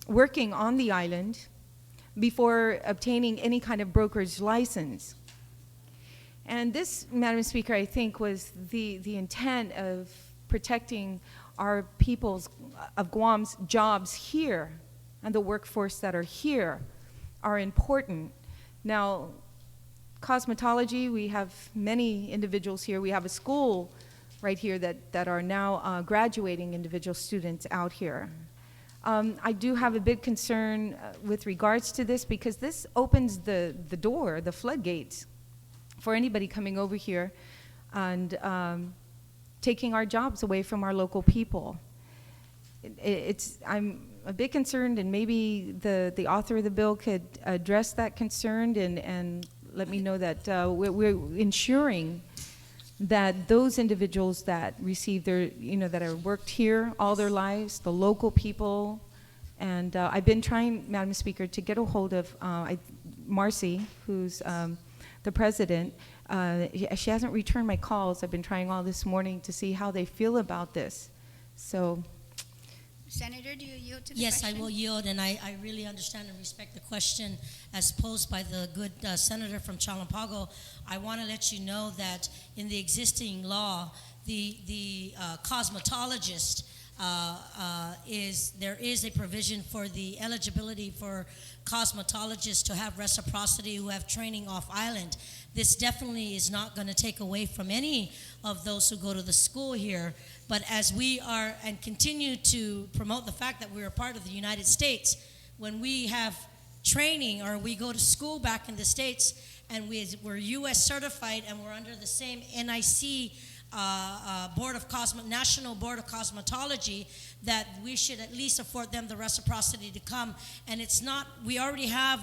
working on the island before obtaining any kind of brokerage license. And this, Madam Speaker, I think was the intent of protecting our people's, of Guam's jobs here, and the workforce that are here are important. Now, cosmetology, we have many individuals here. We have a school right here that are now graduating individual students out here. I do have a big concern with regards to this, because this opens the door, the floodgates, for anybody coming over here and taking our jobs away from our local people. I'm a bit concerned, and maybe the author of the bill could address that concern and let me know that we're ensuring that those individuals that receive their, that are worked here all their lives, the local people, and I've been trying, Madam Speaker, to get a hold of Marcy, who's the president. She hasn't returned my calls. I've been trying all this morning to see how they feel about this. So. Senator, do you yield to the Yes, question? I will yield, and I really understand and respect the question as posed by the good senator from Chalampago. I want to let you know that in the existing law, the cosmetologist there is a provision for the eligibility for cosmetologists to have reciprocity who have training off island. This definitely is not going to take away from any of those who go to the school here. But as we are and continue to promote the fact that we're a part of the United States, when we have training or we go to school back in the States and we're U.S. certified and we're under the same NIC National Board of Cosmetology, that we should at least afford them the reciprocity to come. And it's not, we already have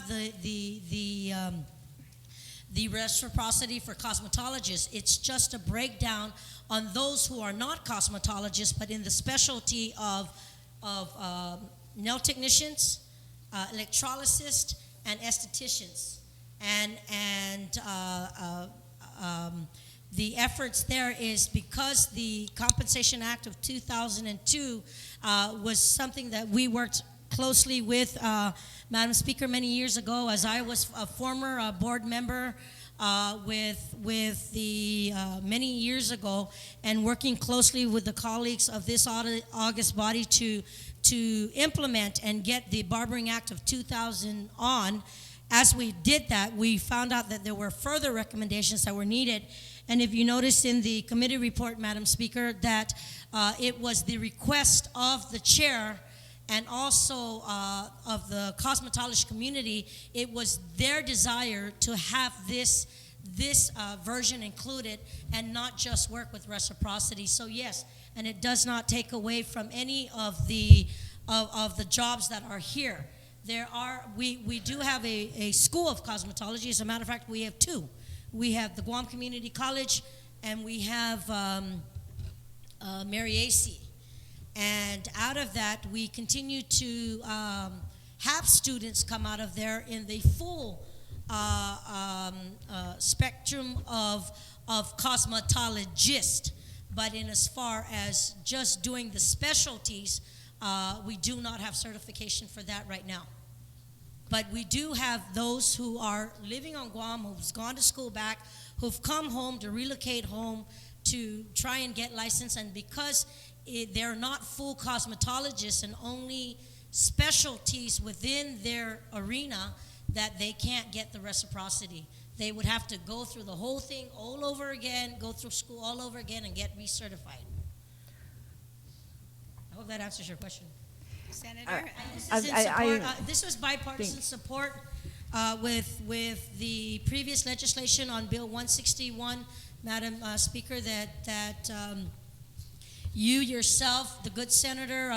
the reciprocity for cosmetologists. It's just a breakdown on those who are not cosmetologists, but in the specialty of nail technicians, electrolysists, and estheticians. The efforts there is because the Compensation Act of 2002 was something that we worked closely with Madam Speaker many years ago, as I was a former board member with the many years ago, and working closely with the colleagues of this August body to implement and get the Barbering Act of 2000 on. As we did that, we found out that there were further recommendations that were needed. And if you notice in the committee report, Madam Speaker, that it was the request of the chair and also of the cosmetologist community, it was their desire to have this version included and not just work with reciprocity. So yes, and it does not take away from any of the jobs that are here. We do have a school of cosmetology. As a matter of fact, we have two. We have the Guam Community College, and we have Mary AC. And out of that, we continue to have students come out of there in the full spectrum of cosmetologist. But in as far as just doing the specialties, we do not have certification for that right now. But we do have those who are living on Guam, who've gone to school back, who've come home to relocate home to try and get licensed. And because they're not full cosmetologists and only specialties within their arena, that they can't get the reciprocity. They would have to go through the whole thing all over again, go through school all over again, and get recertified. I hope that answers your question. Senator? This was bipartisan support with the previous legislation on Bill 161, Madam Speaker, that you yourself, the good Senator,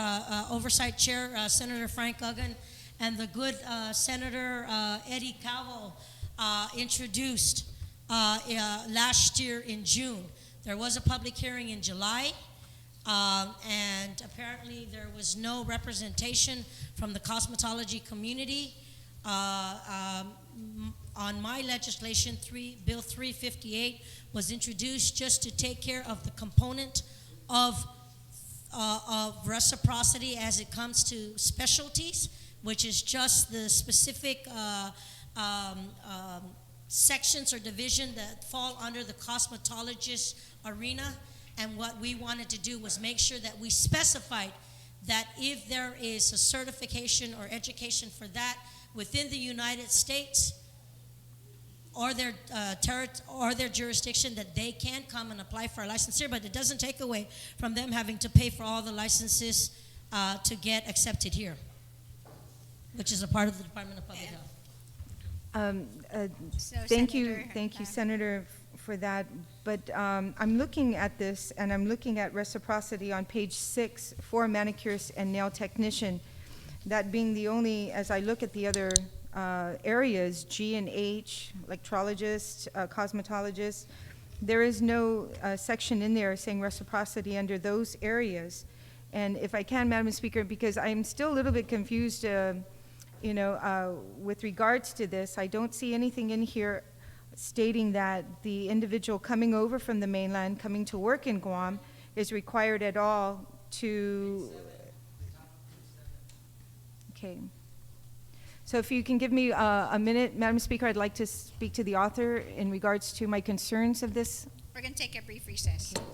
Oversight Chair, Senator Frank Uggan, and the good Senator Eddie Calvo introduced last year in June. There was a public hearing in July, and apparently there was no representation from the cosmetology community. On my legislation, Bill 358 was introduced just to take care of the component of reciprocity as it comes to specialties, which is just the specific sections or division that fall under the cosmetologist arena. And what we wanted to do was make sure that we specified that if there is a certification or education for that within the United States or their jurisdiction, that they can come and apply for a license here, but it doesn't take away from them having to pay for all the licenses to get accepted here, which is a part of the Department of Public Health. Thank you, Senator, for that. But I'm looking at this, and I'm looking at reciprocity on page 6 for manicurist and nail technician. That being the only, as I look at the other areas, G and H, electrologist, cosmetologist, there is no section in there saying reciprocity under those areas. And if I can, Madam Speaker, because I'm still a little bit confused, with regards to this, I don't see anything in here stating that the individual coming over from the mainland, coming to work in Guam, is required at all to... Okay. So if you can give me a minute, Madam Speaker, I'd like to speak to the author in regards to my concerns of this. We're going to take a brief recess. Okay.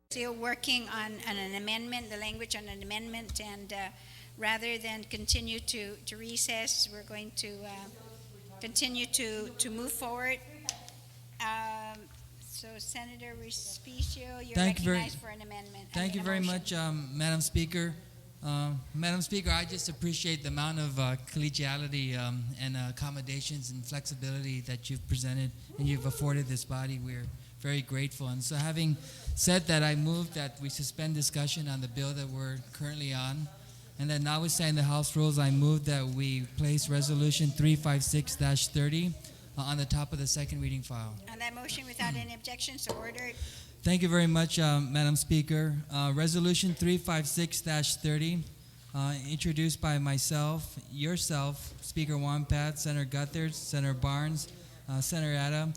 Still working on an amendment, the language on an amendment, and rather than continue to recess, we're going to continue to move forward. So Senator Respicio, you're Thank you very- recognized for an amendment. Thank you very much, Madam Speaker. Madam Speaker, I just appreciate the amount of collegiality and accommodations and flexibility that you've presented and you've afforded this body. We're very grateful. And so having said that, I move that we suspend discussion on the bill that we're currently on. And then notwithstanding the House rules, I move that we place Resolution 356-30 on the top of the second reading file. On that motion, without any objections, so ordered. Thank you very much, Madam Speaker. Resolution 356-30, introduced by myself, yourself, Speaker Wampat, Senator Guthers, Senator Barnes, Senator Atta,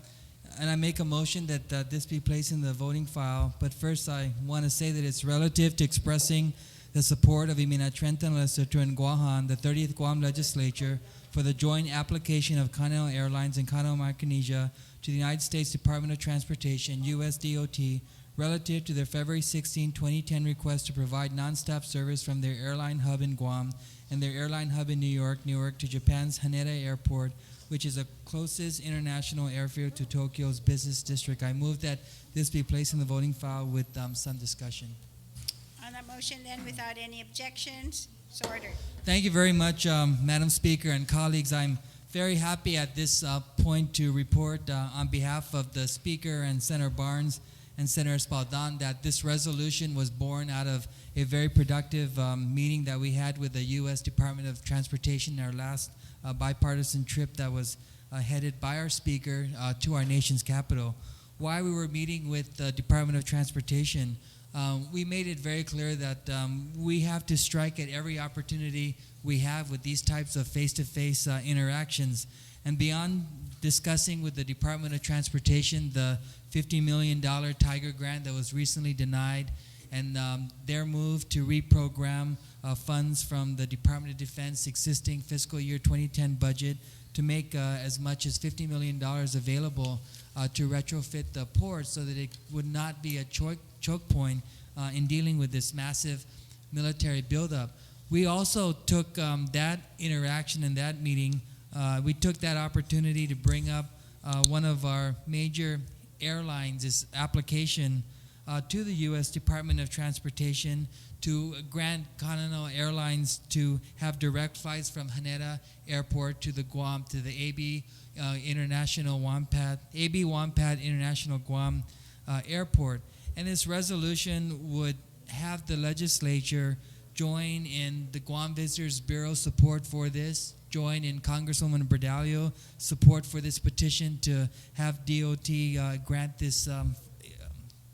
and I make a motion that this be placed in the voting file. But first, I want to say that it's relative to expressing the support of Imina Trenton Legislature and Guahan, the 30th Guam Legislature, for the joint application of Continental Airlines and Continental Micronesia to the United States Department of Transportation, U.S. DOT, relative to their February 16, 2010 request to provide nonstop service from their airline hub in Guam and their airline hub in New York to Japan's Haneda Airport, which is the closest international airfield to Tokyo's business district. I move that this be placed in the voting file with some discussion. On that motion, then, without any objections, so ordered. Thank you very much, Madam Speaker and colleagues. I'm very happy at this point to report on behalf of the Speaker and Senator Barnes and Senator Espaldon that this resolution was born out of a very productive meeting that we had with the U.S. Department of Transportation, our last bipartisan trip that was headed by our Speaker to our nation's capital. While we were meeting with the Department of Transportation, we made it very clear that we have to strike at every opportunity we have with these types of face-to-face interactions. And beyond discussing with the Department of Transportation the $50 million Tiger grant that was recently denied and their move to reprogram funds from the Department of Defense existing fiscal year 2010 budget to make as much as $50 million available to retrofit the port so that it would not be a choke point in dealing with this massive military buildup. We also took that interaction and that meeting, we took that opportunity to bring up one of our major airlines' application to the U.S. Department of Transportation to grant Continental Airlines to have direct flights from Haneda Airport to the Guam, to the AB Wampat International Guam Airport. And this resolution would have the legislature join in the Guam Visitors Bureau support for this, join in Congresswoman Berdalio support for this petition to have DOT grant this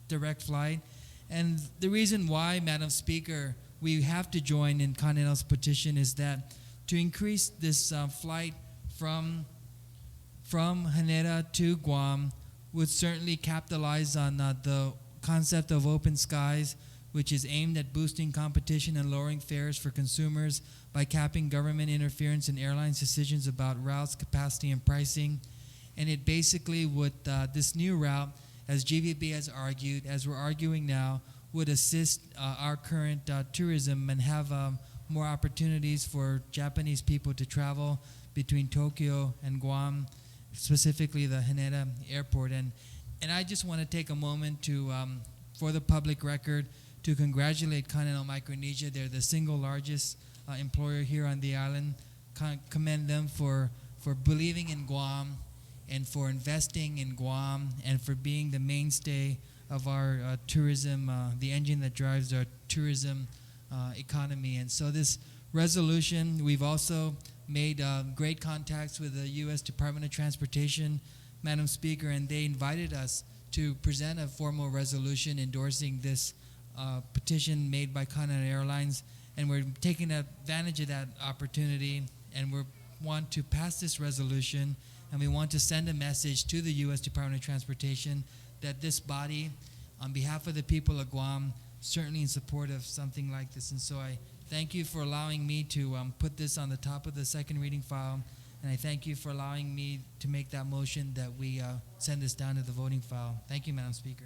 direct flight. And the reason why, Madam Speaker, we have to join in Continental's petition is that to increase this flight from Haneda to Guam would certainly capitalize on the concept of open skies, which is aimed at boosting competition and lowering fares for consumers by capping government interference in airlines' decisions about routes, capacity, and pricing. And it basically would, this new route, as GVB has argued, as we're arguing now, would assist our current tourism and have more opportunities for Japanese people to travel between Tokyo and Guam, specifically the Haneda Airport. And I just want to take a moment to, for the public record, to congratulate Continental Micronesia. They're the single largest employer here on the island. Commend them for believing in Guam and for investing in Guam and for being the mainstay of our tourism, the engine that drives our tourism economy. And so this resolution, we've also made great contacts with the U.S. Department of Transportation, Madam Speaker, and they invited us to present a formal resolution endorsing this petition made by Continental Airlines, and we're taking advantage of that opportunity, and we want to pass this resolution, and we want to send a message to the U.S. Department of Transportation that this body, on behalf of the people of Guam, certainly in support of something like this. And so I thank you for allowing me to put this on the top of the second reading file, and I thank you for allowing me to make that motion that we send this down to the voting file. Thank you, Madam Speaker.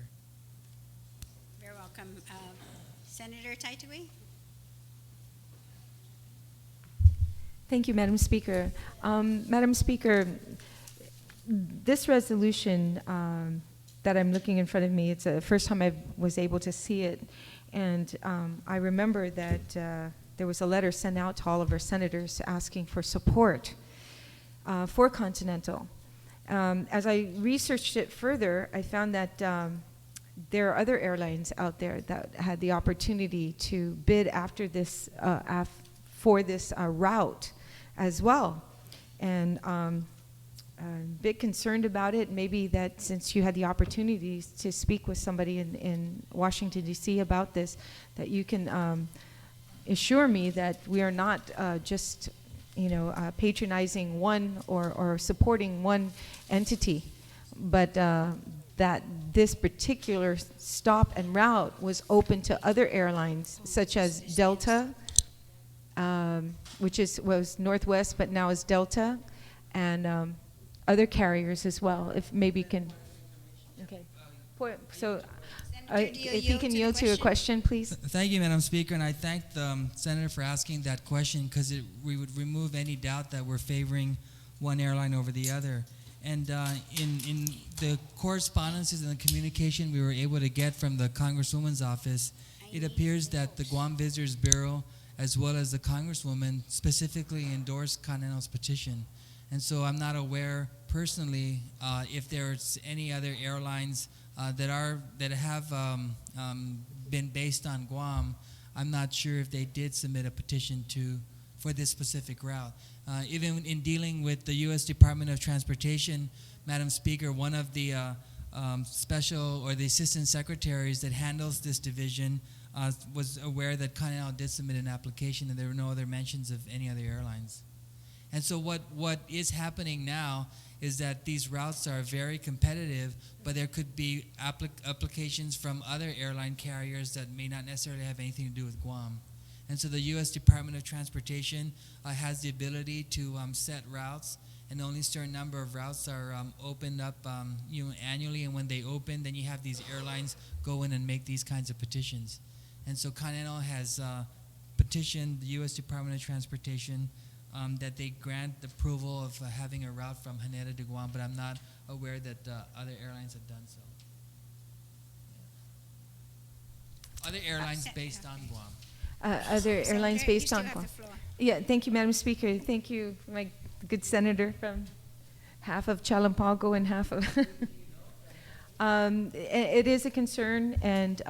Very well. welcome Senator Taitui. Thank you, Madam Speaker. Madam Speaker, this resolution that I'm looking in front of me, it's the first time I was able to see it. And I remember that there was a letter sent out to all of our senators asking for support for Continental. As I researched it further, I found that there are other airlines out there that had the opportunity to bid after this, for this route as well. And I'm a bit concerned about it. Maybe that since you had the opportunities to speak with somebody in Washington, D.C. about this, that you can assure me that we are not just patronizing one or supporting one entity, but that this particular stop and route was open to other airlines, such as Delta, which was Northwest, but now is Delta, and other carriers as well. If maybe you can, okay. So, if you can yield to a question, please. Thank you, Madam Speaker, and I thank the Senator for asking that question because we would remove any doubt that we're favoring one airline over the other. And in the correspondences and the communication we were able to get from the Congresswoman's office, it appears that the Guam Visitors Bureau, as well as the Congresswoman, specifically endorsed Continental's petition. And so I'm not aware personally if there's any other airlines that have been based on Guam. I'm not sure if they did submit a petition for this specific route. Even in dealing with the U.S. Department of Transportation, Madam Speaker, one of the special or the assistant secretaries that handles this division was aware that Continental did submit an application and there were no other mentions of any other airlines. And so what is happening now is that these routes are very competitive, but there could be applications from other airline carriers that may not necessarily have anything to do with Guam. And so the U.S. Department of Transportation has the ability to set routes, and only a certain number of routes are opened up annually, and when they open, then you have these airlines go in and make these kinds of petitions. And so Continental has petitioned the U.S. Department of Transportation that they grant the approval of having a route from Haneda to Guam, but I'm not aware that other airlines have done so. Yeah. Other airlines based on Guam. Other airlines based on Guam. Yeah, thank you, Madam Speaker. Thank you, my good senator from half of Chalampago and half of... it is a concern, and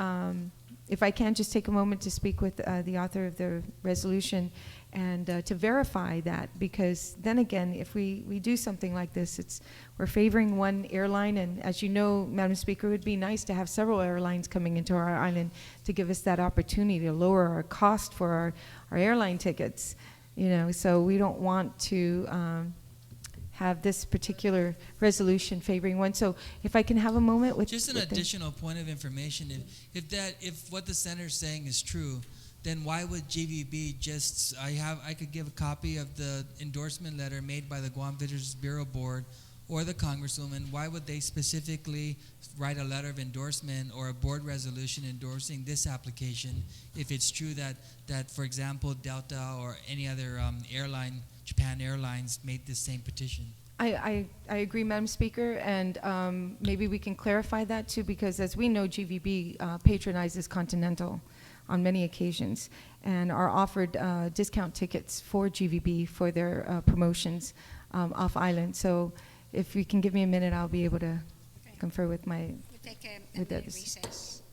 if I can just take a moment to speak with the author of the resolution and to verify that, because then again, if we do something like this, we're favoring one airline, and as you know, Madam Speaker, it would be nice to have several airlines coming into our island to give us that opportunity to lower our cost for our airline tickets, so we don't want to have this particular resolution favoring one. So if I can have a moment with... Just an additional point of information, if what the senator's saying is true, then why would GVB just, I could give a copy of the endorsement letter made by the Guam Visitors Bureau Board or the Congresswoman. Why would they specifically write a letter of endorsement or a board resolution endorsing this application if it's true that for example, Delta or any other airline, Japan Airlines, made this same petition? I agree, Madam Speaker, and maybe we can clarify that too, because as we know, GVB patronizes Continental on many occasions and are offered discount tickets for GVB for their promotions off island. So if you can give me a minute, I'll be able to confer with my... We'll take a minute recess.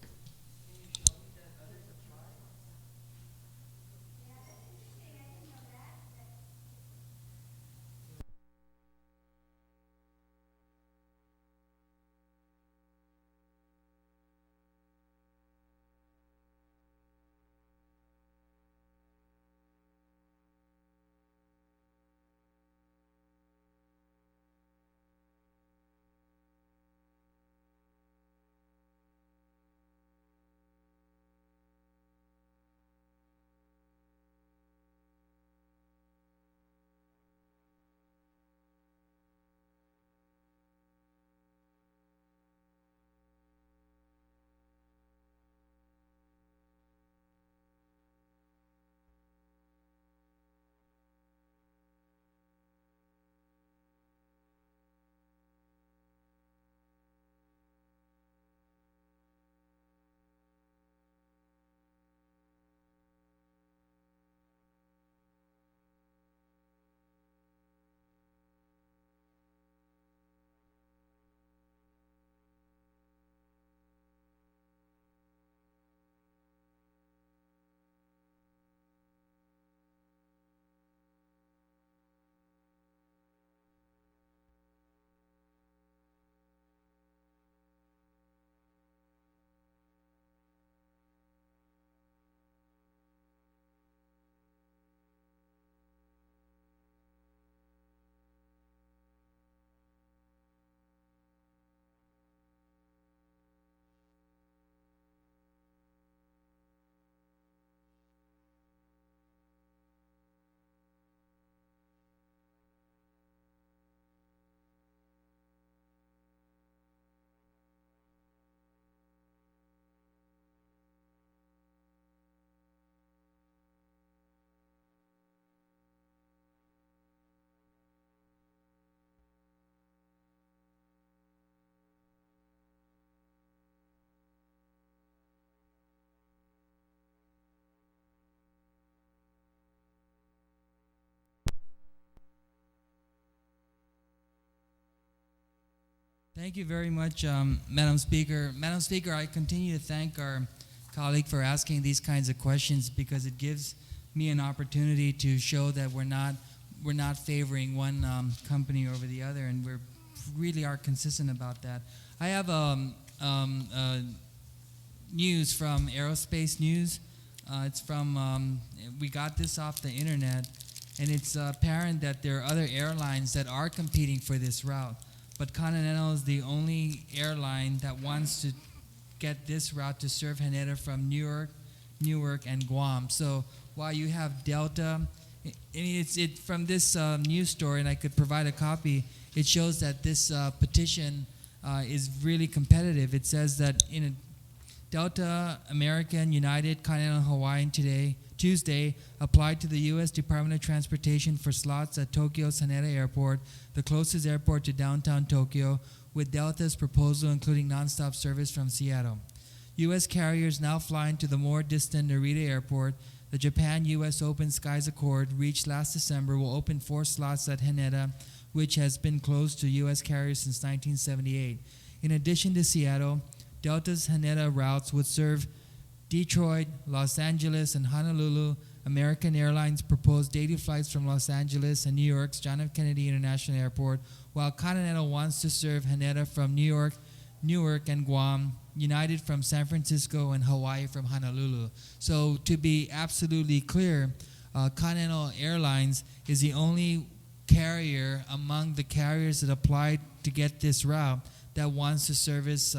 Thank you very much, Madam Speaker. Madam Speaker, I continue to thank our colleague for asking these kinds of questions because it gives me an opportunity to show that we're not favoring one company over the other, and we really are consistent about that. I have news from Aerospace News. It's from, we got this off the internet, and it's apparent that there are other airlines that are competing for this route. But Continental is the only airline that wants to get this route to serve Haneda from Newark, and Guam. So while you have Delta, from this news story, and I could provide a copy, it shows that this petition is really competitive. It says that in a Delta, American, United, Continental, Hawaiian Tuesday applied to the U.S. Department of Transportation for slots at Tokyo's Haneda Airport, the closest airport to downtown Tokyo, with Delta's proposal including nonstop service from Seattle. U.S. carriers now flying to the more distant Narita Airport. The Japan-U.S. Open Skies Accord, reached last December, will open 4 slots at Haneda, which has been closed to U.S. carriers since 1978. In addition to Seattle, Delta's Haneda routes would serve Detroit, Los Angeles, and Honolulu. American Airlines proposed daily flights from Los Angeles and New York's John F. Kennedy International Airport, while Continental wants to serve Haneda from Newark, and Guam, United from San Francisco, and Hawaii from Honolulu. So to be absolutely clear, Continental Airlines is the only carrier among the carriers that applied to get this route that wants to service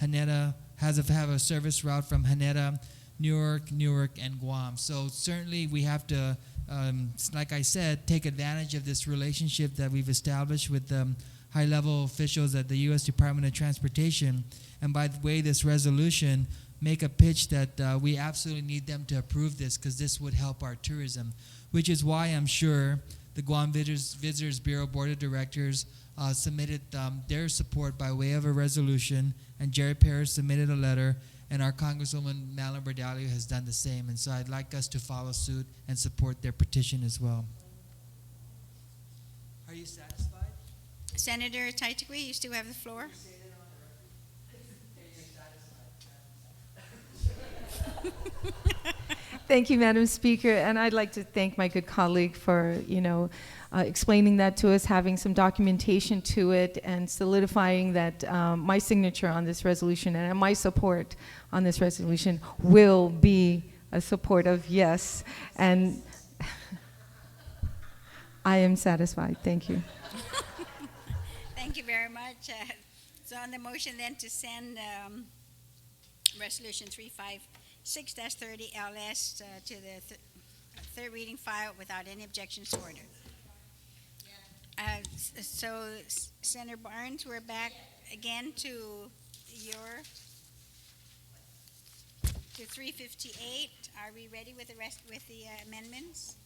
Haneda, have a service route from Haneda, Newark, and Guam. So certainly we have to, like I said, take advantage of this relationship that we've established with high-level officials at the U.S. Department of Transportation, and by the way, this resolution, make a pitch that we absolutely need them to approve this because this would help our tourism, which is why I'm sure the Guam Visitors Bureau Board of Directors submitted their support by way of a resolution, and Jerry Parrish submitted a letter, and our Congresswoman Madeline Bordallo has done the same. And so I'd like us to follow suit and support their petition as well. Are you satisfied? Senator Taitigui, you still have the floor. Thank you, Madam Speaker, and I'd like to thank my good colleague for, explaining that to us, having some documentation to it, and solidifying that my signature on this resolution and my support on this resolution will be a support of yes, and I am satisfied. Thank you. Thank you very much. So on the motion then to send Resolution 356-30 LS to the third reading file without any objections to order. So Senator Barnes, we're back again to 358. Are we ready with the rest with the amendments?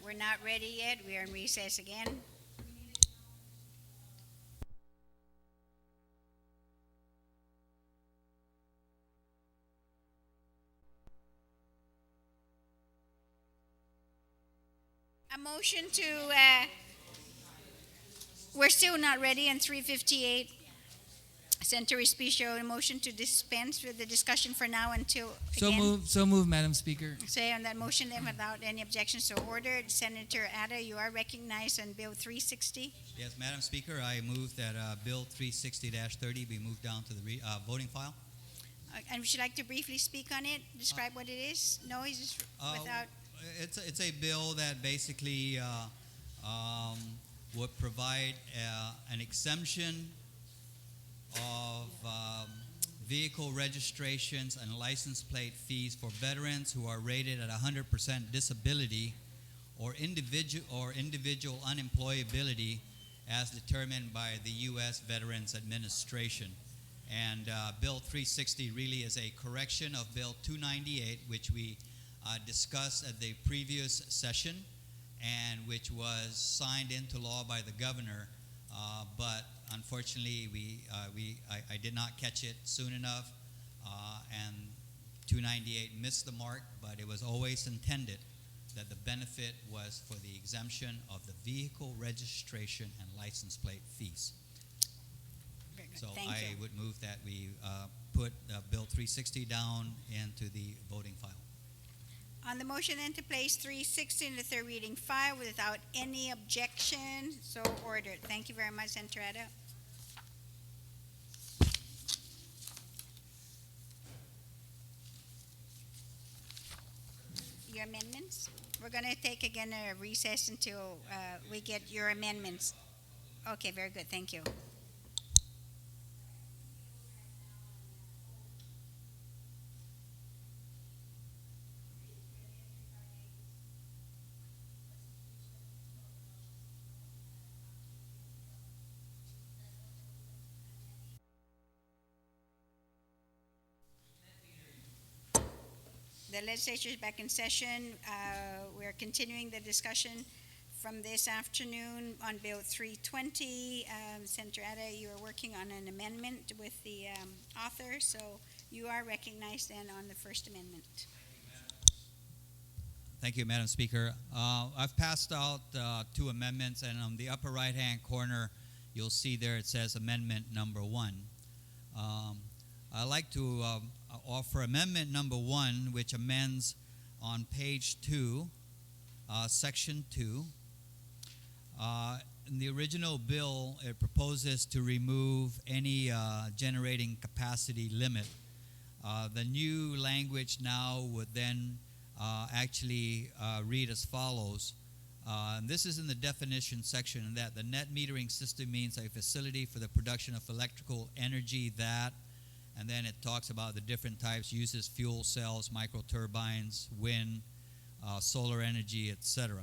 We're not ready yet. We are in recess again. A motion to, we're still not ready on 358. Senator Respicio, a motion to dispense with the discussion for now until again. So move, Madam Speaker. Say on that motion then without any objections to order. Senator Ada, you are recognized on Bill 360. Yes, Madam Speaker, I move that Bill 360-30 be moved down to the voting file. And would you like to briefly speak on it? Describe what it is? No, he's just without. It's a bill that basically would provide an exemption of vehicle registrations and license plate fees for veterans who are rated at 100% disability or individual unemployability as determined by the U.S. Veterans Administration. And Bill 360 really is a correction of Bill 298, which we discussed at the previous session and which was signed into law by the governor. But unfortunately, I did not catch it soon enough, and 298 missed the mark, but it was always intended that the benefit was for the exemption of the vehicle registration and license plate fees. Very good. So Thank I you. would move that we put Bill 360 down into the voting file. On the motion then to place 360 in the third reading file without any objection, so ordered. Thank you very much, Senator Etta. Your amendments? We're going to take again a recess until we get your amendments. Okay, very good. Thank you. The legislature is back in session. We're continuing the discussion from this afternoon on Bill 320. Senator Etta, you are working on an amendment with the author, so you are recognized then on the First Amendment. Thank you, Madam Speaker. I've passed out two amendments, and on the upper right-hand corner, you'll see there it says Amendment Number 1. I'd like to offer Amendment Number 1, which amends on page 2, Section 2. In the original bill, it proposes to remove any generating capacity limit. The new language now would then actually read as follows. And this is in the definition section, that the net metering system means a facility for the production of electrical energy that, and then it talks about the different types, uses fuel cells, microturbines, wind, solar energy, etc.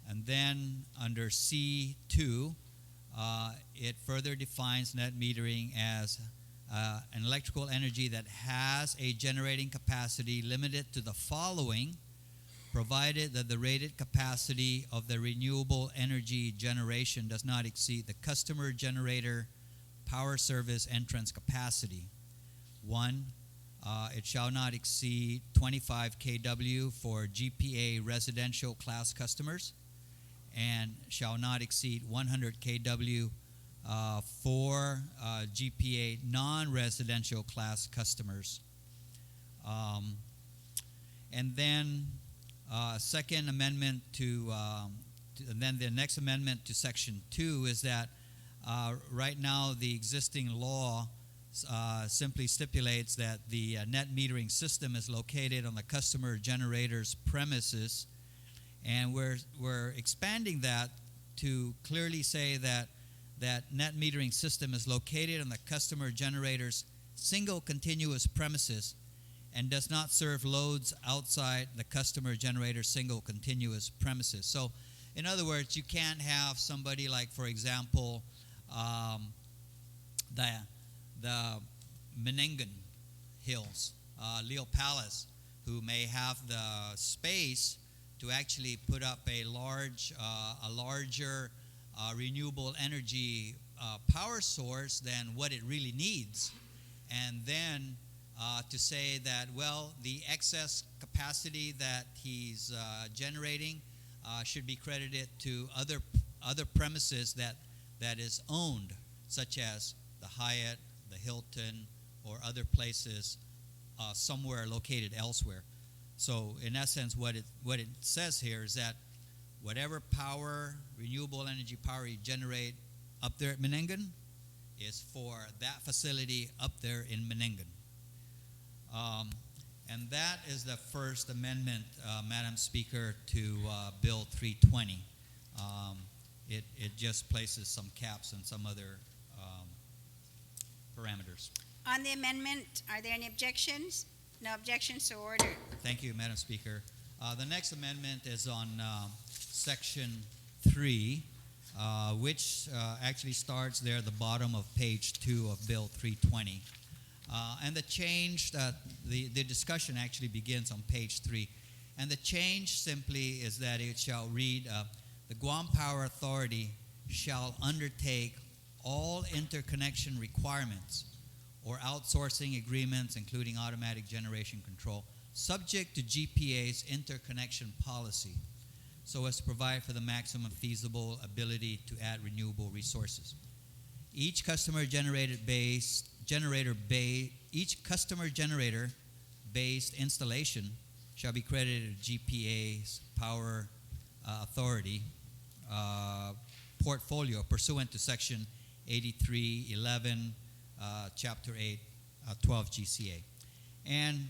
And then under C2, it further defines net metering as an electrical energy that has a generating capacity limited to the following, provided that the rated capacity of the renewable energy generation does not exceed the customer generator power service entrance capacity. 1, it shall not exceed 25 kW for GPA residential class customers and shall not exceed 100 kW for GPA non-residential class customers. And then second amendment and then the next amendment to Section 2 is that right now the existing law simply stipulates that the net metering system is located on the customer generator's premises, and we're expanding that to clearly say that net metering system is located on the customer generator's single continuous premises and does not serve loads outside the customer generator's single continuous premises. So, in other words, you can't have somebody like, for example, the Menengan Hills, Leo Palace, who may have the space to actually put up a larger renewable energy power source than what it really needs, and then to say that, well, the excess capacity that he's generating should be credited to other premises that is owned, such as the Hyatt, the Hilton, or other places somewhere located elsewhere. So in essence, what it says here is that whatever power, renewable energy power you generate up there at Menengan is for that facility up there in Menengan. And that is the first amendment, Madam Speaker, to Bill 320. It just places some caps and some other parameters. On the amendment, are there any objections? No objections, so ordered. Thank you, Madam Speaker. The next amendment is on Section 3, which actually starts there at the bottom of page 2 of Bill 320. And the change, the discussion actually begins on page 3. And the change simply is that it shall read, the Guam Power Authority shall undertake all interconnection requirements or outsourcing agreements, including automatic generation control, subject to GPA's interconnection policy, so as to provide for the maximum feasible ability to add renewable resources. Each customer generator based installation shall be credited to GPA's Power Authority portfolio pursuant to Section 8311, Chapter 8, 12 GCA. And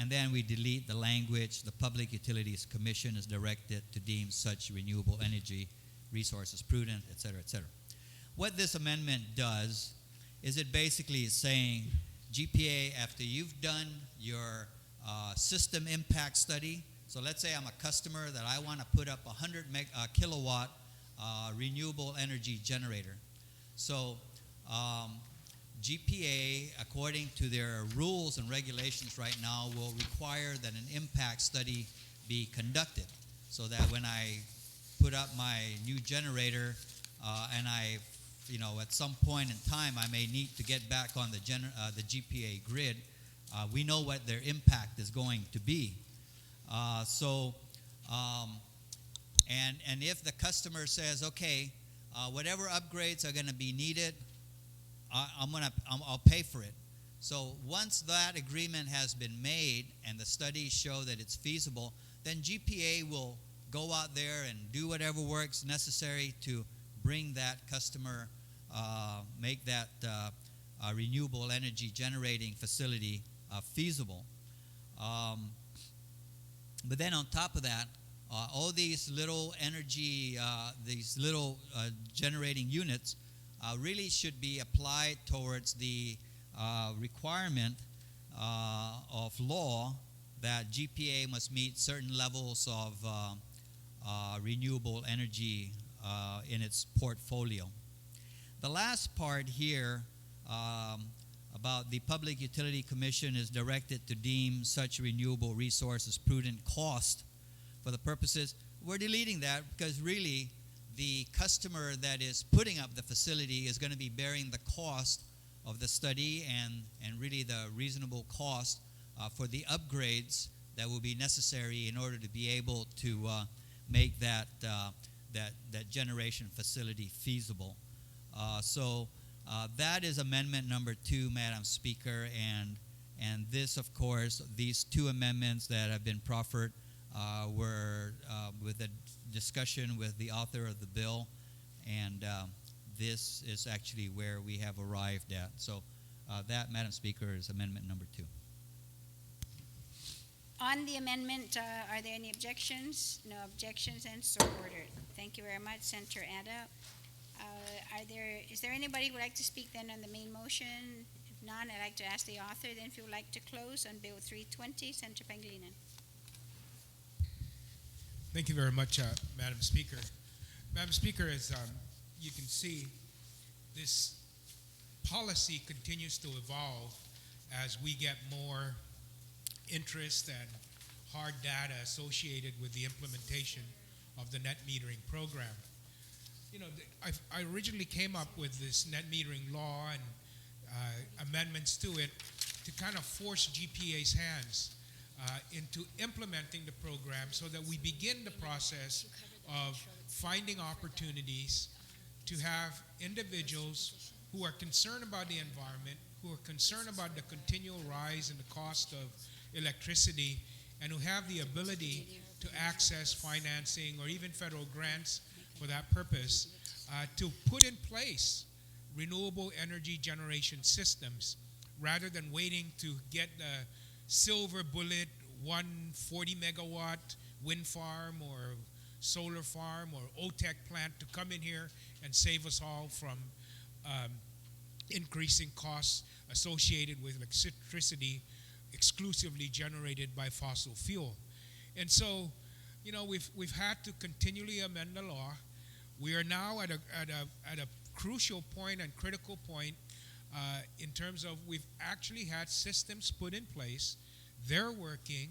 then we delete the language, the Public Utilities Commission is directed to deem such renewable energy resources prudent, et cetera, et cetera. What this amendment does is it basically is saying, GPA, after you've done your system impact study, so let's say I'm a customer that I want to put up a 100 kilowatt renewable energy generator. So GPA, according to their rules and regulations right now, will require that an impact study be conducted, so that when I put up my new generator and I, at some point in time I may need to get back on the GPA grid, we know what their impact is going to be. And if the customer says, okay, whatever upgrades are going to be needed, I'll pay for it. So once that agreement has been made and the studies show that it's feasible, then GPA will go out there and do whatever works necessary to bring that customer, make that renewable energy generating facility feasible. But then on top of that, all these little energy, these little generating units really should be applied towards the requirement of law that GPA must meet certain levels of renewable energy in its portfolio. The last part here about the Public Utility Commission is directed to deem such renewable resources prudent cost for the purposes. We're deleting that because really the customer that is putting up the facility is going to be bearing the cost of the study and really the reasonable cost for the upgrades that will be necessary in order to be able to make that generation facility feasible. So that is amendment number 2, Madam Speaker, and this, of course, these 2 amendments that have been proffered were with a discussion with the author of the bill, and this is actually where we have arrived at. So that, Madam Speaker, is amendment number 2. On the amendment, are there any objections? No objections, and so ordered. Thank you very much, Senator Ada. Is there anybody who would like to speak then on the main motion? If not, I'd like to ask the author then if you would like to close on Bill 320, Senator Pangilinan. Thank you very much, Madam Speaker. Madam Speaker, as you can see, this policy continues to evolve as we get more interest and hard data associated with the implementation of the net metering program. I originally came up with this net metering law and amendments to it to kind of force GPA's hands into implementing the program so that we begin the process of finding opportunities to have individuals who are concerned about the environment, who are concerned about the continual rise in the cost of electricity, and who have the ability to access financing or even federal grants for that purpose, to put in place renewable energy generation systems rather than waiting to get the silver bullet 140 megawatt wind farm or solar farm or OTEC plant to come in here and save us all from increasing costs associated with electricity exclusively generated by fossil fuel. And so, we've had to continually amend the law. We are now at a crucial point and critical point in terms of we've actually had systems put in place. They're working.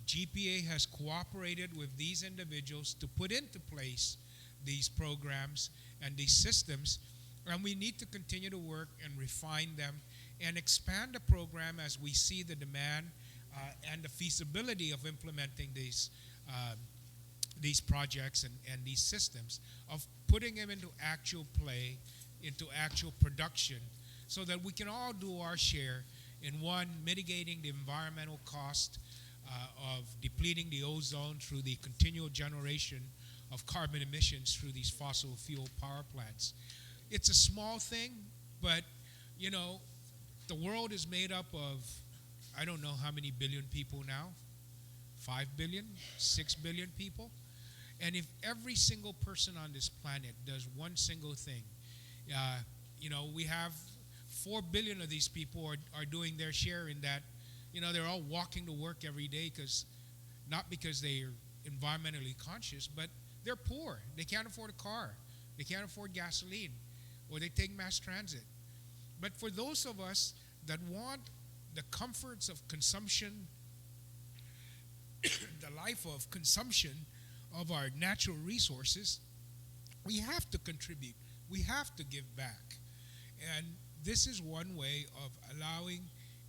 GPA has cooperated with these individuals to put into place these programs and these systems, and we need to continue to work and refine them and expand the program as we see the demand and the feasibility of implementing these projects and these systems, of putting them into actual play, into actual production, so that we can all do our share in, one, mitigating the environmental cost of depleting the ozone through the continual generation of carbon emissions through these fossil fuel power plants. It's a small thing, but you know, the world is made up of, I don't know how many billion people now, 5 billion, 6 billion people. And if every single person on this planet does one single thing, you know, we have 4 billion of these people are doing their share in that. You know, they're all walking to work every day not because they are environmentally conscious, but they're poor. They can't afford a car. They can't afford gasoline, or they take mass transit. But for those of us that want the comforts of consumption, the life of consumption of our natural resources, we have to contribute. We have to give back. And this is one way of allowing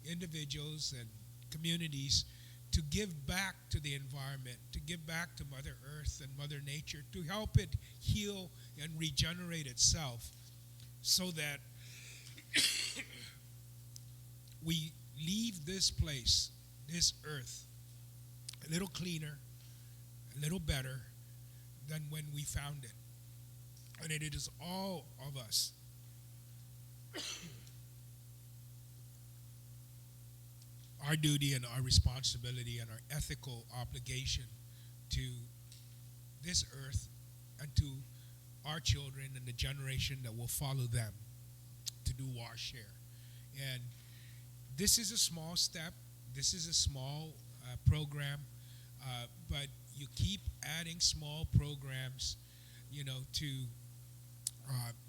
individuals and communities to give back to the environment, to give back to Mother Earth and Mother Nature, to help it heal and regenerate itself, so that we leave this place, this earth, a little cleaner, a little better than when we found it. And it is all of us our duty and our responsibility and our ethical obligation to this earth and to our children and the generation that will follow them to do our share. And this is a small step. This is a small program, but you keep adding small programs, you know, to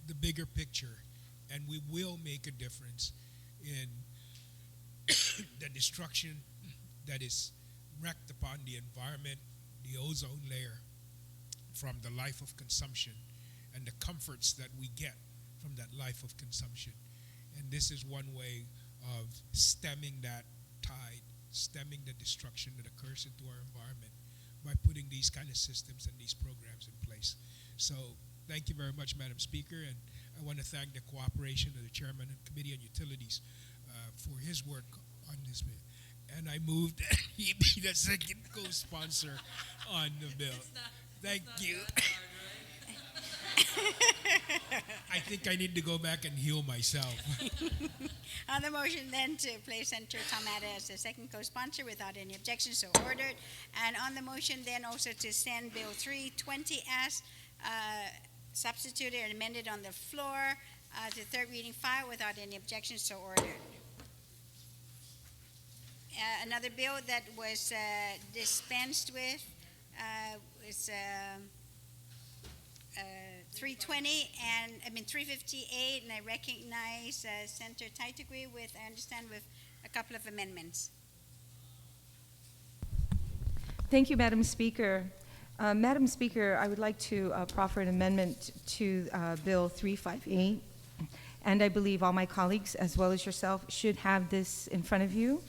the bigger picture, and we will make a difference in the destruction that is wreaked upon the environment, the ozone layer, from the life of consumption and the comforts that we get from that life of consumption. And this is one way of stemming that tide, stemming the destruction that occurs into our environment by putting these kind of systems and these programs in place. So thank you very much, Madam Speaker, and I want to thank the cooperation of the Chairman of the Committee on Utilities for his work on this bill. And I moved that he be the second co-sponsor on the bill. Thank you. I think I need to go back and heal myself. On the motion then to place Senator Tom Atta as the second co-sponsor without any objections, so ordered. And on the motion then also to send Bill 320 as substituted and amended on the floor to third reading file without any objections, so ordered. Another bill that was dispensed with was 320 and 358, and I recognize Senator Taitigui with, I understand, with a couple of amendments. Thank you, Madam Speaker. Madam Speaker, I would like to proffer an amendment to Bill 358, and I believe all my colleagues, as well as yourself, should have this in front of you.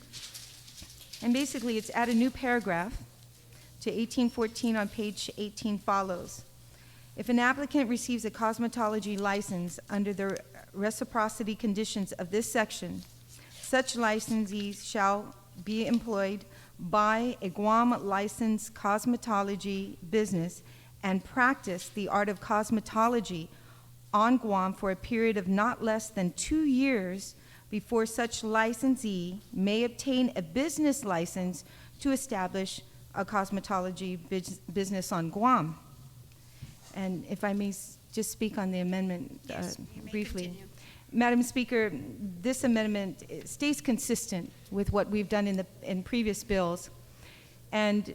And basically, it's add a new paragraph to 1814 on page 18 follows. If an applicant receives a cosmetology license under the reciprocity conditions of this section, such licensees shall be employed by a Guam licensed cosmetology business and practice the art of cosmetology on Guam for a period of not less than 2 years before such licensee may obtain a business license to establish a cosmetology business on Guam. And if I may just speak on the amendment briefly. Continue. Madam Speaker, this amendment stays consistent with what we've done in previous bills. And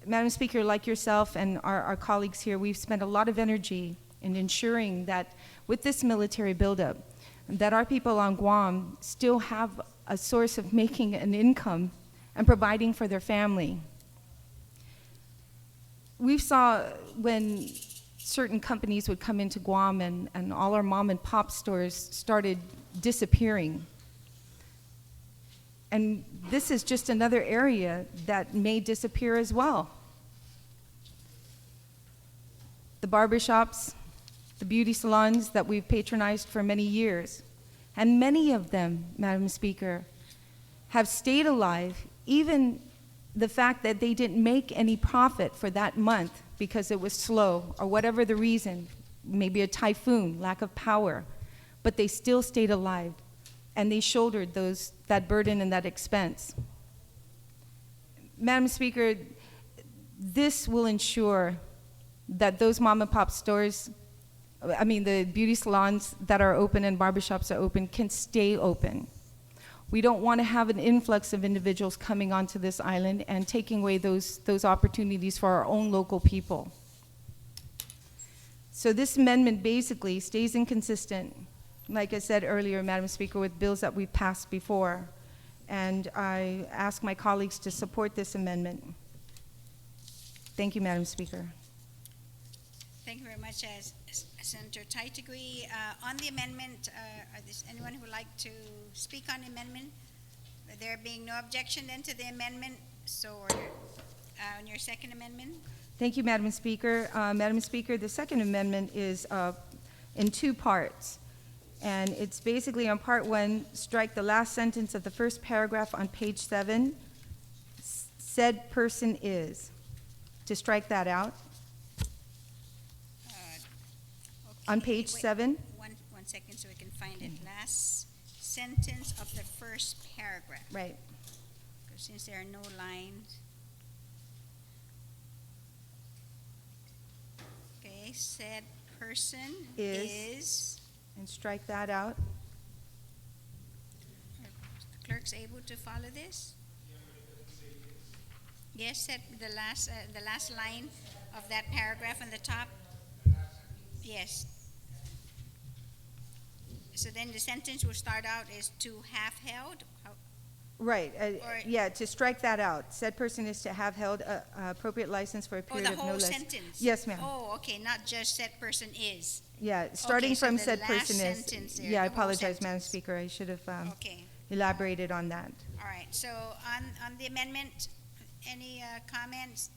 Madam Speaker, like yourself and our colleagues here, we've spent a lot of energy in ensuring that with this military buildup, that our people on Guam still have a source of making an income and providing for their family. We saw when certain companies would come into Guam and all our mom and pop stores started disappearing. And this is just another area that may disappear as well. The barbershops, the beauty salons that we've patronized for many years, and many of them, Madam Speaker, have stayed alive, even the fact that they didn't make any profit for that month because it was slow or whatever the reason, maybe a typhoon, lack of power, but they still stayed alive and they shouldered that burden and that expense. Madam Speaker, this will ensure that those mom and pop stores, the beauty salons that are open and barbershops are open can stay open. We don't want to have an influx of individuals coming onto this island and taking away those opportunities for our own local people. So this amendment basically stays inconsistent, like I said earlier, Madam Speaker, with bills that we've passed before. And I ask my colleagues to support this amendment. Thank you, Madam Speaker. Thank you very much, Senator Taitigui. On the amendment, is anyone who would like to speak on the amendment? There being no objection then to the amendment, so ordered. On your second amendment? Thank you, Madam Speaker. Madam Speaker, the second amendment is in two parts. And it's basically on part one, strike the last sentence of the first paragraph on page 7, said person is. To strike that out. On page 7. One second so we can find it. Last sentence of the first paragraph. Right. Since there are no lines. Okay, said person is. And strike that out. Are the clerks able to follow this? Yes, said the last line of that paragraph on the top. Yes. So then the sentence will start out as to have held. Right. Yeah, to strike that out. Said person is to have held appropriate license for a period of no less. The whole sentence? Yes, ma'am. Oh, okay, not just said person is. Yeah, starting from so said the person last is. sentence there, Yeah, I the whole apologize, Madam sentence. Speaker. I should have Okay. elaborated on that. All right, so on the amendment, any comments?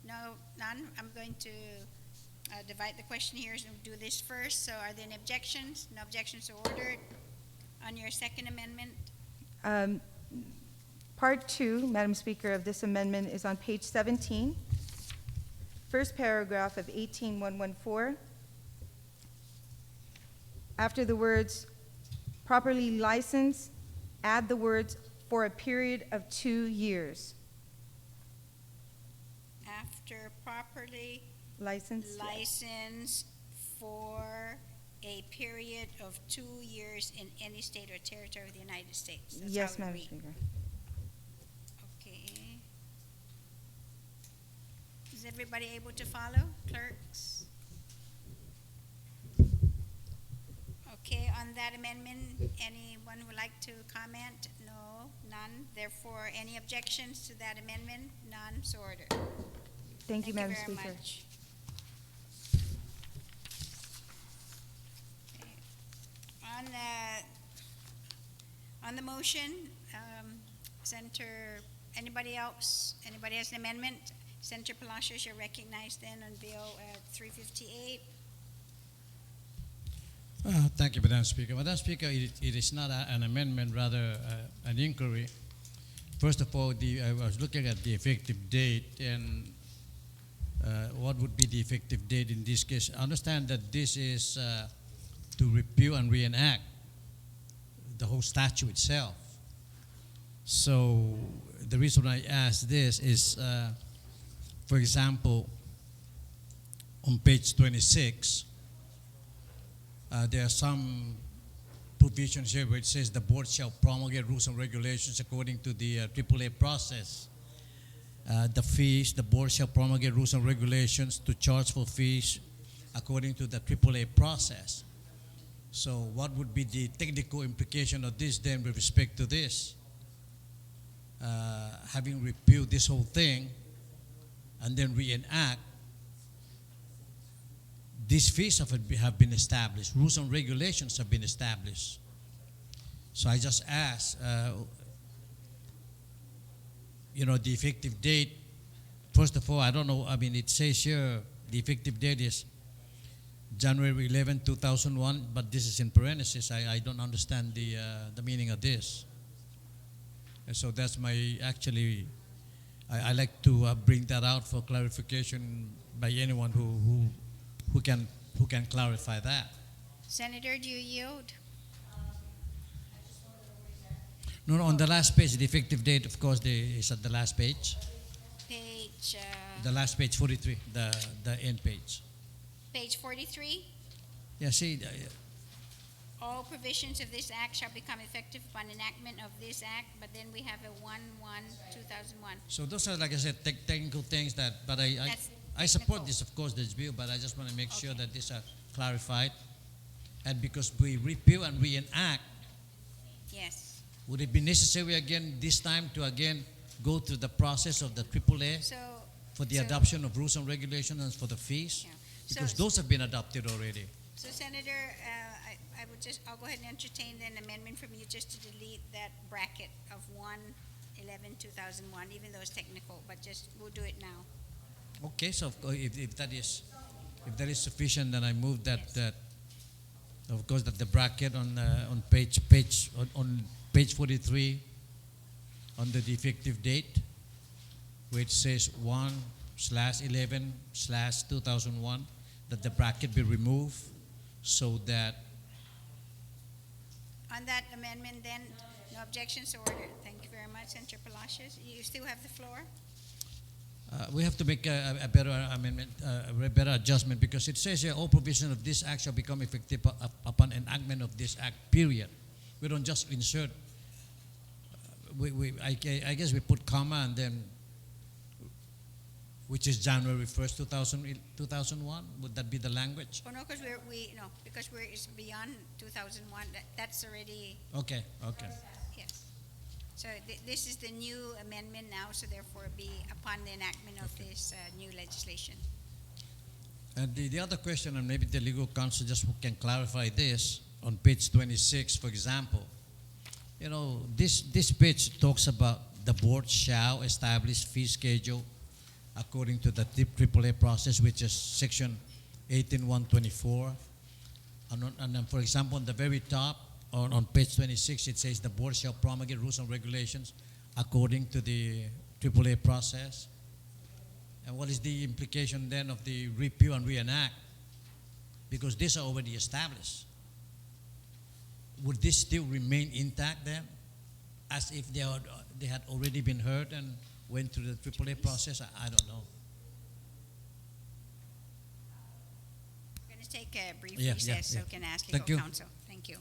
No, none? I'm going to divide the question here and do this first. So are there any objections? No objections are ordered. On your second amendment? Part 2, Madam Speaker, of this amendment is on page 17, first paragraph of 18114. After the words properly licensed, add the words for a period of 2 years. After properly Licensed? licensed for a period of 2 years in any state or territory of the United States. That's Yes, how it Madam reads. Speaker. Okay. Is everybody able to follow, clerks? Okay, on that amendment, anyone would like to comment? No, none. Therefore, any objections to that amendment? None, so ordered. Thank you, Madam very Speaker. much. Okay. On the motion, Senator, anybody else? Anybody has an amendment? Senator Palacios, you're recognized then on Bill 358. Thank you, Madam Speaker. Madam Speaker, it is not an amendment, rather an inquiry. First of all, I was looking at the effective date and what would be the effective date in this case. I understand that this is to repeal and reenact the whole statute itself. So the reason I ask this is, for example, on page 26, there are some provisions here where it says the board shall promulgate rules and regulations according to the AAA process. The fees, the board shall promulgate rules and regulations to charge for fees according to the AAA process. So what would be the technical implication of this then with respect to this? Having repealed this whole thing and then reenact, these fees have been established, rules and regulations have been established. So I just ask, the effective date, first of all, I don't know, it says here the effective date is January 11, 2001, but this is in parentheses. I don't understand the meaning of this. And so that's I like to bring that out for clarification by anyone who can clarify that. Senator, do you yield? No, on the last page, the effective date, of course, is at the last page. Page. The last page, 43, the end page. Page 43. Yeah, see. All provisions of this act shall become effective upon enactment of this act, but then we have a 1/1/2001. So those are, like I said, technical things but I support this, of course, this bill, but I just want to make sure that these are clarified. And because we repeal and reenact, yes. Would it be necessary again this time to again go through the process of the AAA for the adoption of rules and regulations and for the fees? Yeah. Because those have been adopted already. So, Senator, I'll go ahead and entertain an amendment from you just to delete that bracket of 1/11/2001, even though it's technical, but we'll do it now. Okay, so if that is sufficient, then I move that Yes. that of course that the bracket on page 43 under the effective date, which says 1/11/2001, that the bracket be removed so that. On that amendment, then, no objections to order. Thank you very much, Senator Palacios. You still have the floor. We have to make a better amendment, a better adjustment, because it says here all provisions of this act shall become effective upon enactment of this act, period. We don't just insert. I guess we put comma and then, which is January 1st, 2001. Would that be the language? Oh, no, because it's beyond 2001. That's already. Okay. Yes. So this is the new amendment now, so therefore be upon the enactment of this new legislation. And the other question, and maybe the legal counsel just can clarify this, on page 26, for example, this page talks about the board shall establish fee schedule according to the AAA process, which is section 18.124. And then, for example, on the very top, on page 26, it says the board shall promulgate rules and regulations according to the AAA process. And what is the implication then of the repeal and reenact? Because these are already established. Would this still remain intact then, as if they had already been heard and went through the AAA process? I don't know. We're going to take a brief recess so we can ask legal counsel. Thank you.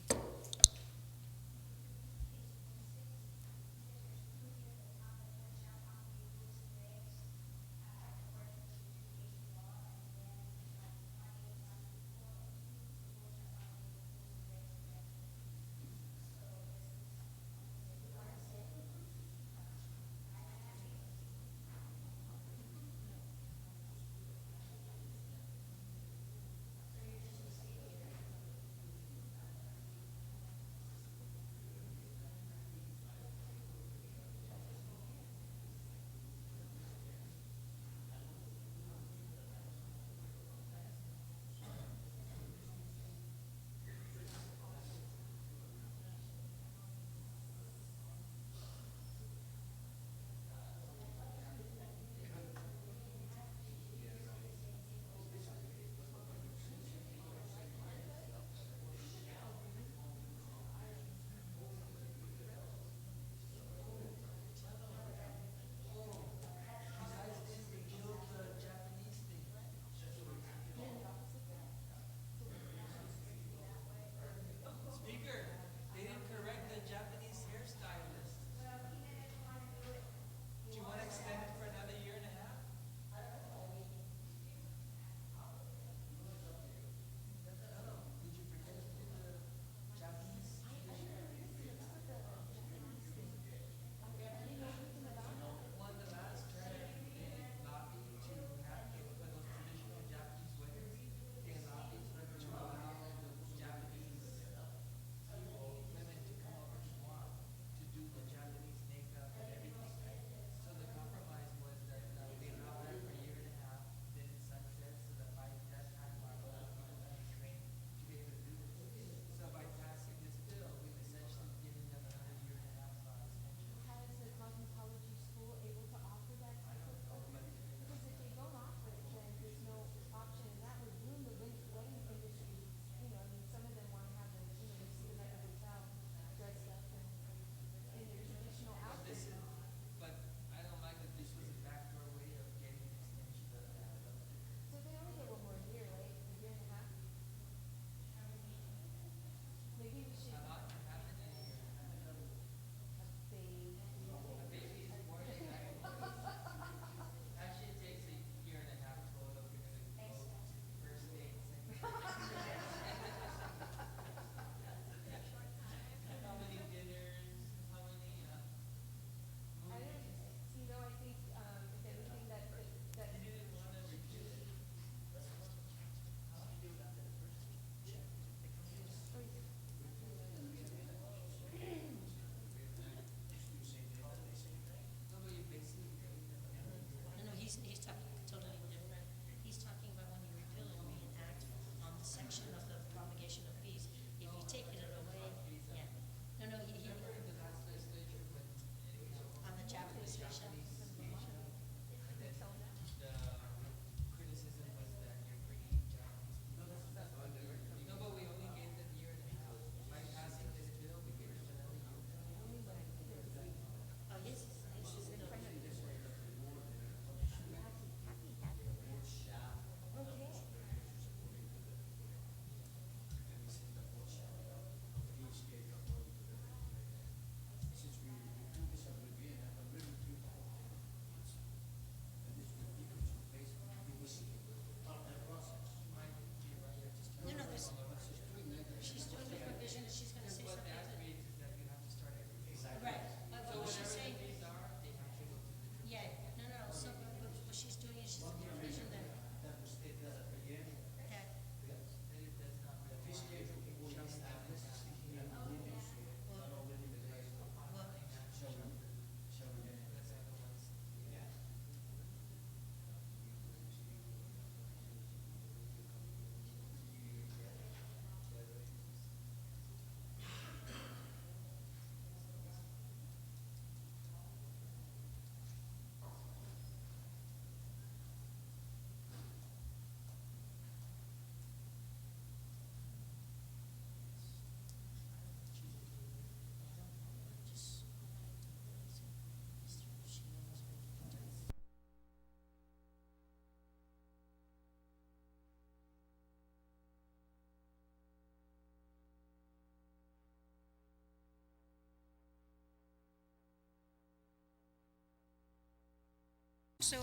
So,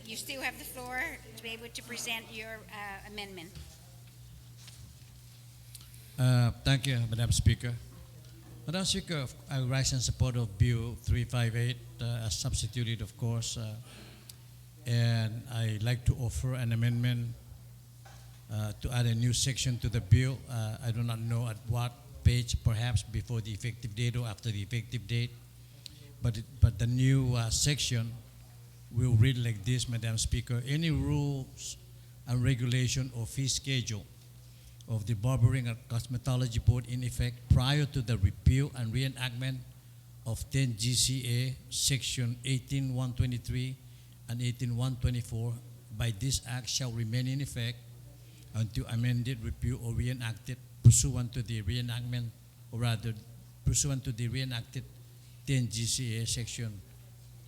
you still have the floor to be able to present your amendment. Thank you, Madam Speaker. Madam Speaker, I rise in support of Bill 358, as substituted, of course, and I'd like to offer an amendment to add a new section to the bill. I do not know at what page, perhaps before the effective date or after the effective date, but the new section will read like this, Madam Speaker. Any rules and regulation or fee schedule of the Barbering and Cosmetology Board in effect prior to the repeal and reenactment of 10 GCA Section 18123 and 18124 by this act shall remain in effect until amended, repealed, or reenacted pursuant to the reenactment, or rather pursuant to the reenacted 10 GCA Section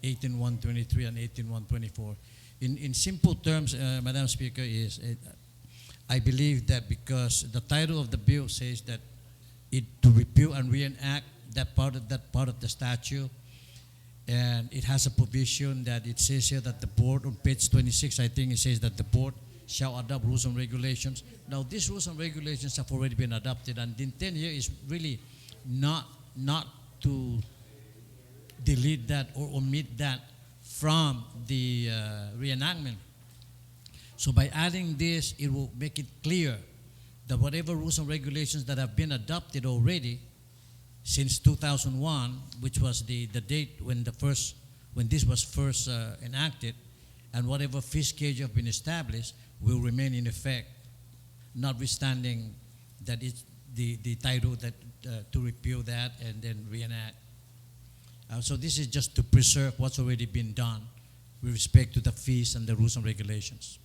18123 and 18124. In simple terms, Madam Speaker, is I believe that because the title of the bill says that it to repeal and reenact that part of the statute, and it has a provision that it says here that the board on page 26, I think it says that the board shall adopt rules and regulations. Now these rules and regulations have already been adopted, and the intent here is really not to delete that or omit that from the reenactment. So by adding this, it will make it clear that whatever rules and regulations that have been adopted already since 2001, which was the date when this was first enacted, and whatever fee schedule have been established will remain in effect, notwithstanding that it's the title that to repeal that and then reenact. So this is just to preserve what's already been done with respect to the fees and the rules and regulations.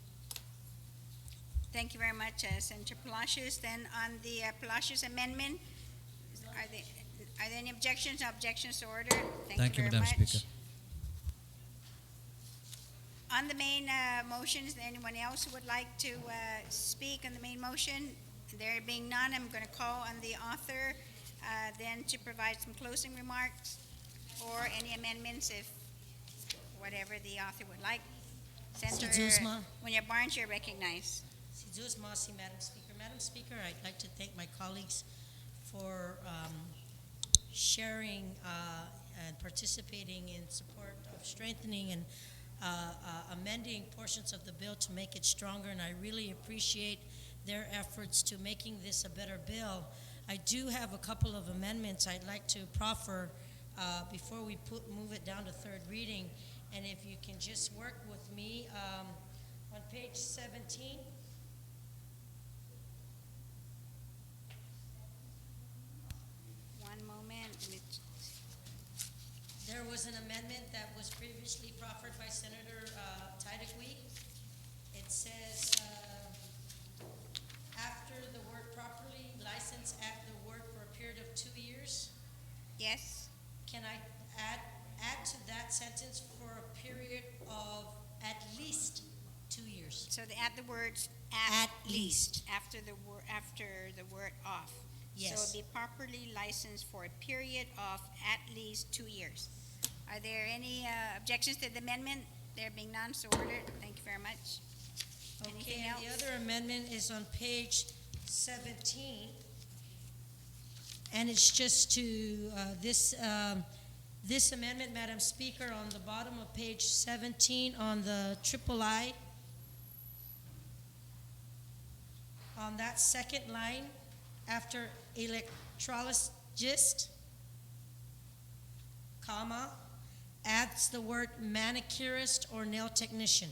Thank you very much, Senator Palacios. Then on the Palacios amendment, are there any objections? Objections to order? Thank you, very Madam much. Speaker. On the main motion, is there anyone else who would like to speak on the main motion? There being none, I'm going to call on the author then to provide some closing remarks or any amendments, if whatever the author would like. Senator Munya Barnes, you're recognized. Sidus Masi, Madam Speaker. Madam Speaker, I'd like to thank my colleagues for sharing and participating in support of strengthening and amending portions of the bill to make it stronger, and I really appreciate their efforts to making this a better bill. I do have a couple of amendments I'd like to proffer before we move it down to third reading, and if you can just work with me on page 17. One moment. There was an amendment that was previously proffered by Senator Tydekwe. It says, after the word properly licensed, add the word for a period of 2 years. Yes. Can I add to that sentence for a period of at least 2 years? So they add the words At least. after the word off. Yes. So it'll be properly licensed for a period of at least 2 years. Are there any objections to the amendment? There being none, so ordered. Thank you very much. Anything Okay, else? and the other amendment is on page 17, and it's just to this amendment, Madam Speaker, on the bottom of page 17 on the triple I, on that second line after electrologist, comma, adds the word manicurist or nail technician.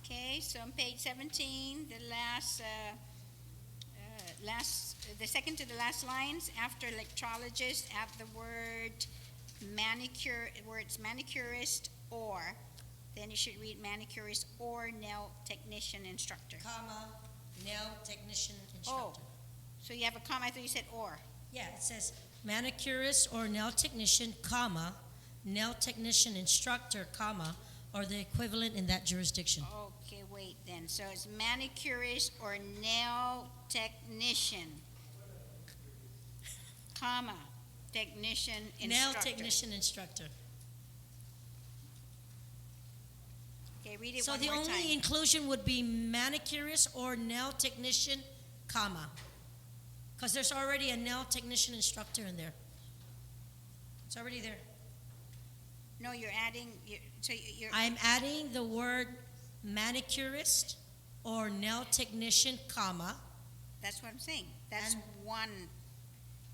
Okay, so on page 17, the second to the last lines, after electrologist, add the word manicurist or, then you should read manicurist or nail technician instructor. Comma, nail technician instructor. Oh, so you have a comma, I thought you said or. Yeah, it says manicurist or nail technician, comma, nail technician instructor, comma, or the equivalent in that jurisdiction. Okay, wait then. So it's manicurist or nail technician, comma. technician Nail instructor. technician instructor. Okay, read it So one the more only time. inclusion would be manicurist or nail technician, comma. Because there's already a nail technician instructor in there. It's already there. No, you're adding, you're, I'm adding the word manicurist or nail technician, comma. that's what I'm saying. That's one.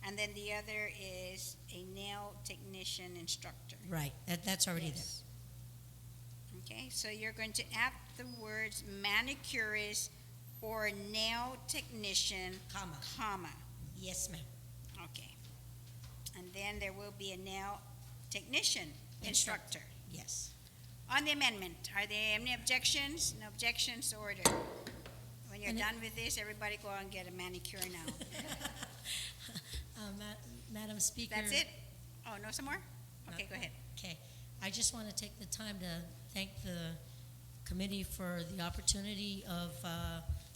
And then the other is a nail technician instructor. Right, that's already Yes. Okay, so you're going to add the words manicurist or nail technician, Comma. comma. there. Yes, ma'am. Okay. And then there will be a nail technician instructor. Yes. On the amendment, are there any objections? No objections, order. When you're And done with this, everybody go out and get a manicure now. Madam Speaker. That's it? Oh, no some more? Okay, go ahead. Okay. I just want to take the time to thank the committee for the opportunity of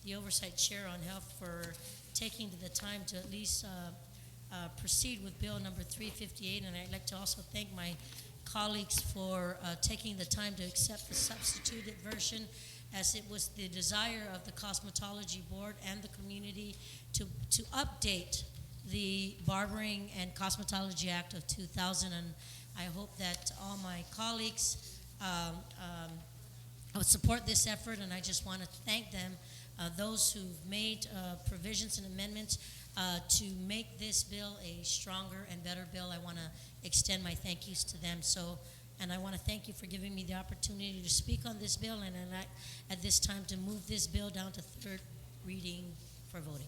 the Oversight Chair on Health for taking the time to at least proceed with Bill number 358. And I'd like to also thank my colleagues for taking the time to accept the substituted version, as it was the desire of the Cosmetology Board and the community to update the Barbering and Cosmetology Act of 2000. And I hope that all my colleagues would support this effort, and I just want to thank them, those who've made provisions and amendments to make this bill a stronger and better bill. I want to extend my thank yous to them. And I want to thank you for giving me the opportunity to speak on this bill, and at this time to move this bill down to third reading for voting.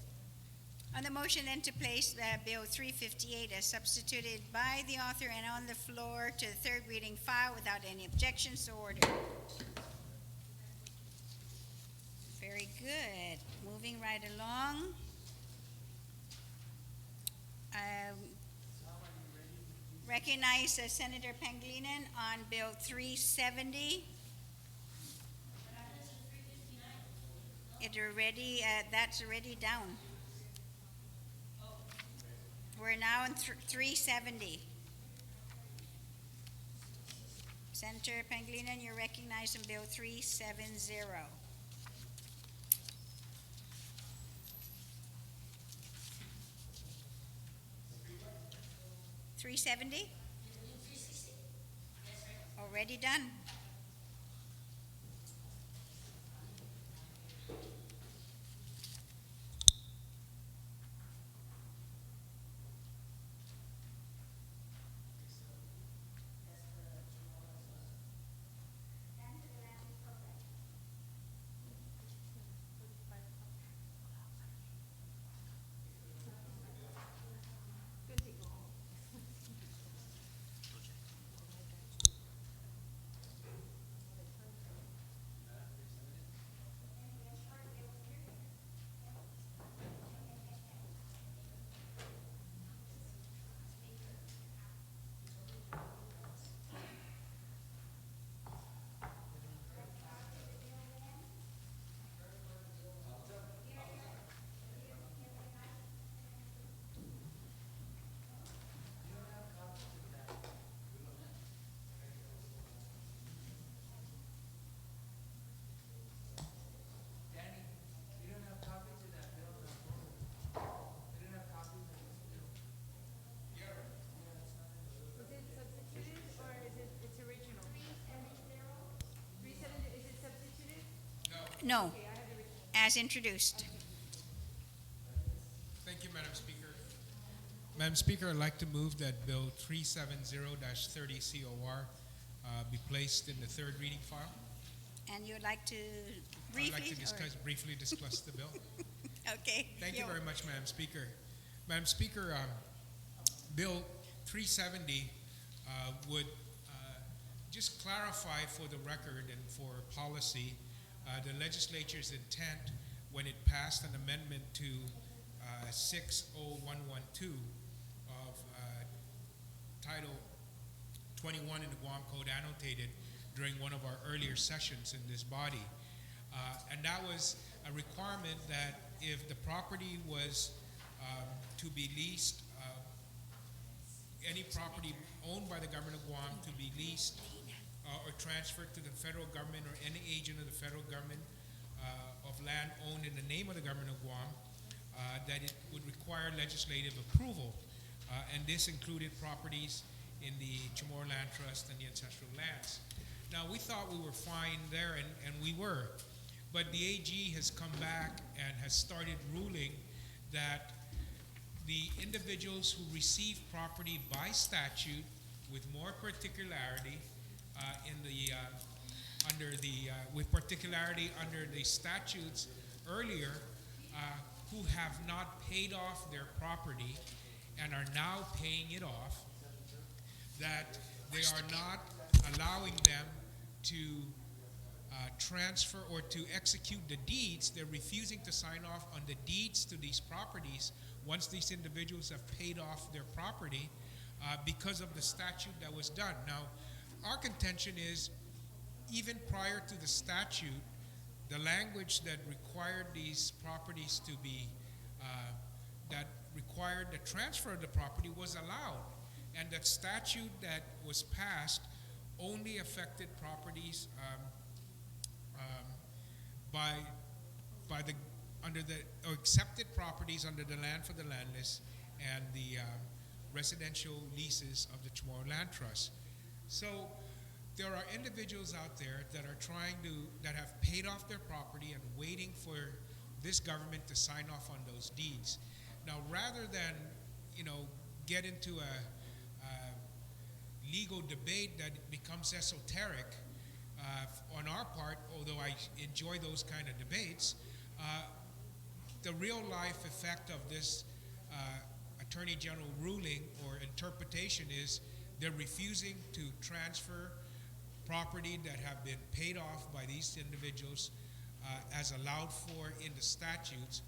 On the motion then to place Bill 358 as substituted by the author and on the floor to the third reading file without any objections, so ordered. Very good. Moving right along. Recognize Senator Pangilinan on Bill 370. That's already down. We're now in 370. Senator Pangilinan, you're recognized in Bill 370. 370? Already done. No, as introduced. Thank you, Madam Speaker. Madam Speaker, I'd like to move that Bill 370-30 COR be placed in the third reading file. And you would like to briefly? I'd like to briefly discuss the bill. Okay. Thank you very much, Madam Speaker. Madam Speaker, Bill 370 would just clarify for the record and for policy the legislature's intent when it passed an amendment to 60112 of Title 21 in the Guam Code annotated during one of our earlier sessions in this body. And that was a requirement that if the property was to be leased any property owned by the government of Guam to be leased or transferred to the federal government or any agent of the federal government of land owned in the name of the government of Guam, that it would require legislative approval. And this included properties in the Chamorro Land Trust and the ancestral lands. Now, we thought we were fine there, and we were. But the AG has come back and has started ruling that the individuals who receive property by statute with more particularity with particularity under the statutes earlier, who have not paid off their property and are now paying it off, that they are not allowing them to transfer or to execute the deeds. They're refusing to sign off on the deeds to these properties once these individuals have paid off their property because of the statute that was done. Now, our contention is, even prior to the statute, the language that required these properties to be, that required the transfer of the property was allowed. And that statute that was passed only affected properties or accepted properties under the Land for the Landless and the residential leases of the Chamorro Land Trust. So there are individuals out there that are that have paid off their property and waiting for this government to sign off on those deeds. Now, rather than, get into a legal debate that becomes esoteric on our part, although I enjoy those kind of debates, the real life effect of this Attorney General ruling or interpretation is they're refusing to transfer property that have been paid off by these individuals as allowed for in the statutes,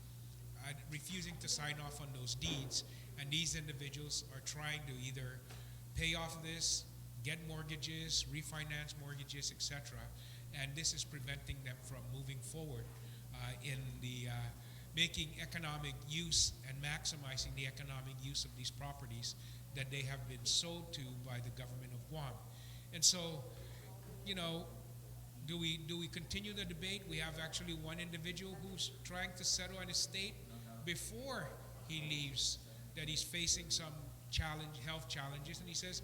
refusing to sign off on those deeds. And these individuals are trying to either pay off this, get mortgages, refinance mortgages, etc. And this is preventing them from moving forward in the making economic use and maximizing the economic use of these properties that they have been sold to by the government of Guam. And so, do we continue the debate? We have actually one individual who's trying to settle an estate before he leaves, that he's facing some health challenges, and he says,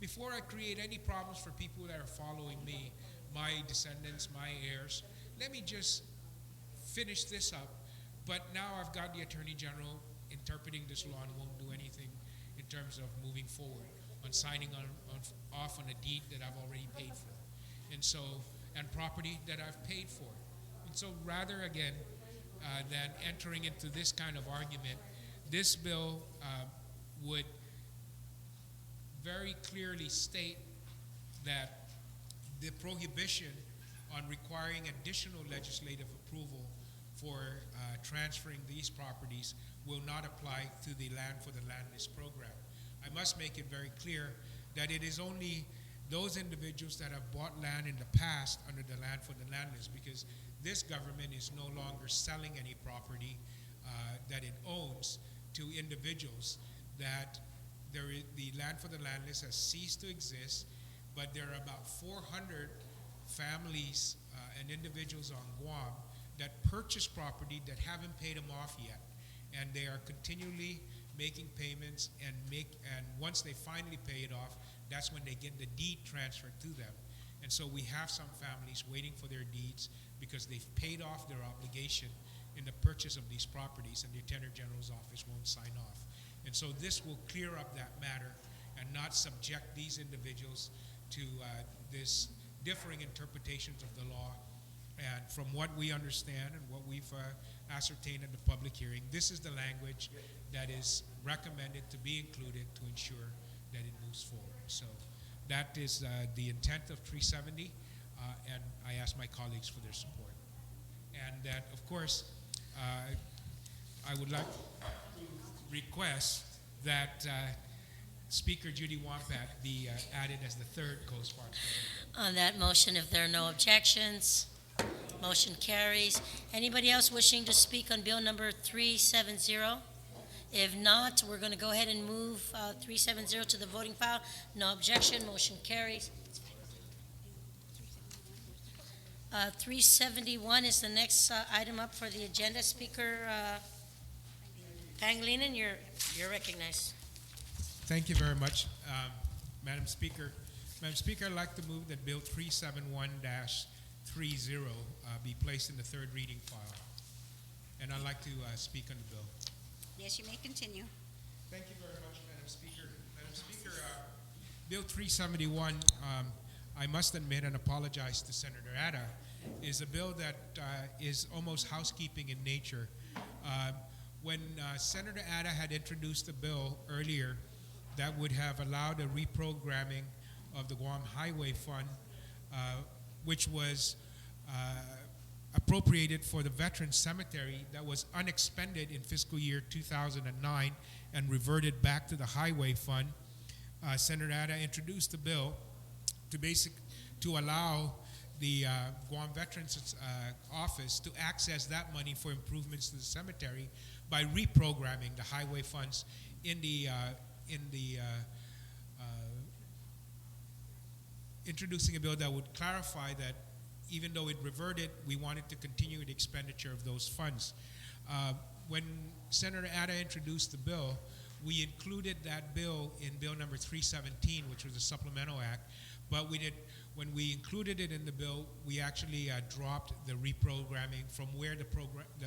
before I create any problems for people that are following me, my descendants, my heirs, let me just finish this up. But now I've got the Attorney General interpreting this law and won't do anything in terms of moving forward on signing off on a deed that I've already paid for. And property that I've paid for. And so rather, again, than entering into this kind of argument, this bill would very clearly state that the prohibition on requiring additional legislative approval for transferring these properties will not apply to the Land for the Landless program. I must make it very clear that it is only those individuals that have bought land in the past under the Land for the Landless, because this government is no longer selling any property that it owns to individuals, that the Land for the Landless has ceased to exist, but there are about 400 families and individuals on Guam that purchase property that haven't paid them off yet, and they are continually making payments, and once they finally pay it off, that's when they get the deed transferred to them. And so we have some families waiting for their deeds because they've paid off their obligation in the purchase of these properties, and the Attorney General's office won't sign off. And so this will clear up that matter and not subject these individuals to this differing interpretations of the law. And from what we understand and what we've ascertained in the public hearing, this is the language that is recommended to be included to ensure that it moves forward. So that is the intent of 370, and I ask my colleagues for their support. And that, of course, I would like to request that Speaker Judy Wampat be added as the third co-sponsor. On that motion, if there are no objections, motion carries. Anybody else wishing to speak on bill number 370? If not, we're going to go ahead and move 370 to the voting file. No objection, motion carries. 371 is the next item up for the agenda. Speaker Pangilinan, you're recognized. Thank you very much, Madam Speaker. Madam Speaker, I'd like to move that Bill 371-30 be placed in the third reading file. And I'd like to speak on the bill. Yes, you may continue. Thank you very much, Madam Speaker. Madam Speaker, Bill 371, I must admit and apologize to Senator Ada, is a bill that is almost housekeeping in nature. When Senator Ada had introduced a bill earlier that would have allowed a reprogramming of the Guam Highway Fund, which was appropriated for the Veterans Cemetery that was unexpended in fiscal year 2009 and reverted back to the Highway Fund, Senator Ada introduced a bill to allow the Guam Veterans Office to access that money for improvements to the cemetery by reprogramming the highway funds introducing a bill that would clarify that even though it reverted, we wanted to continue the expenditure of those funds. When Senator Ada introduced the bill, we included that bill in Bill number 317, which was a supplemental act, but when we included it in the bill, we actually dropped the reprogramming from where the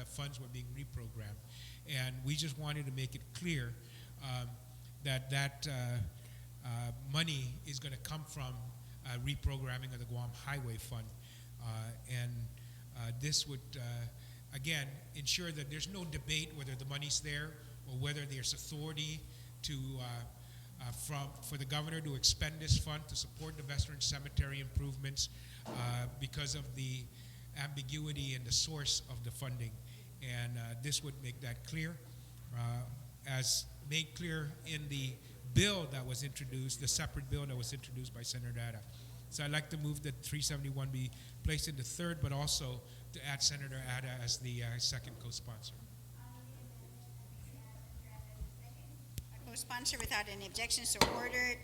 funds were being reprogrammed. And we just wanted to make it clear that money is going to come from reprogramming of the Guam Highway Fund. This would, again, ensure that there's no debate whether the money's there or whether there's authority to for the governor to expend this fund to support the Veteran Cemetery improvements because of the ambiguity in the source of the funding. And this would make that clear, as made clear in the bill that was introduced, the separate bill that was introduced by Senator Ada. So I'd like to move that 371 be placed in the third, but also to add Senator Ada as the second co-sponsor. Co-sponsor without any objections, so ordered.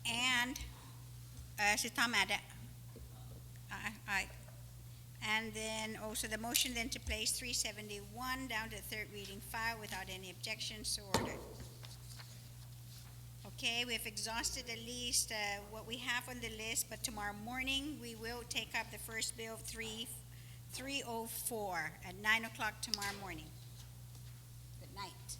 And si Tom Ada. Aye. And then also the motion then to place 371 down to the third reading file without any objections, so ordered. Okay, we've exhausted at least what we have on the list, but tomorrow morning we will take up the first bill of 304 at 9 o'clock tomorrow morning. Good night.